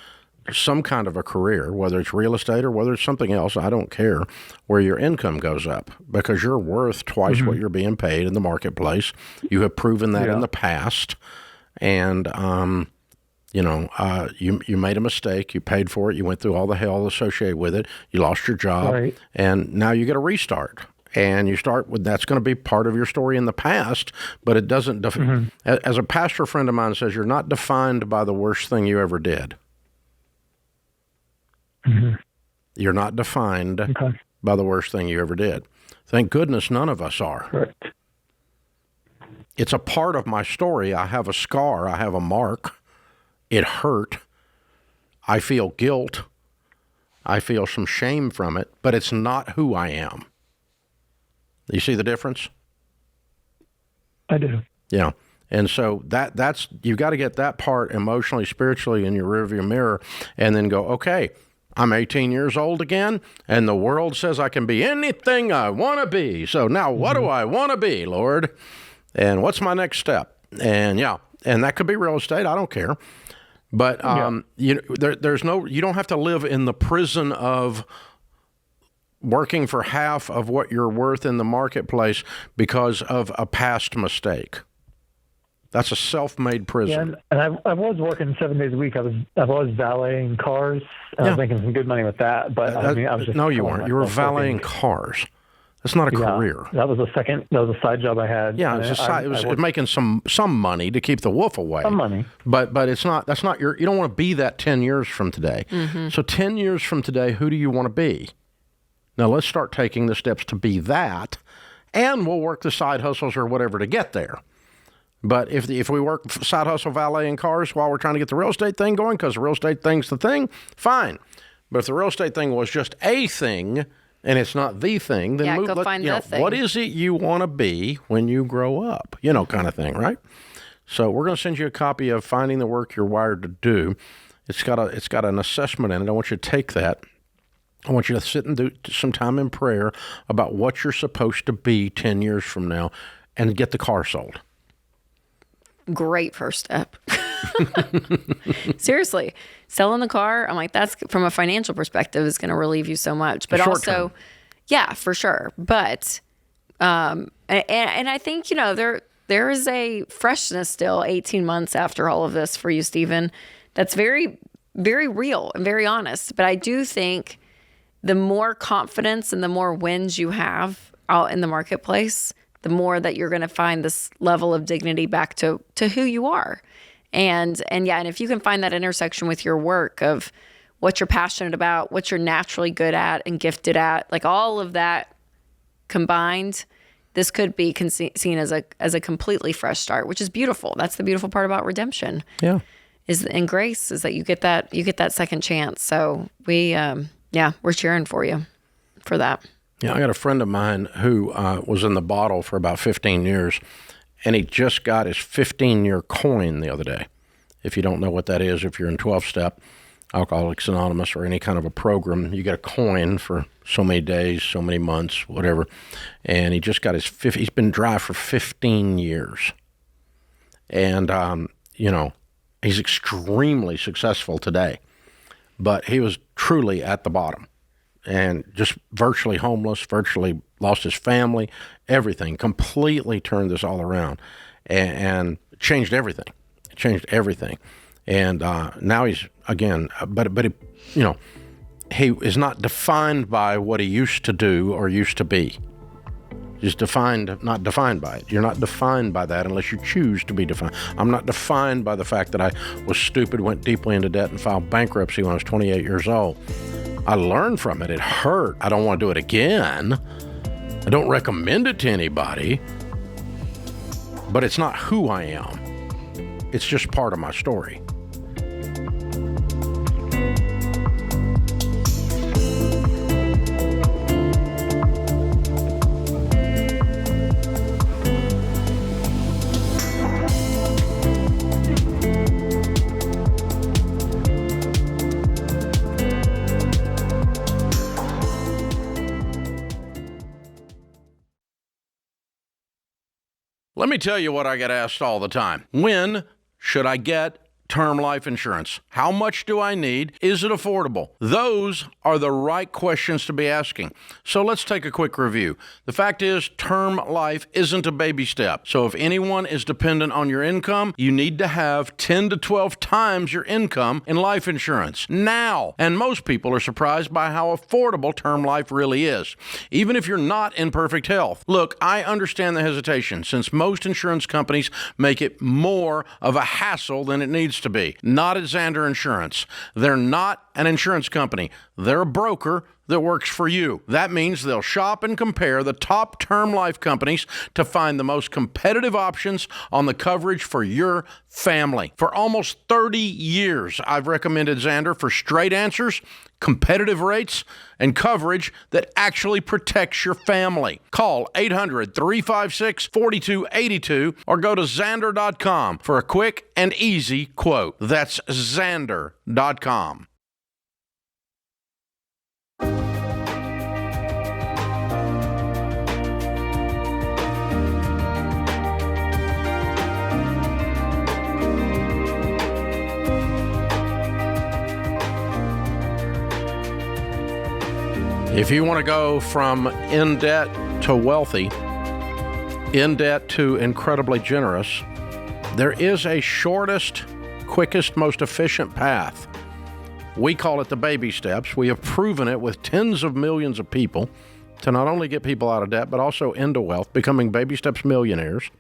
[SPEAKER 1] some kind of a career, whether it's real estate or whether it's something else, I don't care, where your income goes up because you're worth twice what you're being paid in the marketplace. You have proven that in the past. And, you made a mistake. You paid for it. You went through all the hell associated with it. You lost your job. And now you get a restart. And you start with that's going to be part of your story in the past, but it doesn't. As a pastor friend of mine says, you're not defined by the worst thing you ever did. You're not defined by the worst thing you ever did. Thank goodness none of us are.
[SPEAKER 14] Correct.
[SPEAKER 1] It's a part of my story. I have a scar. I have a mark. It hurt. I feel guilt. I feel some shame from it, but it's not who I am. You see the difference?
[SPEAKER 14] I do.
[SPEAKER 1] Yeah. And so that's you've got to get that part emotionally, spiritually in your rearview mirror and then go, okay, I'm 18 years old again, and the world says I can be anything I want to be. So now what do I want to be, Lord? And what's my next step? And and that could be real estate. I don't care. But there's no, you don't have to live in the prison of working for half of what you're worth in the marketplace because of a past mistake. That's a self-made prison.
[SPEAKER 14] Yeah, and I was working 7 days a week. I was valeting cars. I was making some good money with that. But I was just
[SPEAKER 1] no, you weren't. You were valeting cars. That's not a career.
[SPEAKER 14] That was a side job I had.
[SPEAKER 1] Yeah, it was making some money to keep the wolf away.
[SPEAKER 14] Some money.
[SPEAKER 1] But that's not you don't want to be that 10 years from today. Mm-hmm. So 10 years from today, who do you want to be? Now let's start taking the steps to be that, and we'll work the side hustles or whatever to get there. But if we work side hustle valeting cars while we're trying to get the real estate thing going, because the real estate thing's the thing, fine. But if the real estate thing was just a thing and it's not the thing, then
[SPEAKER 3] go find the thing.
[SPEAKER 1] What is it you want to be when you grow up? Kind of thing, right? So we're going to send you a copy of Finding the Work You're Wired to Do. It's got an assessment in it. I want you to take that. I want you to sit and do some time in prayer about what you're supposed to be 10 years from now and get the car sold.
[SPEAKER 3] Great first step. Seriously, selling the car, I'm like, that's from a financial perspective is going to relieve you so much. But also, yeah, for sure. But, and I think, there is a freshness still 18 months after all of this for you, Stephen, that's very, very real and very honest. But I do think the more confidence and the more wins you have out in the marketplace, the more that you're going to find this level of dignity back to who you are. And if you can find that intersection with your work of what you're passionate about, what you're naturally good at and gifted at, like all of that combined, this could be seen as a completely fresh start, which is beautiful. That's the beautiful part about redemption.
[SPEAKER 1] Yeah.
[SPEAKER 3] And grace is that you get that second chance. So we're cheering for you for that.
[SPEAKER 1] Yeah, I got a friend of mine who was in the bottle for about 15 years, and he just got his 15-year coin the other day. If you don't know what that is, if you're in 12-step, Alcoholics Anonymous, or any kind of a program, you get a coin for so many days, so many months, whatever. And he just got he's been dry for 15 years. And, he's extremely successful today. But he was truly at the bottom. And just virtually homeless, virtually lost his family, everything, completely turned this all around and changed everything. It changed everything. And now he's, again, but he is not defined by what he used to do or used to be. He's not defined by it. You're not defined by that unless you choose to be defined. I'm not defined by the fact that I was stupid, went deeply into debt, and filed bankruptcy when I was 28 years old. I learned from it. It hurt. I don't want to do it again. I don't recommend it to anybody. But it's not who I am. It's just part of my story. Let me tell you what I get asked all the time. When should I get term life insurance? How much do I need? Is it affordable? Those are the right questions to be asking. So let's take a quick review. The fact is, term life isn't a baby step. So if anyone is dependent on your income, you need to have 10 to 12 times your income in life insurance now. And most people are surprised by how affordable term life really is, even if you're not in perfect health. Look, I understand the hesitation since most insurance companies make it more of a hassle than it needs to be. Not at Xander Insurance. They're not an insurance company. They're a broker that works for you. That means they'll shop and compare the top term life companies to find the most competitive options on the coverage for your family. For almost 30 years, I've recommended Xander for straight answers, competitive rates, and coverage that actually protects your family. Call 800-356-4282 or go to Xander.com for a quick and easy quote. That's Xander.com. If you want to go from in debt to wealthy, in debt to incredibly generous, there is a shortest, quickest, most efficient path. We call it the baby steps. We have proven it with tens of millions of people to not only get people out of debt, but also into wealth, becoming baby steps millionaires.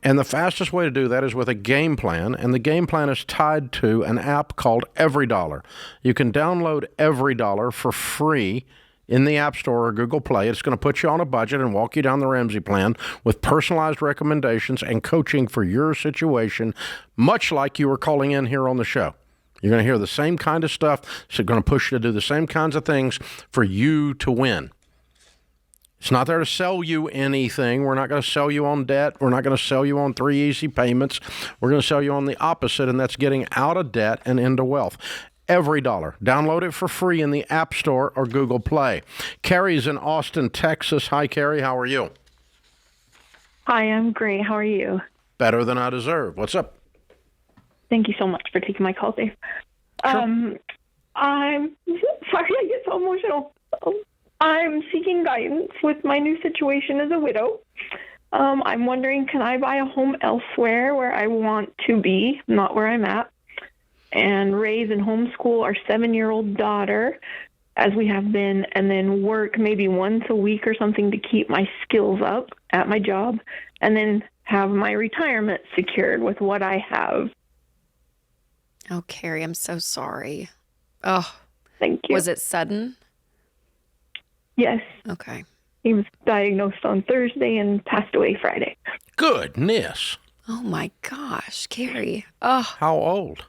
[SPEAKER 1] And the fastest way to do that is with a game plan, and the game plan is tied to an app called EveryDollar. You can download EveryDollar for free in the App Store or Google Play. It's going to put you on a budget and walk you down the Ramsey plan with personalized recommendations and coaching for your situation, much like you were calling in here on the show. You're going to hear the same kind of stuff. It's going to push you to do the same kinds of things for you to win. It's not there to sell you anything. We're not going to sell you on debt. We're not going to sell you on 3 easy payments. We're going to sell you on the opposite, and that's getting out of debt and into wealth. EveryDollar. Download it for free in the App Store or Google Play. Carrie's in Austin, Texas. Hi, Carrie. How are you?
[SPEAKER 15] Hi, I'm great. How are you?
[SPEAKER 1] Better than I deserve. What's up?
[SPEAKER 15] Thank you so much for taking my call, Dave. Sure. I'm sorry I get so emotional. I'm seeking guidance with my new situation as a widow. I'm wondering, can I buy a home elsewhere where I want to be, not where I'm at, and raise and homeschool our 7-year-old daughter as we have been, and then work maybe once a week or something to keep my skills up at my job, and then have my retirement secured with what I have?
[SPEAKER 3] Oh, Carrie, I'm so sorry. Oh,
[SPEAKER 15] thank you.
[SPEAKER 3] Was it sudden?
[SPEAKER 15] Yes.
[SPEAKER 3] Okay.
[SPEAKER 15] He was diagnosed on Thursday and passed away Friday.
[SPEAKER 1] Goodness.
[SPEAKER 3] Oh, my gosh, Carrie. Oh.
[SPEAKER 1] How old?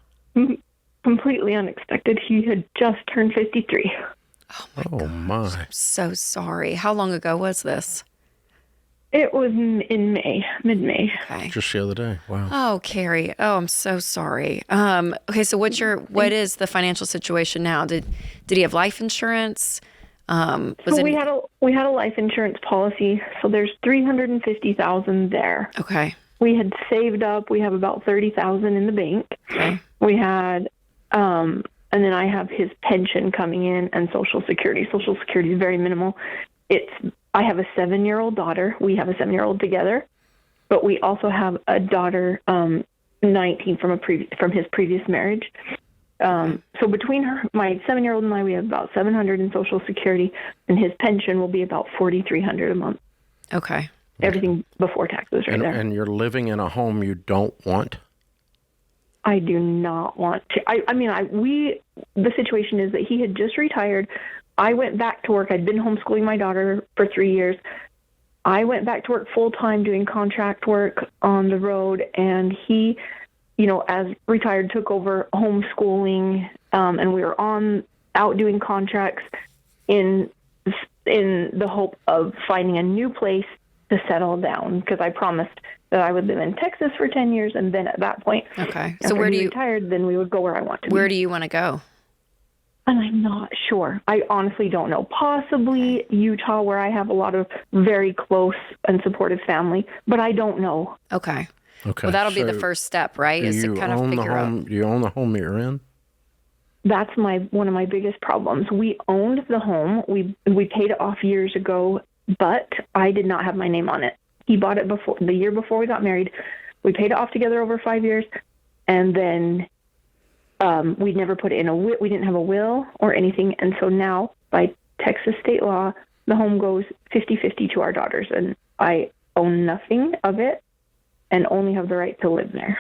[SPEAKER 15] Completely unexpected. He had just turned 53.
[SPEAKER 3] Oh, my. I'm so sorry. How long ago was this?
[SPEAKER 15] It was in May, mid-May.
[SPEAKER 3] Okay.
[SPEAKER 1] Just the other day. Wow.
[SPEAKER 3] Oh, Carrie. Oh, I'm so sorry. Okay, so what is the financial situation now? Did he have life insurance?
[SPEAKER 15] We had a life insurance policy, so there's $350,000 there.
[SPEAKER 3] Okay.
[SPEAKER 15] We had saved up. We have about $30,000 in the bank.
[SPEAKER 3] Okay.
[SPEAKER 15] We had, and then I have his pension coming in and Social Security. Social Security is very minimal. I have a 7-year-old daughter. We have a 7-year-old together, but we also have a daughter, 19 from his previous marriage. So between my 7-year-old and I, we have about $700 in Social Security, and his pension will be about $4,300 a month.
[SPEAKER 3] Okay.
[SPEAKER 15] Everything before taxes, right there.
[SPEAKER 1] And you're living in a home you don't want?
[SPEAKER 15] I do not want to. The situation is that he had just retired. I went back to work. I'd been homeschooling my daughter for 3 years. I went back to work full time doing contract work on the road, and he as retired, took over homeschooling, and we were out doing contracts in the hope of finding a new place to settle down, because I promised that I would live in Texas for 10 years, and then at that point,
[SPEAKER 3] okay.
[SPEAKER 15] So where do you retired? Then we would go where I want to.
[SPEAKER 3] Where do you want to go?
[SPEAKER 15] And I'm not sure. I honestly don't know. Possibly Utah, where I have a lot of very close and supportive family, but I don't know.
[SPEAKER 3] Okay.
[SPEAKER 1] Okay.
[SPEAKER 3] Well, that'll be the first step, right? Is to kind of figure out.
[SPEAKER 1] Do you own the home you're in?
[SPEAKER 15] That's one of my biggest problems. We owned the home. We paid it off years ago, but I did not have my name on it. He bought it the year before we got married. We paid it off together over 5 years, and then we'd never put it in a will. We didn't have a will or anything, and so now by Texas state law, the home goes 50-50 to our daughters, and I own nothing of it and only have the right to live there.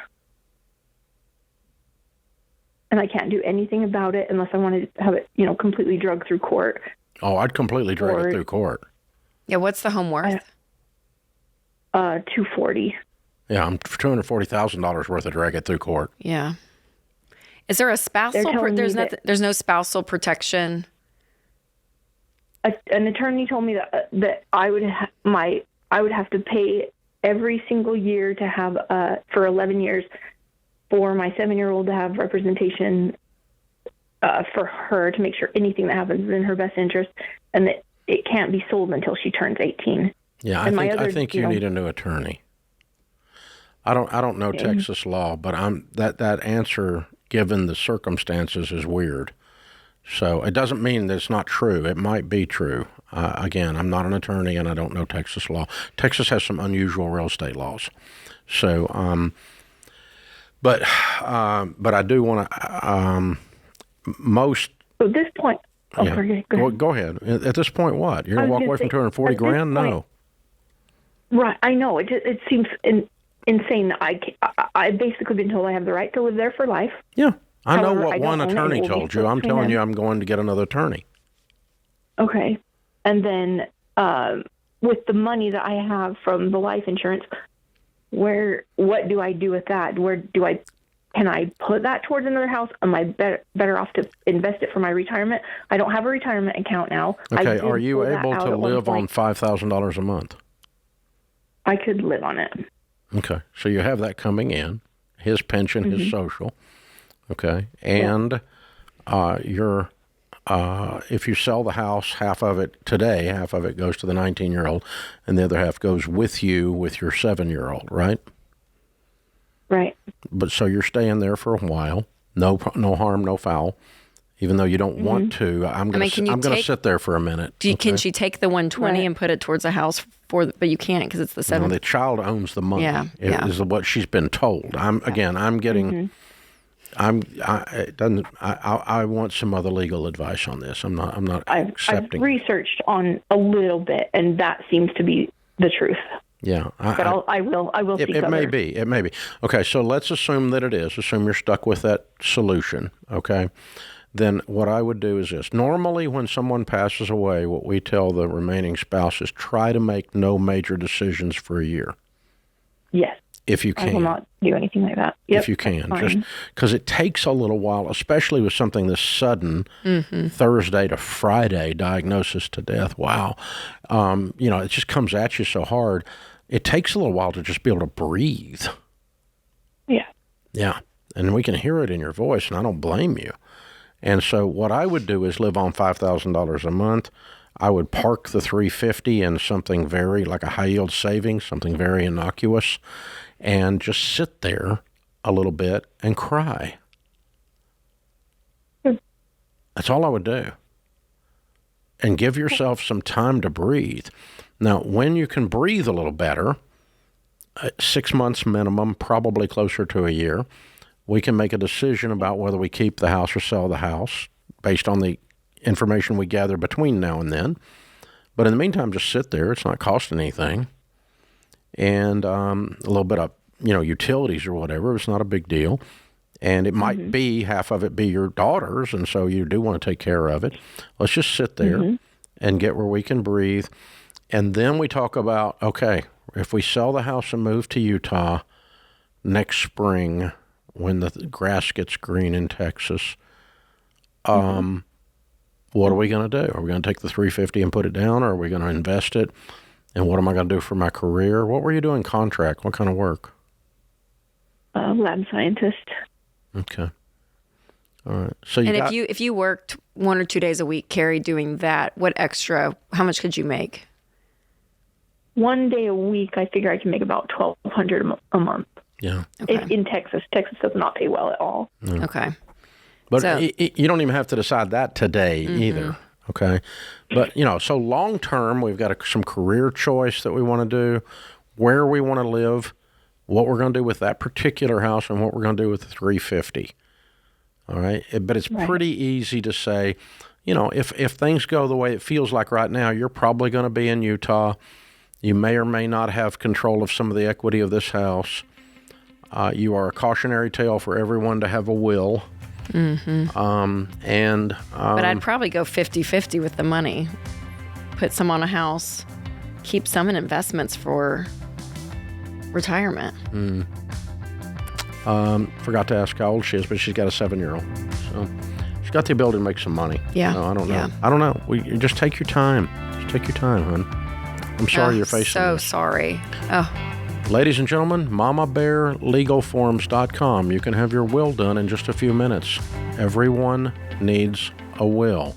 [SPEAKER 15] And I can't do anything about it unless I want to have it, completely drugged through court.
[SPEAKER 1] Oh, I'd completely drag it through court.
[SPEAKER 3] Yeah, what's the home worth?
[SPEAKER 15] $240,000.
[SPEAKER 1] Yeah, I'm $240,000 worth of drag it through court.
[SPEAKER 3] Yeah. Is there a spousal? There's no spousal protection.
[SPEAKER 15] An attorney told me that I would have to pay every single year to have for 11 years for my 7-year-old to have representation for her, to make sure anything that happens is in her best interest, and that it can't be sold until she turns 18.
[SPEAKER 1] Yeah, I think you need a new attorney. I don't know Texas law, but that answer, given the circumstances, is weird. So it doesn't mean that it's not true. It might be true. Again, I'm not an attorney and I don't know Texas law. Texas has some unusual real estate laws. So, but I do want to. Most.
[SPEAKER 15] At this point. Oh,
[SPEAKER 1] yeah. Go ahead. At this point, what? You're gonna walk away from $240,000? No.
[SPEAKER 15] Right. I know. It seems insane that I've basically been told I have the right to live there for life.
[SPEAKER 1] Yeah. I know what one attorney told you. I'm telling you I'm going to get another attorney.
[SPEAKER 15] Okay. And then with the money that I have from the life insurance, what do I do with that? Can I put that towards another house? Am I better off to invest it for my retirement? I don't have a retirement account now.
[SPEAKER 1] Okay. Are you able to live on $5,000 a month?
[SPEAKER 15] I could live on it.
[SPEAKER 1] Okay. So you have that coming in, his pension, his social. Okay. And if you sell the house, half of it today, half of it goes to the 19-year-old, and the other half goes with you with your 7-year-old, right?
[SPEAKER 15] Right.
[SPEAKER 1] But so you're staying there for a while. No harm, no foul. Even though you don't want to, I'm going to sit there for a minute.
[SPEAKER 3] Can she take the $120 and put it towards a house but you can't because it's the 7?
[SPEAKER 1] No, the child owns the money.
[SPEAKER 3] Yeah.
[SPEAKER 1] Is what she's been told. I'm getting. I want some other legal advice on this. I'm not accepting.
[SPEAKER 15] I've researched on a little bit, and that seems to be the truth.
[SPEAKER 1] Yeah,
[SPEAKER 15] but I will seek
[SPEAKER 1] it may be. It may be. Okay, so let's assume that it is. Assume you're stuck with that solution. Okay, then what I would do is this. Normally, when someone passes away, what we tell the remaining spouse is try to make no major decisions for a year.
[SPEAKER 15] Yes.
[SPEAKER 1] If you can.
[SPEAKER 15] I will not do anything like that. Yep,
[SPEAKER 1] if you can. Just because it takes a little while, especially with something this sudden, Thursday to Friday diagnosis to death. Wow. It just comes at you so hard. It takes a little while to just be able to breathe.
[SPEAKER 15] Yeah.
[SPEAKER 1] Yeah. And we can hear it in your voice, and I don't blame you. And so what I would do is live on $5,000 a month. I would park the $350 in something very, like a high-yield savings, something very innocuous, and just sit there a little bit and cry. That's all I would do. And give yourself some time to breathe. Now, when you can breathe a little better, 6 months minimum, probably closer to a year, we can make a decision about whether we keep the house or sell the house based on the information we gather between now and then. But in the meantime, just sit there. It's not costing anything. And a little bit of, utilities or whatever. It's not a big deal. And it might be, half of it be your daughter's, and so you do want to take care of it. Let's just sit there and get where we can breathe. And then we talk about, okay, if we sell the house and move to Utah next spring, when the grass gets green in Texas. What are we going to do? Are we going to take the $350 and put it down, or are we going to invest it? And what am I going to do for my career? What were you doing contract? What kind of work?
[SPEAKER 15] Lab scientist.
[SPEAKER 1] Okay. All right. So
[SPEAKER 3] if you worked 1 or 2 days a week, Carrie, doing that, how much could you make?
[SPEAKER 15] 1 day a week, I figure I can make about $1,200 a month.
[SPEAKER 1] Yeah.
[SPEAKER 3] Okay.
[SPEAKER 15] In Texas. Texas does not pay well at all.
[SPEAKER 1] No.
[SPEAKER 3] Okay.
[SPEAKER 1] But you don't even have to decide that today either. Okay. But, so long term, we've got some career choice that we want to do, where we want to live, what we're going to do with that particular house, and what we're going to do with the $350. All right. But it's pretty easy to say, if things go the way it feels like right now, you're probably going to be in Utah. You may or may not have control of some of the equity of this house. You are a cautionary tale for everyone to have a will.
[SPEAKER 3] But I'd probably go 50-50 with the money. Put some on a house, keep some in investments for retirement.
[SPEAKER 1] Forgot to ask how old she is, but she's got a 7-year-old. So she's got the ability to make some money.
[SPEAKER 3] Yeah.
[SPEAKER 1] So I don't know.
[SPEAKER 3] Yeah.
[SPEAKER 1] I don't know. You just take your time. Just take your time, hon. I'm sorry you're facing this.
[SPEAKER 3] Sorry. Oh.
[SPEAKER 1] Ladies and gentlemen, MamaBearLegalForms.com. You can have your will done in just a few minutes. Everyone needs a will.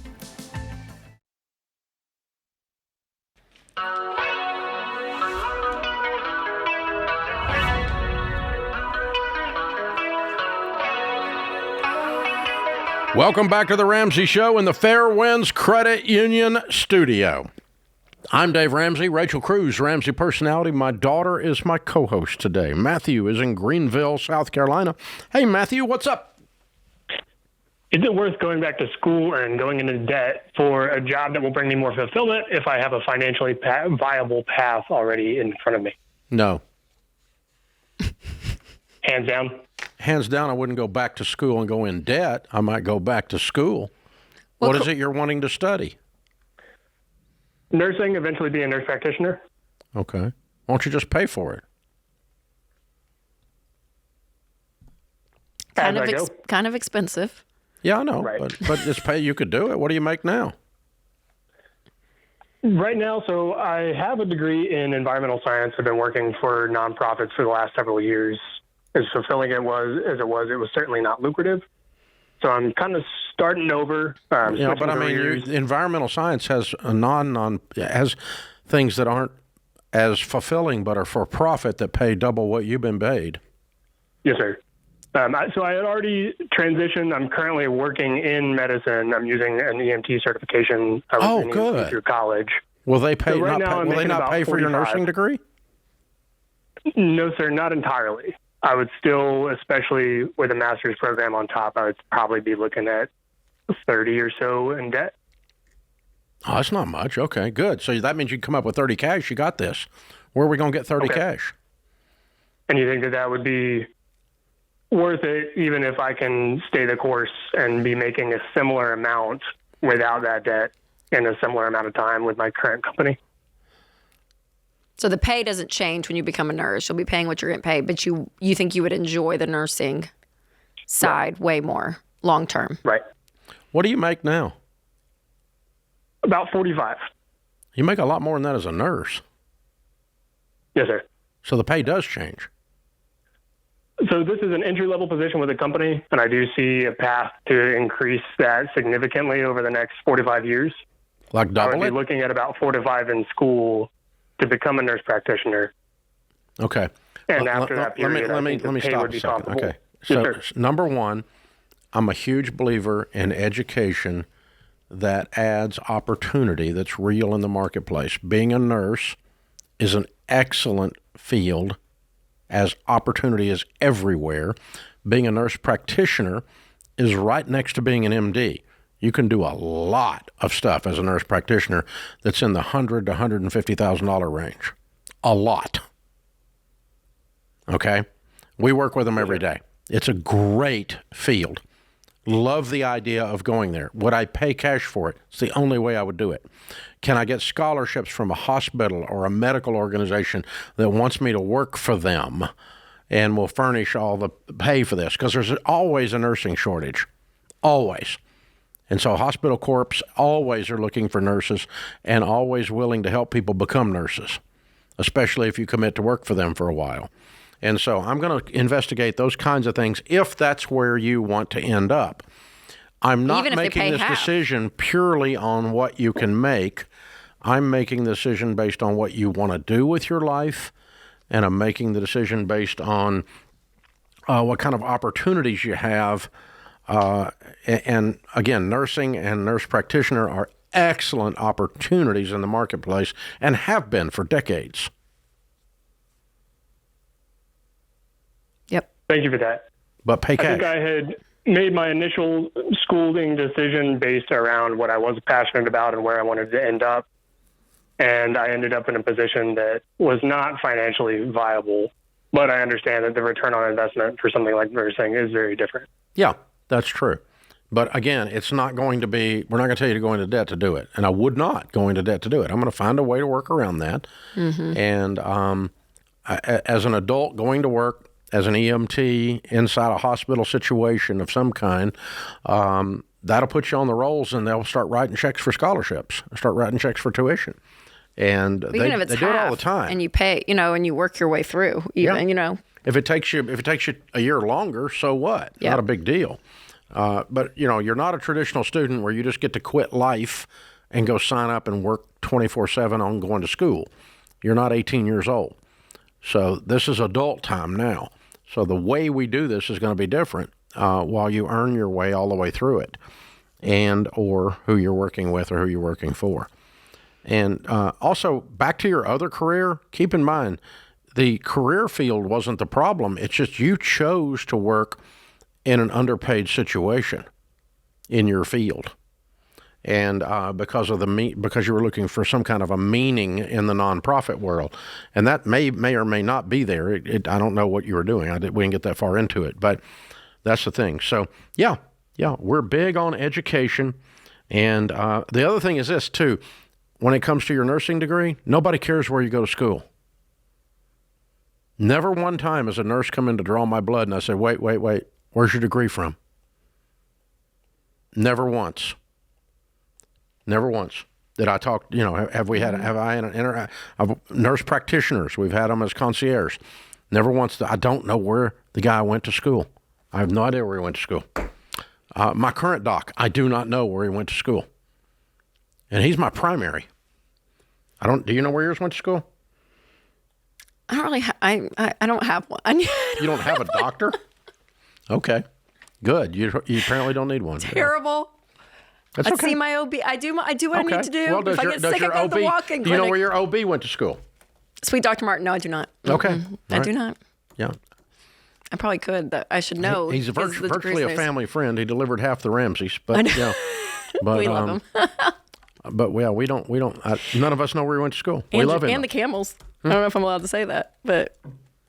[SPEAKER 1] Welcome back to the Ramsey Show in the Fairwinds Credit Union studio. I'm Dave Ramsey, Rachel Cruze, Ramsey personality. My daughter is my co-host today. Matthew is in Greenville, South Carolina. Hey, Matthew, what's up?
[SPEAKER 16] Is it worth going back to school and going into debt for a job that will bring me more fulfillment if I have a financially viable path already in front of me?
[SPEAKER 1] No.
[SPEAKER 16] Hands down?
[SPEAKER 1] Hands down, I wouldn't go back to school and go in debt. I might go back to school. What is it you're wanting to study?
[SPEAKER 16] Nursing, eventually be a nurse practitioner.
[SPEAKER 1] Okay. Why don't you just pay for it?
[SPEAKER 3] Kind of expensive.
[SPEAKER 1] Yeah, I know.
[SPEAKER 16] Right.
[SPEAKER 1] But just pay. You could do it. What do you make now?
[SPEAKER 16] Right now, so I have a degree in environmental science. I've been working for nonprofits for the last several years. As fulfilling it was certainly not lucrative. So I'm kind of starting over.
[SPEAKER 1] But I mean, environmental science has has things that aren't as fulfilling, but are for profit that pay double what you've been paid.
[SPEAKER 16] Yes, sir. So I had already transitioned. I'm currently working in medicine. I'm using an EMT certification.
[SPEAKER 1] Good.
[SPEAKER 16] Through college.
[SPEAKER 1] Will they pay?
[SPEAKER 16] So
[SPEAKER 1] Will they not pay for your nursing degree?
[SPEAKER 16] No, sir, not entirely. I would still, especially with a master's program on top, I would probably be looking at 30 or so in debt.
[SPEAKER 1] Oh, that's not much. Okay, good. So that means you come up with 30 cash. You got this. Where are we going to get 30 cash?
[SPEAKER 16] And you think that would be worth it, even if I can stay the course and be making a similar amount without that debt in a similar amount of time with my current company?
[SPEAKER 3] So the pay doesn't change when you become a nurse. You'll be paying what you're getting paid, but you think you would enjoy the nursing side way more long term.
[SPEAKER 16] Right.
[SPEAKER 1] What do you make now?
[SPEAKER 16] About 45.
[SPEAKER 1] You make a lot more than that as a nurse.
[SPEAKER 16] Yes, sir.
[SPEAKER 1] So the pay does change.
[SPEAKER 16] So this is an entry-level position with a company, and I do see a path to increase that significantly over the next 45 years.
[SPEAKER 1] Like double
[SPEAKER 16] I would
[SPEAKER 1] it?
[SPEAKER 16] be looking at about 4 to 5 in school to become a nurse practitioner.
[SPEAKER 1] Okay.
[SPEAKER 16] And after that period,
[SPEAKER 1] let me stop a second. Okay. So number one, I'm a huge believer in education that adds opportunity that's real in the marketplace. Being a nurse is an excellent field as opportunity is everywhere. Being a nurse practitioner is right next to being an MD. You can do a lot of stuff as a nurse practitioner that's in the $100,000 to $150,000 range. A lot. Okay? We work with them every day. It's a great field. Love the idea of going there. Would I pay cash for it? It's the only way I would do it. Can I get scholarships from a hospital or a medical organization that wants me to work for them and will furnish all the pay for this, because there's always a nursing shortage, always. And so hospital corps always are looking for nurses and always willing to help people become nurses, especially if you commit to work for them for a while. And so I'm going to investigate those kinds of things if that's where you want to end up. I'm not making this decision purely on what you can make. I'm making the decision based on what you want to do with your life, and I'm making the decision based on what kind of opportunities you have. And again, nursing and nurse practitioner are excellent opportunities in the marketplace and have been for decades.
[SPEAKER 3] Yep.
[SPEAKER 16] Thank you for that.
[SPEAKER 1] But pay cash.
[SPEAKER 16] I think I had made my initial schooling decision based around what I was passionate about and where I wanted to end up. And I ended up in a position that was not financially viable, but I understand that the return on investment for something like nursing is very different.
[SPEAKER 1] Yeah, that's true. But again, it's not going to be, we're not going to tell you to go into debt to do it. And I would not go into debt to do it. I'm going to find a way to work around that. Mm-hmm. And as an adult going to work, as an EMT inside a hospital situation of some kind, that'll put you on the rolls, and they'll start writing checks for scholarships, start writing checks for tuition. And they do it all the time.
[SPEAKER 3] And you pay, and you work your way through, even.
[SPEAKER 1] If it takes you a year longer, so what? Not a big deal. But you're not a traditional student where you just get to quit life and go sign up and work 24/7 on going to school. You're not 18 years old. So this is adult time now. So the way we do this is going to be different while you earn your way all the way through it, and or who you're working with or who you're working for. And also, back to your other career, keep in mind, the career field wasn't the problem. It's just you chose to work in an underpaid situation in your field. And because you were looking for some kind of a meaning in the nonprofit world. And that may or may not be there. I don't know what you were doing. We didn't get that far into it. But that's the thing. So, yeah, we're big on education. And the other thing is this, too. When it comes to your nursing degree, nobody cares where you go to school. Never one time has a nurse come in to draw my blood and I say, wait, where's your degree from? Never once. Never once did I talk, have I had nurse practitioners, we've had them as concierge. Never once, I don't know where the guy went to school. I have no idea where he went to school. My current doc, I do not know where he went to school. And he's my primary. Do you know where yours went to school?
[SPEAKER 3] I don't really I don't have one.
[SPEAKER 1] You don't have a doctor? Okay, good. You apparently don't need one.
[SPEAKER 3] Terrible.
[SPEAKER 1] That's okay.
[SPEAKER 3] See my OB. I do what I need to do.
[SPEAKER 1] Well, if I get sick, I go to the walk-in clinic. Do you know where your OB went to school?
[SPEAKER 3] Sweet Dr. Martin. No, I do not.
[SPEAKER 1] Okay.
[SPEAKER 3] Mm-hmm. I do not.
[SPEAKER 1] Yeah.
[SPEAKER 3] I probably could. I should know.
[SPEAKER 1] He's virtually a family friend. He delivered half the Ramseys, but but
[SPEAKER 3] we love him.
[SPEAKER 1] But we don't. None of us know where he went to school. We love him.
[SPEAKER 3] And the Camels. I don't know if I'm allowed to say that, but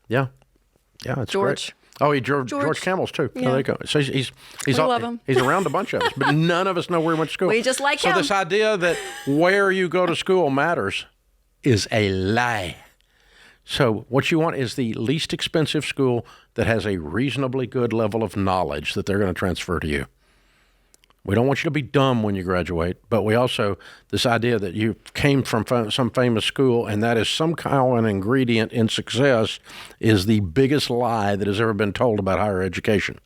[SPEAKER 1] it's
[SPEAKER 3] George.
[SPEAKER 1] Great. Oh, he George Camels too.
[SPEAKER 3] Yeah.
[SPEAKER 1] There you go. So he's
[SPEAKER 3] love him.
[SPEAKER 1] He's around a bunch of us, but none of us know where he went to school.
[SPEAKER 3] We just like him.
[SPEAKER 1] So this idea that where you go to school matters is a lie. So what you want is the least expensive school that has a reasonably good level of knowledge that they're going to transfer to you. We don't want you to be dumb when you graduate, but we also, this idea that you came from some famous school and that is somehow an ingredient in success is the biggest lie that has ever been told about higher education.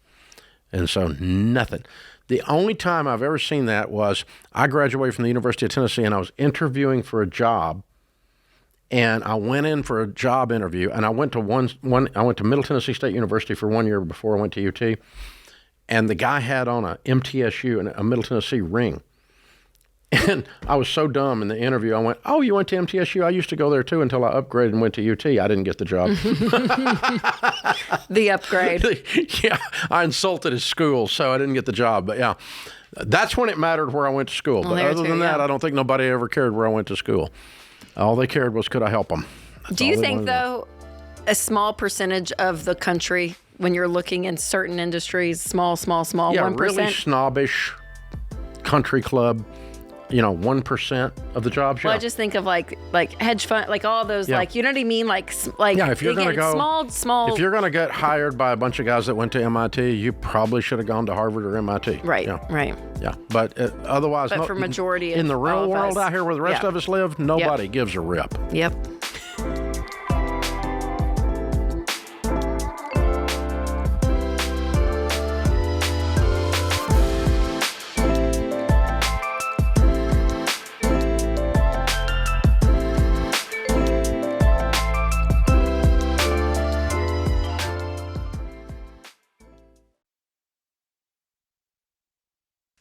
[SPEAKER 1] And so nothing. The only time I've ever seen that was I graduated from the University of Tennessee and I was interviewing for a job. And I went in for a job interview and I went to I went to Middle Tennessee State University for 1 year before I went to UT. And the guy had on a MTSU and a Middle Tennessee ring. And I was so dumb in the interview. I went, "Oh, you went to MTSU? I used to go there too until I upgraded and went to UT. I didn't get the job."
[SPEAKER 3] The upgrade.
[SPEAKER 1] Yeah, I insulted his school, so I didn't get the job. But yeah, that's when it mattered where I went to school. But other than that, I don't think nobody ever cared where I went to school. All they cared was, could I help them?
[SPEAKER 3] Do you think, though, a small percentage of the country, when you're looking in certain industries, small, 1%?
[SPEAKER 1] Yeah, really snobbish country club 1% of the jobs.
[SPEAKER 3] Well, I just think of like hedge fund, like all those, like, you know what I mean? Like
[SPEAKER 1] if you're going to go
[SPEAKER 3] small.
[SPEAKER 1] If you're going to get hired by a bunch of guys that went to MIT, you probably should have gone to Harvard or MIT.
[SPEAKER 3] Right.
[SPEAKER 1] Yeah. But otherwise,
[SPEAKER 3] for majority
[SPEAKER 1] in the
[SPEAKER 3] of
[SPEAKER 1] real
[SPEAKER 3] all of
[SPEAKER 1] world
[SPEAKER 3] us,
[SPEAKER 1] out here where the rest of us live, nobody gives a rip.
[SPEAKER 3] Yep.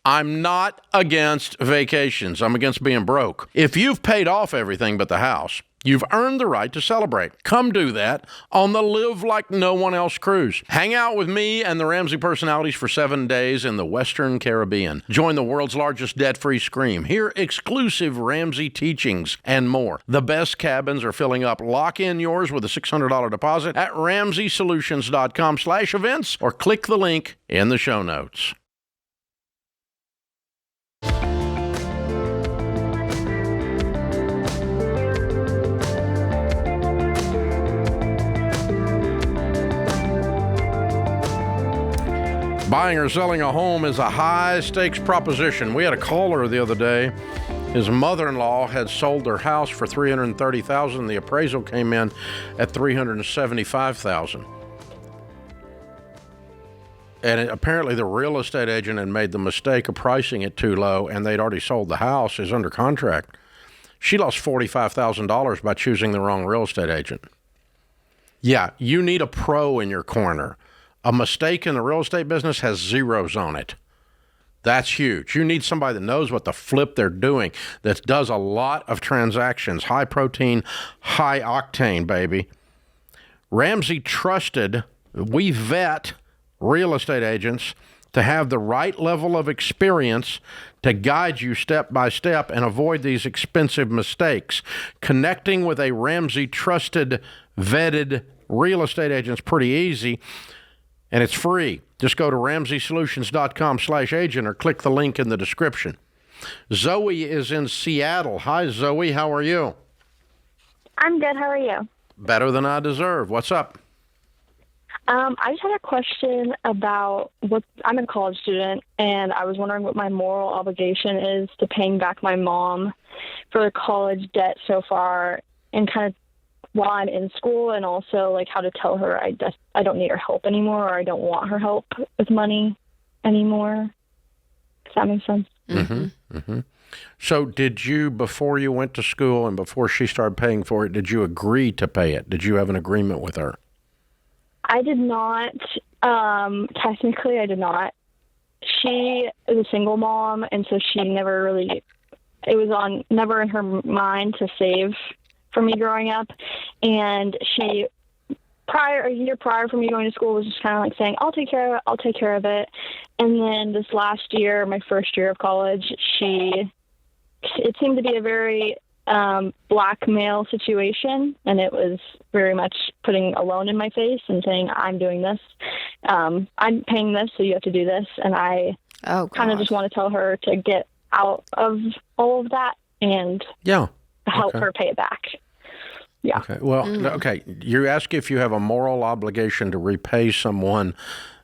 [SPEAKER 1] I'm not against vacations. I'm against being broke. If you've paid off everything but the house, you've earned the right to celebrate. Come do that on the Live Like No One Else cruise. Hang out with me and the Ramsey personalities for 7 days in the Western Caribbean. Join the world's largest debt-free scream. Hear exclusive Ramsey teachings and more. The best cabins are filling up. Lock in yours with a $600 deposit at RamseySolutions.com/events or click the link in the show notes. Buying or selling a home is a high-stakes proposition. We had a caller the other day. His mother-in-law had sold their house for $330,000. The appraisal came in at $375,000. And apparently the real estate agent had made the mistake of pricing it too low, and they'd already sold the house. It's under contract. She lost $45,000 by choosing the wrong real estate agent. Yeah, you need a pro in your corner. A mistake in the real estate business has zeros on it. That's huge. You need somebody that knows what the flip they're doing, that does a lot of transactions, high protein, high octane, baby. Ramsey trusted, we vet real estate agents to have the right level of experience to guide you step by step and avoid these expensive mistakes. Connecting with a Ramsey trusted, vetted real estate agent is pretty easy. And it's free. Just go to RamseySolutions.com/agent or click the link in the description. Zoe is in Seattle. Hi, Zoe. How are you?
[SPEAKER 17] I'm good. How are you?
[SPEAKER 1] Better than I deserve. What's up?
[SPEAKER 17] I just had a question about I'm a college student, and I was wondering what my moral obligation is to paying back my mom for the college debt so far, and kind of while I'm in school, and also like how to tell her I don't need her help anymore, or I don't want her help with money anymore. Does that make sense?
[SPEAKER 1] Mm-hmm. Mm-hmm. So did you, before you went to school and before she started paying for it, did you agree to pay it? Did you have an agreement with her?
[SPEAKER 17] I did not. Technically, I did not. She is a single mom, and so she never really, it was never in her mind to save for me growing up. And she, a year prior from me going to school, was just kind of like saying, I'll take care of it. And then this last year, my first year of college, it seemed to be a very blackmail situation, and it was very much putting a loan in my face and saying, I'm doing this, I'm paying this, so you have to do this. And I kind of just want to tell her to get out of all of that and help her pay it back. Yeah.
[SPEAKER 1] Okay. Well, okay. You ask if you have a moral obligation to repay someone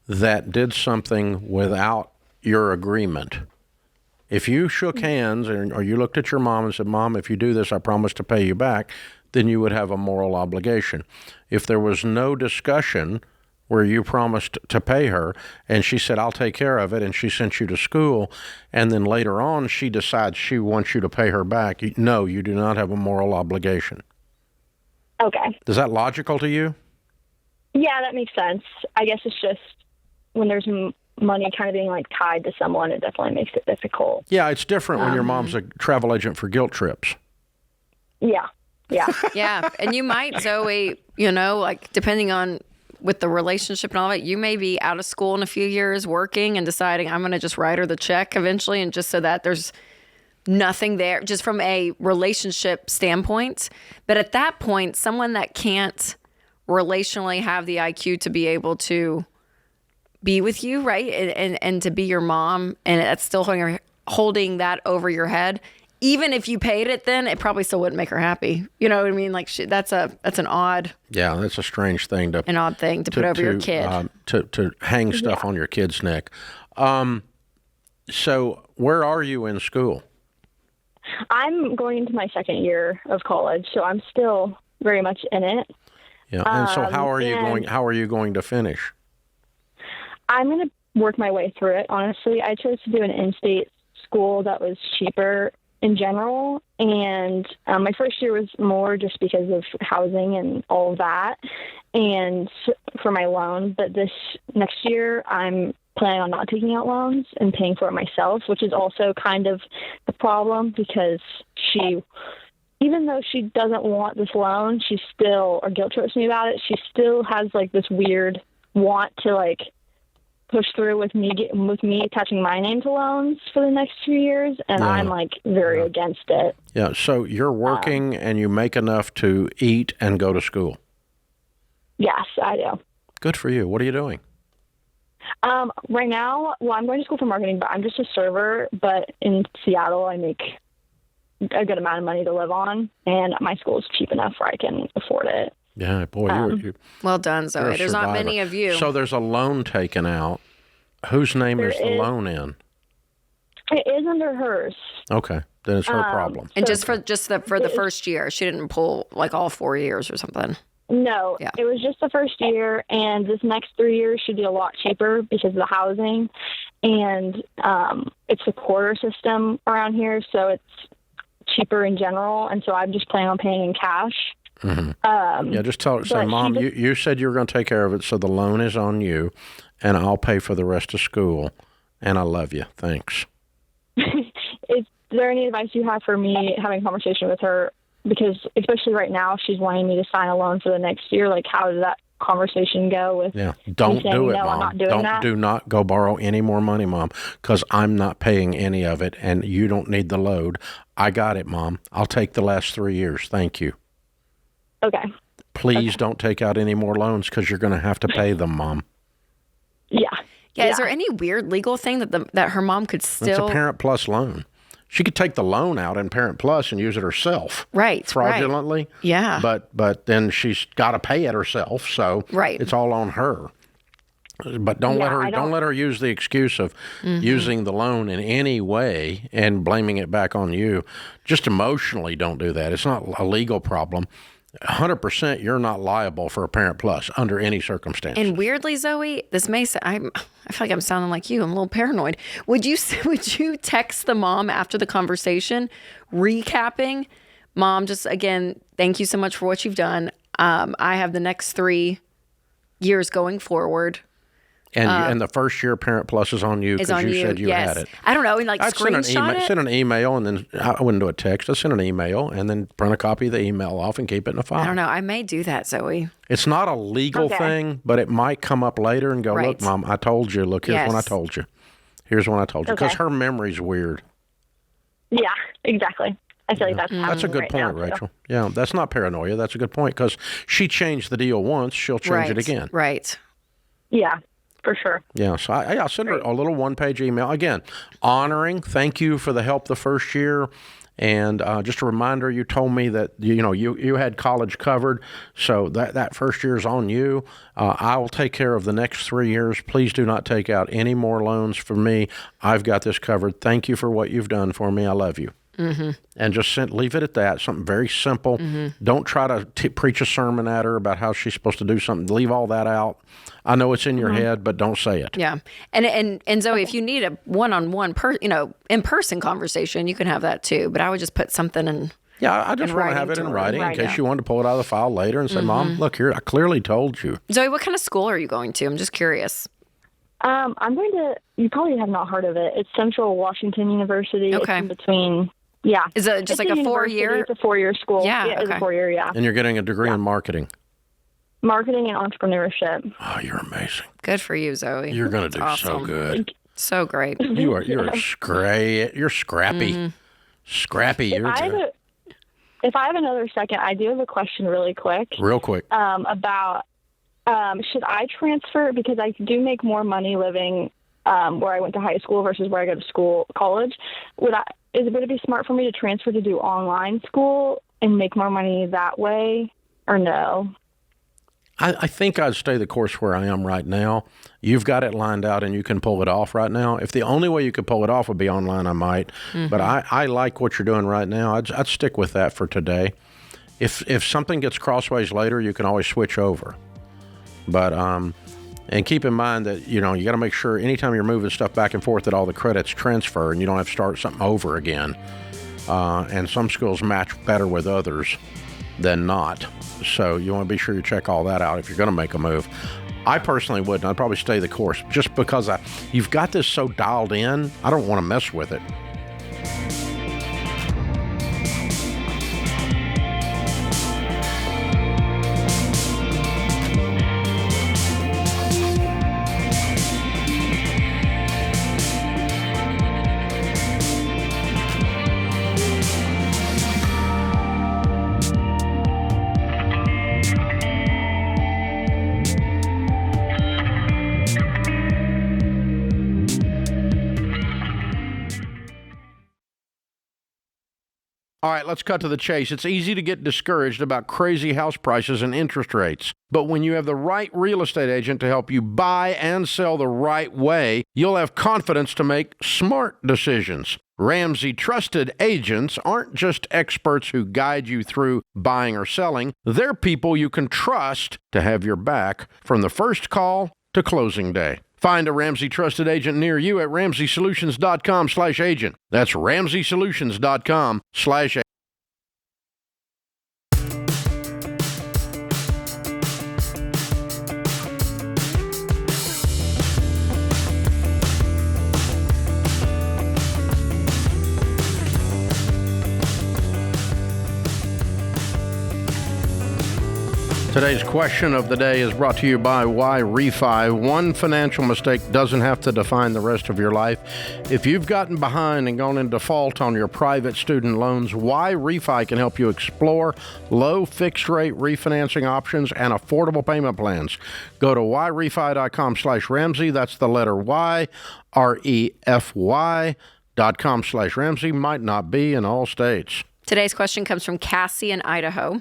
[SPEAKER 1] that did something without your agreement. If you shook hands or you looked at your mom and said, Mom, if you do this, I promise to pay you back, then you would have a moral obligation. If there was no discussion where you promised to pay her and she said, I'll take care of it, and she sent you to school, and then later on she decides she wants you to pay her back, no, you do not have a moral obligation.
[SPEAKER 17] Okay.
[SPEAKER 1] Is that logical to you?
[SPEAKER 17] Yeah, that makes sense. I guess it's just when there's money kind of being like tied to someone, it definitely makes it difficult.
[SPEAKER 1] Yeah, it's different when your mom's a travel agent for guilt trips.
[SPEAKER 17] Yeah.
[SPEAKER 3] Yeah. And you might, Zoe, like depending on with the relationship and all that, you may be out of school in a few years working and deciding I'm going to just write her the check eventually, and just so that there's nothing there, just from a relationship standpoint. But at that point, someone that can't relationally have the IQ to be able to be with you, right, and to be your mom, and that's still holding that over your head. Even if you paid it, then it probably still wouldn't make her happy. You know what I mean? Like that's an odd.
[SPEAKER 1] Yeah, that's a strange thing to.
[SPEAKER 3] An odd thing to put over your kid.
[SPEAKER 1] To hang stuff on your kid's neck. So where are you in school?
[SPEAKER 17] I'm going into my second year of college, so I'm still very much in it.
[SPEAKER 1] Yeah, and so how are you going to finish?
[SPEAKER 17] I'm going to work my way through it. Honestly, I chose to do an in-state school that was cheaper in general, and my first year was more just because of housing and all of that, and for my loan. But this next year, I'm planning on not taking out loans and paying for it myself, which is also kind of the problem because even though she doesn't want this loan, she still, or guilt trips me about it, she still has like this weird want to like push through with me attaching my name to loans for the next 2 years, and I'm like very against it.
[SPEAKER 1] Yeah, so you're working and you make enough to eat and go to school?
[SPEAKER 17] Yes, I do.
[SPEAKER 1] Good for you. What are you doing?
[SPEAKER 17] Right now, I'm going to school for marketing, but I'm just a server, but in Seattle, I make a good amount of money to live on, and my school is cheap enough where I can afford it.
[SPEAKER 1] Yeah, boy, you're
[SPEAKER 3] well done, Zoe. There's not many of you.
[SPEAKER 1] So there's a loan taken out. Whose name is the loan in?
[SPEAKER 17] It is under hers.
[SPEAKER 1] Okay, then it's her problem.
[SPEAKER 3] And just for the first year, she didn't pull like all 4 years or something.
[SPEAKER 17] No, It was just the first year, and this next 3 years should be a lot cheaper because of the housing, and it's a quarter system around here, so it's cheaper in general, and so I'm just planning on paying in cash.
[SPEAKER 1] Mm-hmm. Just tell her, say, Mom, you said you were going to take care of it, so the loan is on you, and I'll pay for the rest of school, and I love you. Thanks.
[SPEAKER 17] Is there any advice you have for me having a conversation with her? Because especially right now, she's wanting me to sign a loan for the next year. Like, how does that conversation go with
[SPEAKER 1] don't
[SPEAKER 17] saying,
[SPEAKER 1] do it,
[SPEAKER 17] no,
[SPEAKER 1] Mom.
[SPEAKER 17] I'm not doing that?
[SPEAKER 1] Do not go borrow any more money, Mom, because I'm not paying any of it, and you don't need the load. I got it, Mom. I'll take the last 3 years. Thank you.
[SPEAKER 17] Okay.
[SPEAKER 1] Please don't take out any more loans because you're going to have to pay them, Mom.
[SPEAKER 17] Yeah.
[SPEAKER 3] Is there any weird legal thing that her mom could still?
[SPEAKER 1] It's a Parent Plus loan. She could take the loan out in Parent Plus and use it herself.
[SPEAKER 3] Right.
[SPEAKER 1] Fraudulently.
[SPEAKER 3] Right. Yeah.
[SPEAKER 1] But then she's got to pay it herself, so it's all on her. But don't let her use the excuse of using the loan in any way and blaming it back on you. Just emotionally, don't do that. It's not a legal problem. 100%, you're not liable for a Parent Plus under any circumstance.
[SPEAKER 3] And weirdly, Zoe, this may say I feel like I'm sounding like you. I'm a little paranoid. Would you text the mom after the conversation, recapping, Mom? Just again, thank you so much for what you've done. I have the next 3 years going forward.
[SPEAKER 1] And the first year Parent Plus is on you because you said you had it.
[SPEAKER 3] I don't know. And screenshot it?
[SPEAKER 1] Send an email, and then I wouldn't do a text. I send an email and then print a copy of the email off and keep it in a file.
[SPEAKER 3] I don't know. I may do that, Zoe.
[SPEAKER 1] It's not a legal thing, but it might come up later and go, look, Mom, I told you. Look, here's when I told you. Here's when I told you. Because her memory's weird.
[SPEAKER 17] Yeah, exactly. I feel like
[SPEAKER 1] that's a good point, Rachel. Yeah, that's not paranoia. That's a good point because she changed the deal once. She'll change it again.
[SPEAKER 3] Right.
[SPEAKER 17] Yeah. For sure.
[SPEAKER 1] Yeah, so I'll send her a little one-page email. Again, honoring, thank you for the help the first year. And just a reminder, you told me that, you had college covered, so that first year is on you. I will take care of the next 3 years. Please do not take out any more loans from me. I've got this covered. Thank you for what you've done for me. I love you. Mm-hmm. And just leave it at that. Something very simple. Mm-hmm. Don't try to preach a sermon at her about how she's supposed to do something. Leave all that out. I know it's in your head, but don't say it.
[SPEAKER 3] Yeah. And Zoe, if you need a one-on-one, in-person conversation, you can have that too. But I would just put something in. Yeah,
[SPEAKER 1] I just want to have it in writing in case you wanted to pull it out of the file later and say, Mom, look here, I clearly told you.
[SPEAKER 3] Zoe, what kind of school are you going to? I'm just curious.
[SPEAKER 17] I'm going to, you probably have not heard of it. It's Central Washington University.
[SPEAKER 3] Okay.
[SPEAKER 17] It's in between. Yeah.
[SPEAKER 3] Is it just like a 4-year?
[SPEAKER 17] It's a 4-year school.
[SPEAKER 3] Yeah.
[SPEAKER 17] It's a 4-year, yeah.
[SPEAKER 1] And you're getting a degree in marketing.
[SPEAKER 17] Marketing and entrepreneurship.
[SPEAKER 1] Oh, you're amazing.
[SPEAKER 3] Good for you, Zoe.
[SPEAKER 1] You're going to do so good.
[SPEAKER 3] So great.
[SPEAKER 1] You're scrappy. You're scrappy.
[SPEAKER 3] Mm-hmm.
[SPEAKER 1] Scrappy.
[SPEAKER 17] If I have another second, I do have a question really quick.
[SPEAKER 1] Real quick.
[SPEAKER 17] About should I transfer, because I do make more money living where I went to high school versus where I go to college. Would it be smart for me to transfer to do online school and make more money that way, or no?
[SPEAKER 1] I think I'd stay the course where I am right now. You've got it lined out and you can pull it off right now. If the only way you could pull it off would be online, I might. Mm-hmm. But I like what you're doing right now. I'd stick with that for today. If something gets crossways later, you can always switch over. But and keep in mind that, you got to make sure anytime you're moving stuff back and forth that all the credits transfer and you don't have to start something over again. And some schools match better with others than not. So you want to be sure you check all that out if you're going to make a move. I personally wouldn't. I'd probably stay the course just because you've got this so dialed in. I don't want to mess with it. All right, let's cut to the chase. It's easy to get discouraged about crazy house prices and interest rates. But when you have the right real estate agent to help you buy and sell the right way, you'll have confidence to make smart decisions. Ramsey Trusted Agents aren't just experts who guide you through buying or selling. They're people you can trust to have your back from the first call to closing day. Find a Ramsey Trusted Agent near you at RamseySolutions.com/agent. That's RamseySolutions.com/agent. Today's question of the day is brought to you by Why Refi. One financial mistake doesn't have to define the rest of your life. If you've gotten behind and gone in default on your private student loans, Why Refi can help you explore low fixed rate refinancing options and affordable payment plans. Go to whyrefi.com/Ramsey. That's the letter Y, REFY.com/Ramsey. Might not be in all states.
[SPEAKER 3] Today's question comes from Cassie in Idaho.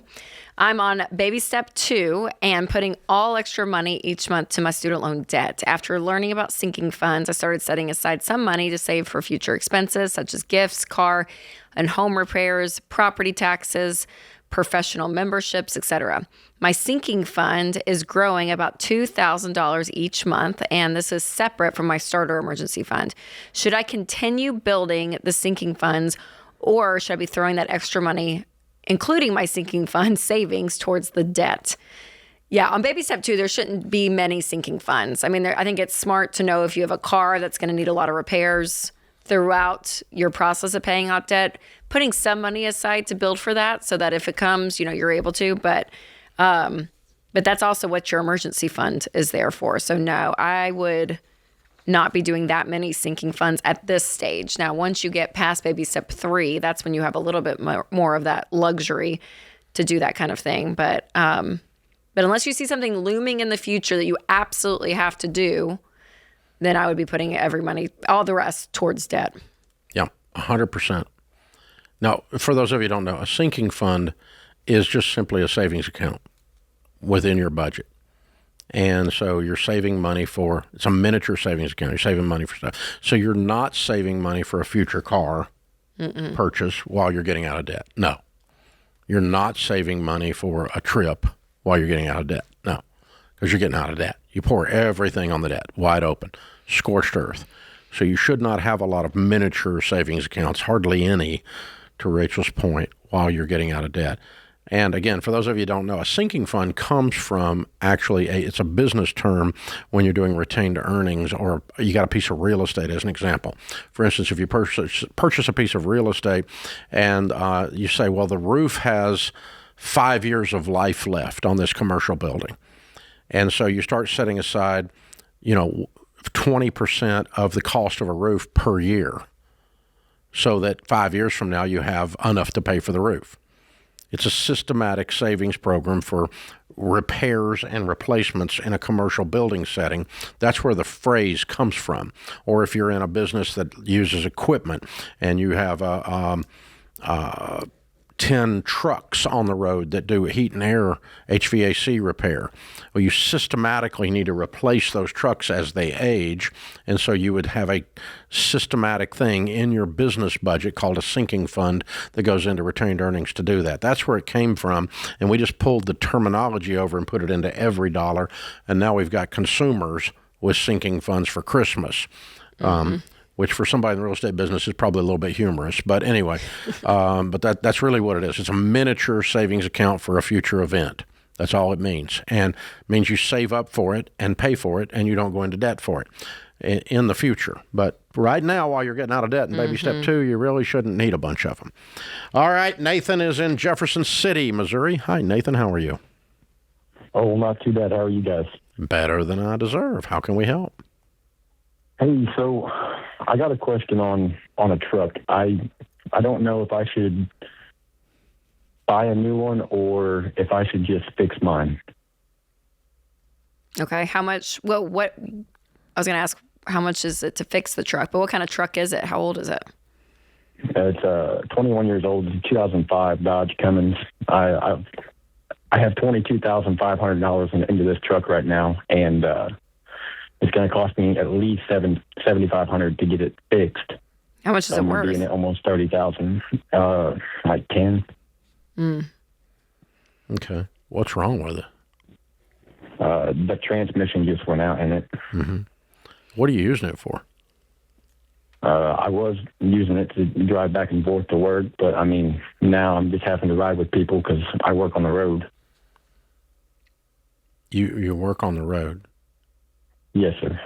[SPEAKER 3] I'm on baby step 2 and putting all extra money each month to my student loan debt. After learning about sinking funds, I started setting aside some money to save for future expenses such as gifts, car and home repairs, property taxes, professional memberships, etc. My sinking fund is growing about $2,000 each month, and this is separate from my starter emergency fund. Should I continue building the sinking funds, or should I be throwing that extra money, including my sinking fund savings, towards the debt? Yeah, on baby step 2, there shouldn't be many sinking funds. I mean, I think it's smart to know if you have a car that's going to need a lot of repairs throughout your process of paying off debt, putting some money aside to build for that so that if it comes, you're able to. But that's also what your emergency fund is there for. So no, I would not be doing that many sinking funds at this stage. Now, once you get past baby step 3, that's when you have a little bit more of that luxury to do that kind of thing. But unless you see something looming in the future that you absolutely have to do, then I would be putting all the rest towards debt.
[SPEAKER 1] Yeah, 100%. Now, for those of you who don't know, a sinking fund is just simply a savings account within your budget. And so you're saving money it's a miniature savings account. You're saving money for stuff. So you're not saving money for a future car purchase while you're getting out of debt. No. You're not saving money for a trip while you're getting out of debt. No. Because you're getting out of debt. You pour everything on the debt, wide open, scorched earth. So you should not have a lot of miniature savings accounts, hardly any, to Rachel's point, while you're getting out of debt. And again, for those of you who don't know, a sinking fund comes from it's a business term when you're doing retained earnings, or you got a piece of real estate as an example. For instance, if you purchase a piece of real estate and you say, well, the roof has 5 years of life left on this commercial building. And so you start setting aside, 20% of the cost of a roof per year so that 5 years from now you have enough to pay for the roof. It's a systematic savings program for repairs and replacements in a commercial building setting. That's where the phrase comes from. Or if you're in a business that uses equipment and you have 10 trucks on the road that do heat and air HVAC repair. Well, you systematically need to replace those trucks as they age, and so you would have a systematic thing in your business budget called a sinking fund that goes into retained earnings to do that. That's where it came from, and we just pulled the terminology over and put it into every dollar, and now we've got consumers with sinking funds for Christmas. Which for somebody in the real estate business is probably a little bit humorous. But anyway, but that's really what it is. It's a miniature savings account for a future event. That's all it means. And it means you save up for it and pay for it, and you don't go into debt for it in the future. But right now, while you're getting out of debt in baby step 2, you really shouldn't need a bunch of them. All right, Nathan is in Jefferson City, Missouri. Hi, Nathan. How are you?
[SPEAKER 18] Oh, not too bad. How are you guys?
[SPEAKER 1] Better than I deserve. How can we help?
[SPEAKER 18] Hey, so I got a question on a truck. I don't know if I should buy a new one or if I should just fix mine.
[SPEAKER 3] Okay. How much? Well, what I was going to ask, how much is it to fix the truck? But what kind of truck is it? How old is it?
[SPEAKER 18] It's 21 years old. It's a 2005 Dodge Cummins. I have $22,500 into this truck right now, and it's going to cost me at least $7,500 to get it fixed.
[SPEAKER 3] How much is it worth?
[SPEAKER 18] It almost $30,000, like 10.
[SPEAKER 1] Okay. What's wrong with it?
[SPEAKER 18] The transmission just went out in it.
[SPEAKER 1] What are you using it for?
[SPEAKER 18] I was using it to drive back and forth to work, but I mean, now I'm just having to ride with people because I work on the road.
[SPEAKER 1] You work on the road?
[SPEAKER 18] Yes, sir.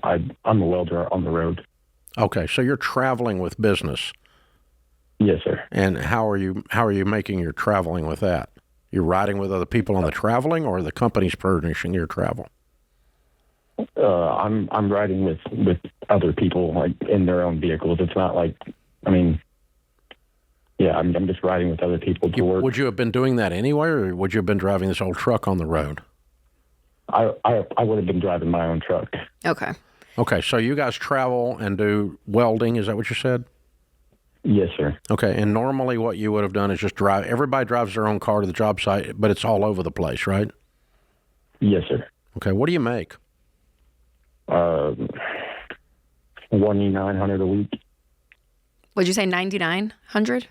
[SPEAKER 18] I'm a welder on the road.
[SPEAKER 1] Okay, so you're traveling with business.
[SPEAKER 18] Yes, sir.
[SPEAKER 1] And how are you making your traveling with that? You're riding with other people on the traveling, or the company's furnishing your travel?
[SPEAKER 18] I'm riding with other people, like in their own vehicles. It's not like, I mean, yeah, I'm just riding with other people to work.
[SPEAKER 1] Would you have been doing that anyway, or would you have been driving this old truck on the road?
[SPEAKER 18] I would have been driving my own truck.
[SPEAKER 3] Okay.
[SPEAKER 1] Okay, so you guys travel and do welding, is that what you said?
[SPEAKER 18] Yes, sir.
[SPEAKER 1] Okay, and normally what you would have done is just drive. Everybody drives their own car to the job site, but it's all over the place, right?
[SPEAKER 18] Yes, sir.
[SPEAKER 1] Okay, what do you make?
[SPEAKER 18] $2,900 a week.
[SPEAKER 3] Would you say 9,900?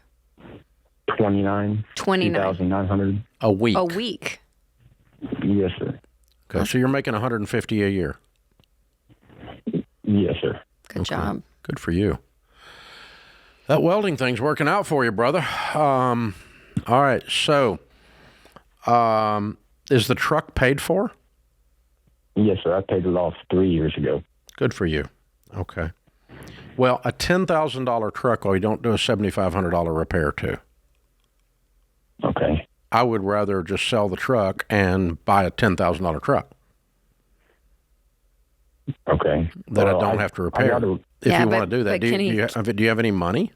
[SPEAKER 18] 29. 2,900
[SPEAKER 1] a week.
[SPEAKER 3] A week.
[SPEAKER 18] Yes, sir.
[SPEAKER 1] Okay, so you're making $150 a year.
[SPEAKER 18] Yes, sir.
[SPEAKER 3] Good job.
[SPEAKER 1] Good for you. That welding thing's working out for you, brother. All right, so is the truck paid for?
[SPEAKER 18] Yes, sir. I paid it off 3 years ago.
[SPEAKER 1] Good for you. Okay. Well, a $10,000 truck, you don't do a $7,500 repair to.
[SPEAKER 18] Okay.
[SPEAKER 1] I would rather just sell the truck and buy a $10,000 truck.
[SPEAKER 18] Okay.
[SPEAKER 1] That I don't have to repair. If you want to do that, do you have any money?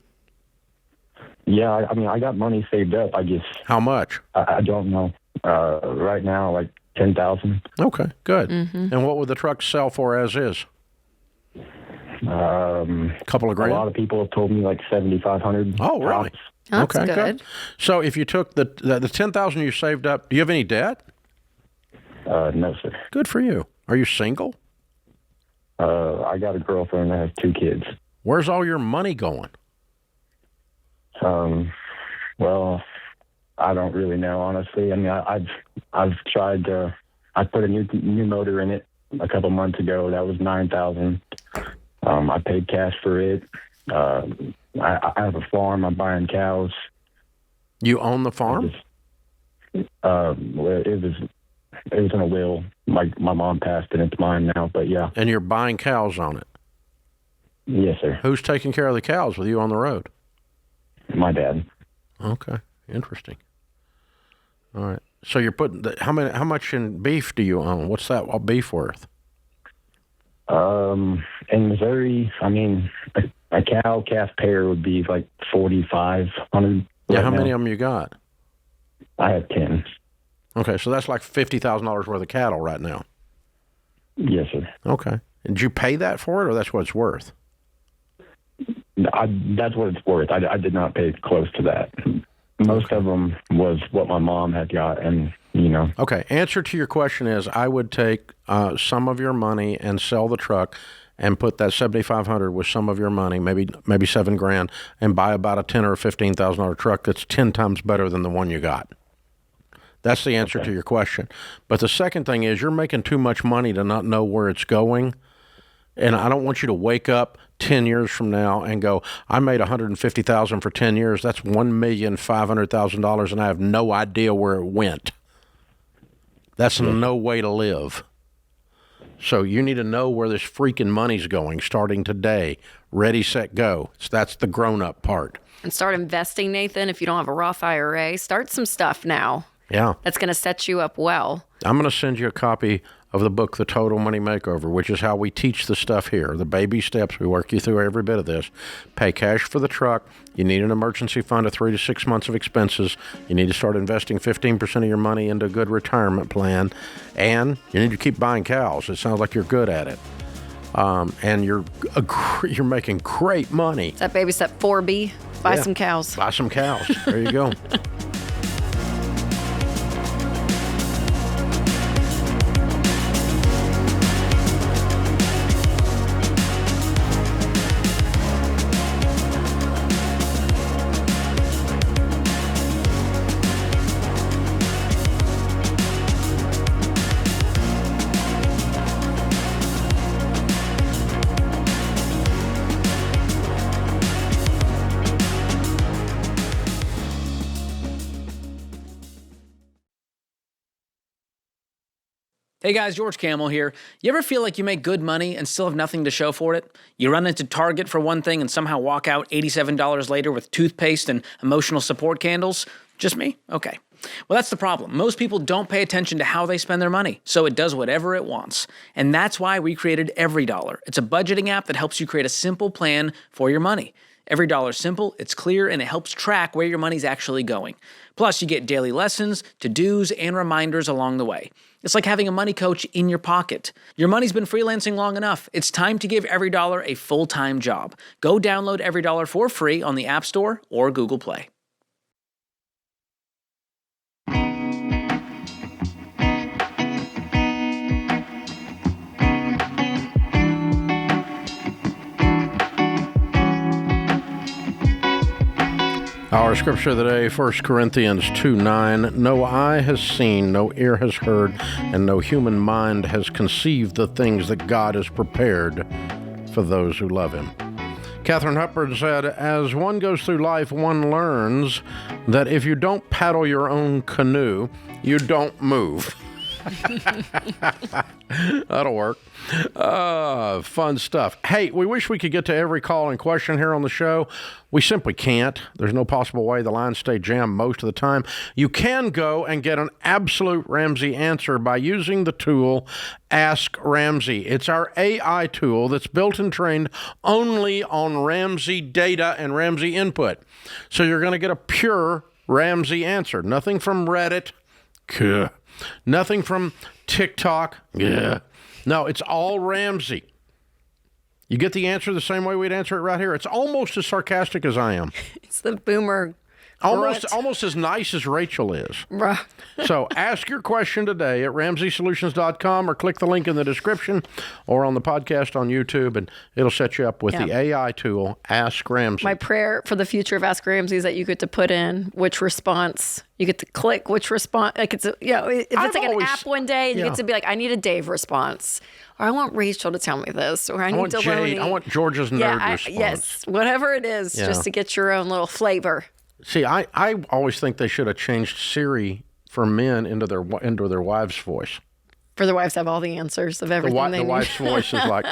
[SPEAKER 18] Yeah, I mean, I got money saved up. I just...
[SPEAKER 1] How much?
[SPEAKER 18] I don't know. Right now, like $10,000.
[SPEAKER 1] Okay, good. And what would the truck sell for as is? Couple of grand?
[SPEAKER 18] A lot of people have told me like $7,500.
[SPEAKER 1] Oh, really?
[SPEAKER 3] That's
[SPEAKER 1] okay,
[SPEAKER 3] good.
[SPEAKER 1] So if you took the $10,000 you saved up, do you have any debt?
[SPEAKER 18] No, sir.
[SPEAKER 1] Good for you. Are you single?
[SPEAKER 18] I got a girlfriend that has 2 kids.
[SPEAKER 1] Where's all your money going?
[SPEAKER 18] Well, I don't really know, honestly. I mean, I've tried to. I put a new motor in it a couple months ago. That was $9,000. I paid cash for it. I have a farm. I'm buying cows.
[SPEAKER 1] You own the farm?
[SPEAKER 18] Well, it was in a will. My mom passed, and it's mine now. But yeah.
[SPEAKER 1] And you're buying cows on it?
[SPEAKER 18] Yes, sir.
[SPEAKER 1] Who's taking care of the cows with you on the road?
[SPEAKER 18] My dad.
[SPEAKER 1] Okay, interesting. All right. So you're putting how much in beef do you own? What's that beef worth?
[SPEAKER 18] In Missouri, I mean, a cow calf pair would be like $4,500.
[SPEAKER 1] Yeah, how many of them you got?
[SPEAKER 18] I have 10.
[SPEAKER 1] Okay, so that's like $50,000 worth of cattle right now.
[SPEAKER 18] Yes, sir.
[SPEAKER 1] Okay. Did you pay that for it, or that's what it's worth?
[SPEAKER 18] That's what it's worth. I did not pay close to that. Most of them was what my mom had got, and, you know.
[SPEAKER 1] Okay, answer to your question is I would take some of your money and sell the truck and put that $7,500 with some of your money, maybe $7,000, and buy about a $10,000 or $15,000 truck that's 10 times better than the one you got. That's the answer to your question. But the second thing is you're making too much money to not know where it's going. And I don't want you to wake up 10 years from now and go, I made $150,000 for 10 years. That's $1,500,000, and I have no idea where it went. That's no way to live. So you need to know where this freaking money's going starting today. Ready, set, go. So that's the grown-up part.
[SPEAKER 3] And start investing, Nathan. If you don't have a Roth IRA, start some stuff now.
[SPEAKER 1] Yeah.
[SPEAKER 3] That's going to set you up well.
[SPEAKER 1] I'm going to send you a copy of the book, The Total Money Makeover, which is how we teach the stuff here, the baby steps. We work you through every bit of this. Pay cash for the truck. You need an emergency fund of 3 to 6 months of expenses. You need to start investing 15% of your money into a good retirement plan. And you need to keep buying cows. It sounds like you're good at it. And you're making great money.
[SPEAKER 3] Is that baby step 4B? Buy some cows.
[SPEAKER 1] Buy some cows. There you go.
[SPEAKER 5] Hey guys, George Camel here. You ever feel like you make good money and still have nothing to show for it? You run into Target for one thing and somehow walk out $87 later with toothpaste and emotional support candles? Just me? Okay. Well, that's the problem. Most people don't pay attention to how they spend their money, so it does whatever it wants. And that's why we created EveryDollar. It's a budgeting app that helps you create a simple plan for your money. EveryDollar's simple, it's clear, and it helps track where your money's actually going. Plus, you get daily lessons, to-dos, and reminders along the way. It's like having a money coach in your pocket. Your money's been freelancing long enough. It's time to give EveryDollar a full-time job. Go download EveryDollar for free on the App Store or Google Play.
[SPEAKER 1] Our scripture of the day, 1 Corinthians 2:9. No eye has seen, no ear has heard, and no human mind has conceived the things that God has prepared for those who love him. Catherine Hepburn said, as one goes through life, one learns that if you don't paddle your own canoe, you don't move. That'll work. Fun stuff. Hey, we wish we could get to every call and question here on the show. We simply can't. There's no possible way. The lines stay jammed most of the time. You can go and get an absolute Ramsey answer by using the tool Ask Ramsey. It's our AI tool that's built and trained only on Ramsey data and Ramsey input. So you're going to get a pure Ramsey answer. Nothing from Reddit. Nothing from TikTok. No, it's all Ramsey. You get the answer the same way we'd answer it right here. It's almost as sarcastic as I am.
[SPEAKER 3] It's the boomer.
[SPEAKER 1] Almost as nice as Rachel is.
[SPEAKER 3] Bruh.
[SPEAKER 1] So ask your question today at RamseySolutions.com or click the link in the description or on the podcast on YouTube, and it'll set you up with the AI tool, Ask Ramsey.
[SPEAKER 3] My prayer for the future of Ask Ramsey is that you get to put in which response. You get to click which response. Like it's, if it's like an app one day, and you get to be like, I need a Dave response. Or I want Rachel to tell me this. Or I need Deloney.
[SPEAKER 1] I want George's nerd response.
[SPEAKER 3] Yes, whatever it is, just to get your own little flavor.
[SPEAKER 1] See, I always think they should have changed Siri for men into their wife's voice.
[SPEAKER 3] For their wives to have all the answers of everything they need.
[SPEAKER 1] The wife's voice is like,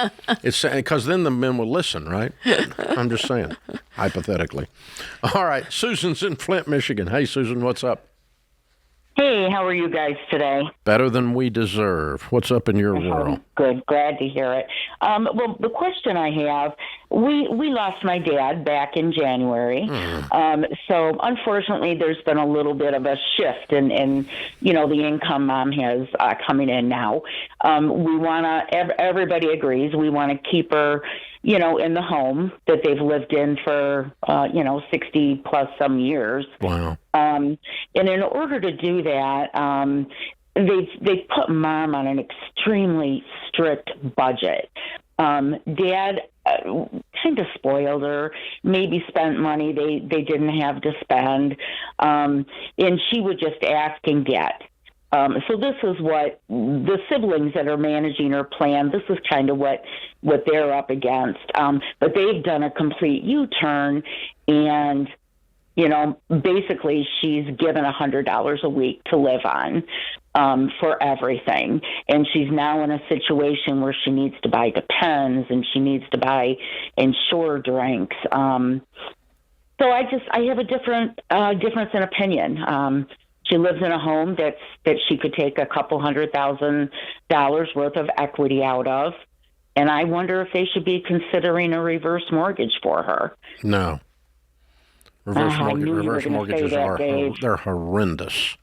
[SPEAKER 1] it's because then the men will listen, right? I'm just saying, hypothetically. All right, Susan's in Flint, Michigan. Hey, Susan, what's up?
[SPEAKER 19] Hey, how are you guys today?
[SPEAKER 1] Better than we deserve. What's up in your world?
[SPEAKER 19] Good. Glad to hear it. Well, the question I have, We lost my dad back in January. So unfortunately, there's been a little bit of a shift in the income Mom has coming in now. We want to, everybody agrees, we want to keep her, in the home that they've lived in for, 60 plus some years.
[SPEAKER 1] Wow.
[SPEAKER 19] And in order to do that, they've put Mom on an extremely strict budget. Dad kind of spoiled her, maybe spent money they didn't have to spend, and she would just ask and get. So this is what the siblings that are managing her plan, this is kind of what they're up against. But they've done a complete U-turn, and basically she's given $100 a week to live on for everything. And she's now in a situation where she needs to buy Depends and she needs to buy Ensure drinks. So I have a difference in opinion. She lives in a home that she could take a couple $100,000 worth of equity out of. And I wonder if they should be considering a reverse mortgage for her.
[SPEAKER 1] No. Reverse mortgages they're horrendous.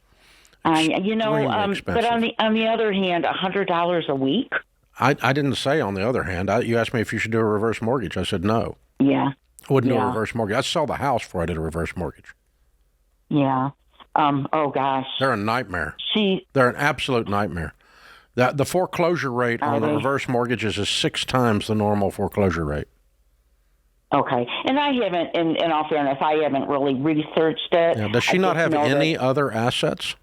[SPEAKER 19] But on the other hand, $100 a week.
[SPEAKER 1] I didn't say on the other hand. You asked me if you should do a reverse mortgage. I said no.
[SPEAKER 19] Yeah.
[SPEAKER 1] I wouldn't do a reverse mortgage. I'd sell the house before I did a reverse mortgage.
[SPEAKER 19] Yeah. Oh gosh.
[SPEAKER 1] They're a nightmare. They're an absolute nightmare. The foreclosure rate on the reverse mortgages is 6 times the normal foreclosure rate.
[SPEAKER 19] Okay. And I haven't, in all fairness, I haven't really researched it.
[SPEAKER 1] Now, does she not have any other assets?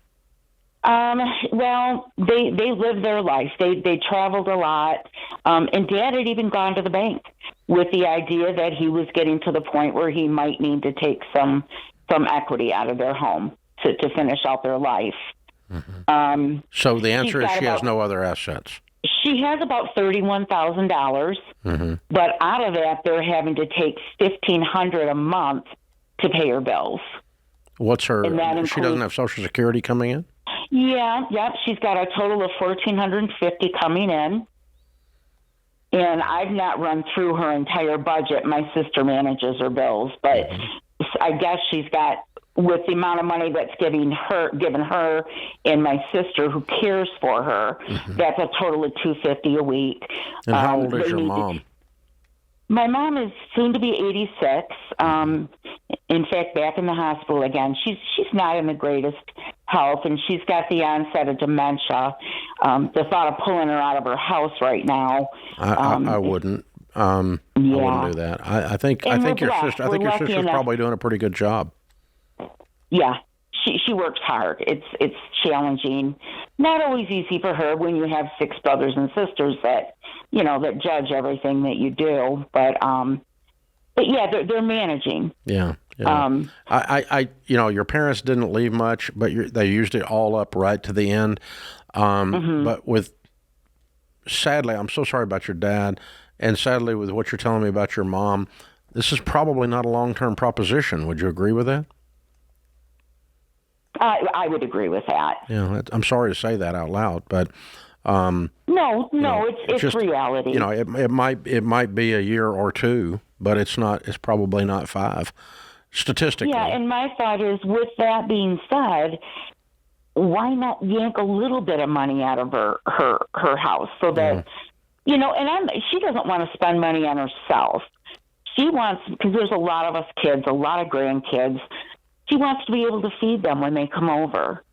[SPEAKER 19] Well, they lived their life. They traveled a lot. And Dad had even gone to the bank with the idea that he was getting to the point where he might need to take some equity out of their home to finish out their life.
[SPEAKER 1] Mm-hmm. So the answer is she has no other assets.
[SPEAKER 19] She has about $31,000, but out of that, they're having to take $1,500 a month to pay her bills.
[SPEAKER 1] What's her? She doesn't have Social Security coming in.
[SPEAKER 19] Yeah, she's got a total of $1,450 coming in, and I've not run through her entire budget. My sister manages her bills, but I guess she's got, with the amount of money that's given her and my sister who cares for her, that's a total of $250 a week.
[SPEAKER 1] And how old is your mom?
[SPEAKER 19] My mom is soon to be 86. In fact, back in the hospital again. She's not in the greatest health, and she's got the onset of dementia. The thought of pulling her out of her house right now.
[SPEAKER 1] I wouldn't. I wouldn't do that. I think your sister's probably doing a pretty good job.
[SPEAKER 19] Yeah, she works hard. It's challenging. Not always easy for her when you have 6 brothers and sisters that judge everything that you do. But yeah, they're managing.
[SPEAKER 1] Yeah. Your parents didn't leave much, but they used it all up right to the end. But sadly, I'm so sorry about your dad, and sadly with what you're telling me about your mom, this is probably not a long-term proposition. Would you agree with that?
[SPEAKER 19] I would agree with that.
[SPEAKER 1] Yeah, I'm sorry to say that out loud, but
[SPEAKER 19] no, it's just reality.
[SPEAKER 1] It might be a year or 2, but it's probably not 5 statistically.
[SPEAKER 19] Yeah, and my thought is, with that being said, why not yank a little bit of money out of her house so that and she doesn't want to spend money on herself. She wants, because there's a lot of us kids, a lot of grandkids. She wants to be able to feed them when they come over.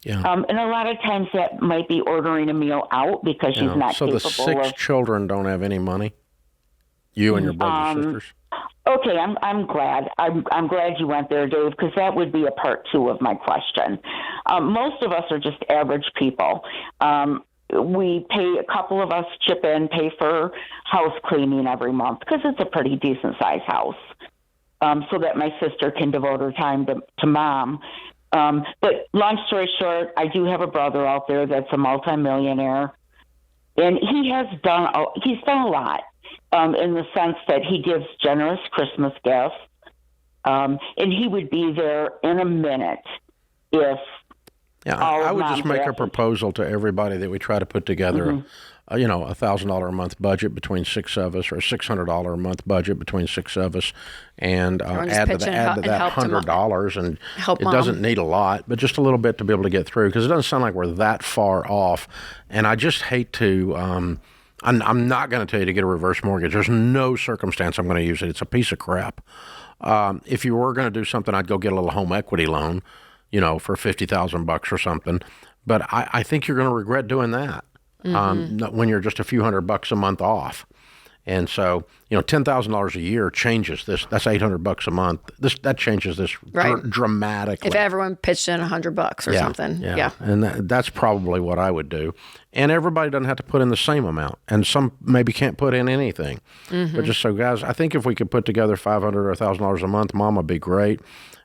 [SPEAKER 1] Yeah.
[SPEAKER 19] And a lot of times that might be ordering a meal out because she's not capable of.
[SPEAKER 1] So the 6 children don't have any money? You and your brothers and sisters?
[SPEAKER 19] Okay, I'm glad. I'm glad you went there, Dave, because that would be a part 2 of my question. Most of us are just average people. We pay, a couple of us chip in, pay for house cleaning every month because it's a pretty decent-sized house. So that my sister can devote her time to Mom. But long story short, I do have a brother out there that's a multimillionaire, and he's done a lot in the sense that he gives generous Christmas gifts, and he would be there in a minute if.
[SPEAKER 1] Yeah, I would just make a proposal to everybody that we try to put together $1,000 a month budget between six of us, or a $600 a month budget between six of us, and add to that $100, and it doesn't need a lot, but just a little bit to be able to get through, because it doesn't sound like we're that far off. And I just hate to. I'm not going to tell you to get a reverse mortgage. There's no circumstance I'm going to use it. It's a piece of crap. If you were going to do something, I'd go get a little home equity loan, for $50,000 or something. But I think you're going to regret doing that. When you're just a few $100 a month off. And so, $10,000 a year changes this. That's $800 a month. That changes this dramatically.
[SPEAKER 3] If everyone pitched in $100 or something. Yeah.
[SPEAKER 1] And that's probably what I would do. And everybody doesn't have to put in the same amount. And some maybe can't put in anything. But just so, guys, I think if we could put together $500 or $1,000 a month, Mom would be great.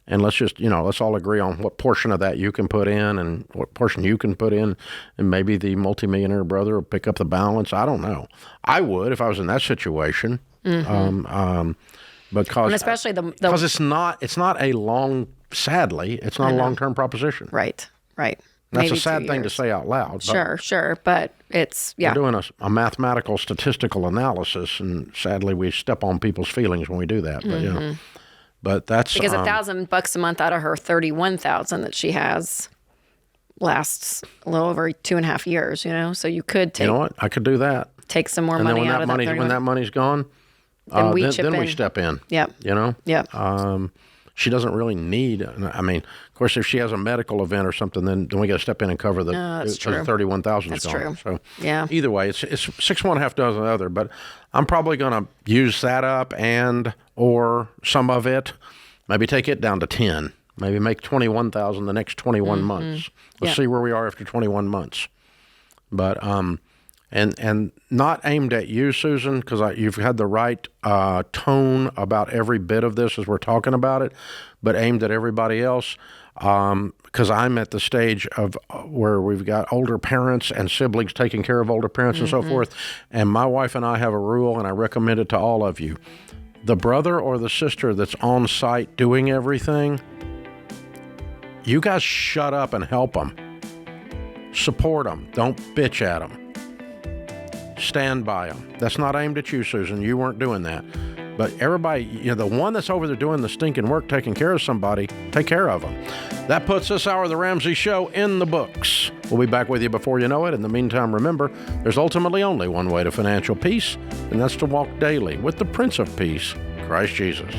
[SPEAKER 1] And let's just, let's all agree on what portion of that you can put in and what portion you can put in. And maybe the multimillionaire brother will pick up the balance. I don't know. I would if I was in that situation. Because
[SPEAKER 3] and especially
[SPEAKER 1] because it's not a long-term proposition.
[SPEAKER 3] Right.
[SPEAKER 1] That's
[SPEAKER 3] maybe
[SPEAKER 1] a sad thing to say out loud.
[SPEAKER 3] Sure. But it's,
[SPEAKER 1] We're doing a mathematical, statistical analysis, and sadly we step on people's feelings when we do that. But, But that's
[SPEAKER 3] because $1,000 a month out of her $31,000 that she has lasts a little over 2.5 years. So you could take.
[SPEAKER 1] You know what? I could do that.
[SPEAKER 3] Take some more money out of that.
[SPEAKER 1] When that money's gone, then we step in.
[SPEAKER 3] Yep.
[SPEAKER 1] Yep. She doesn't really need. I mean, of course, if she has a medical event or something, then we got to step in and cover the $31,000 is gone.
[SPEAKER 3] True.
[SPEAKER 1] So
[SPEAKER 3] yeah.
[SPEAKER 1] Either way, it's 6 one, half dozen the other. But I'm probably going to use that up or some of it, maybe take it down to 10. Maybe make $21,000 the next 21 months. Let's see where we are after 21 months. But and not aimed at you, Susan, because you've had the right tone about every bit of this as we're talking about it, but aimed at everybody else, because I'm at the stage of where we've got older parents and siblings taking care of older parents and so forth, and my wife and I have a rule, and I recommend it to all of you. The brother or the sister that's on site doing everything, you guys shut up and help them. Support them. Don't bitch at them. Stand by them. That's not aimed at you, Susan. You weren't doing that. But everybody, the one that's over there doing the stinking work, taking care of somebody, take care of them. That puts this hour of the Ramsey Show in the books. We'll be back with you before you know it. In the meantime, remember, there's ultimately only one way to financial peace, and that's to walk daily with the Prince of Peace, Christ Jesus.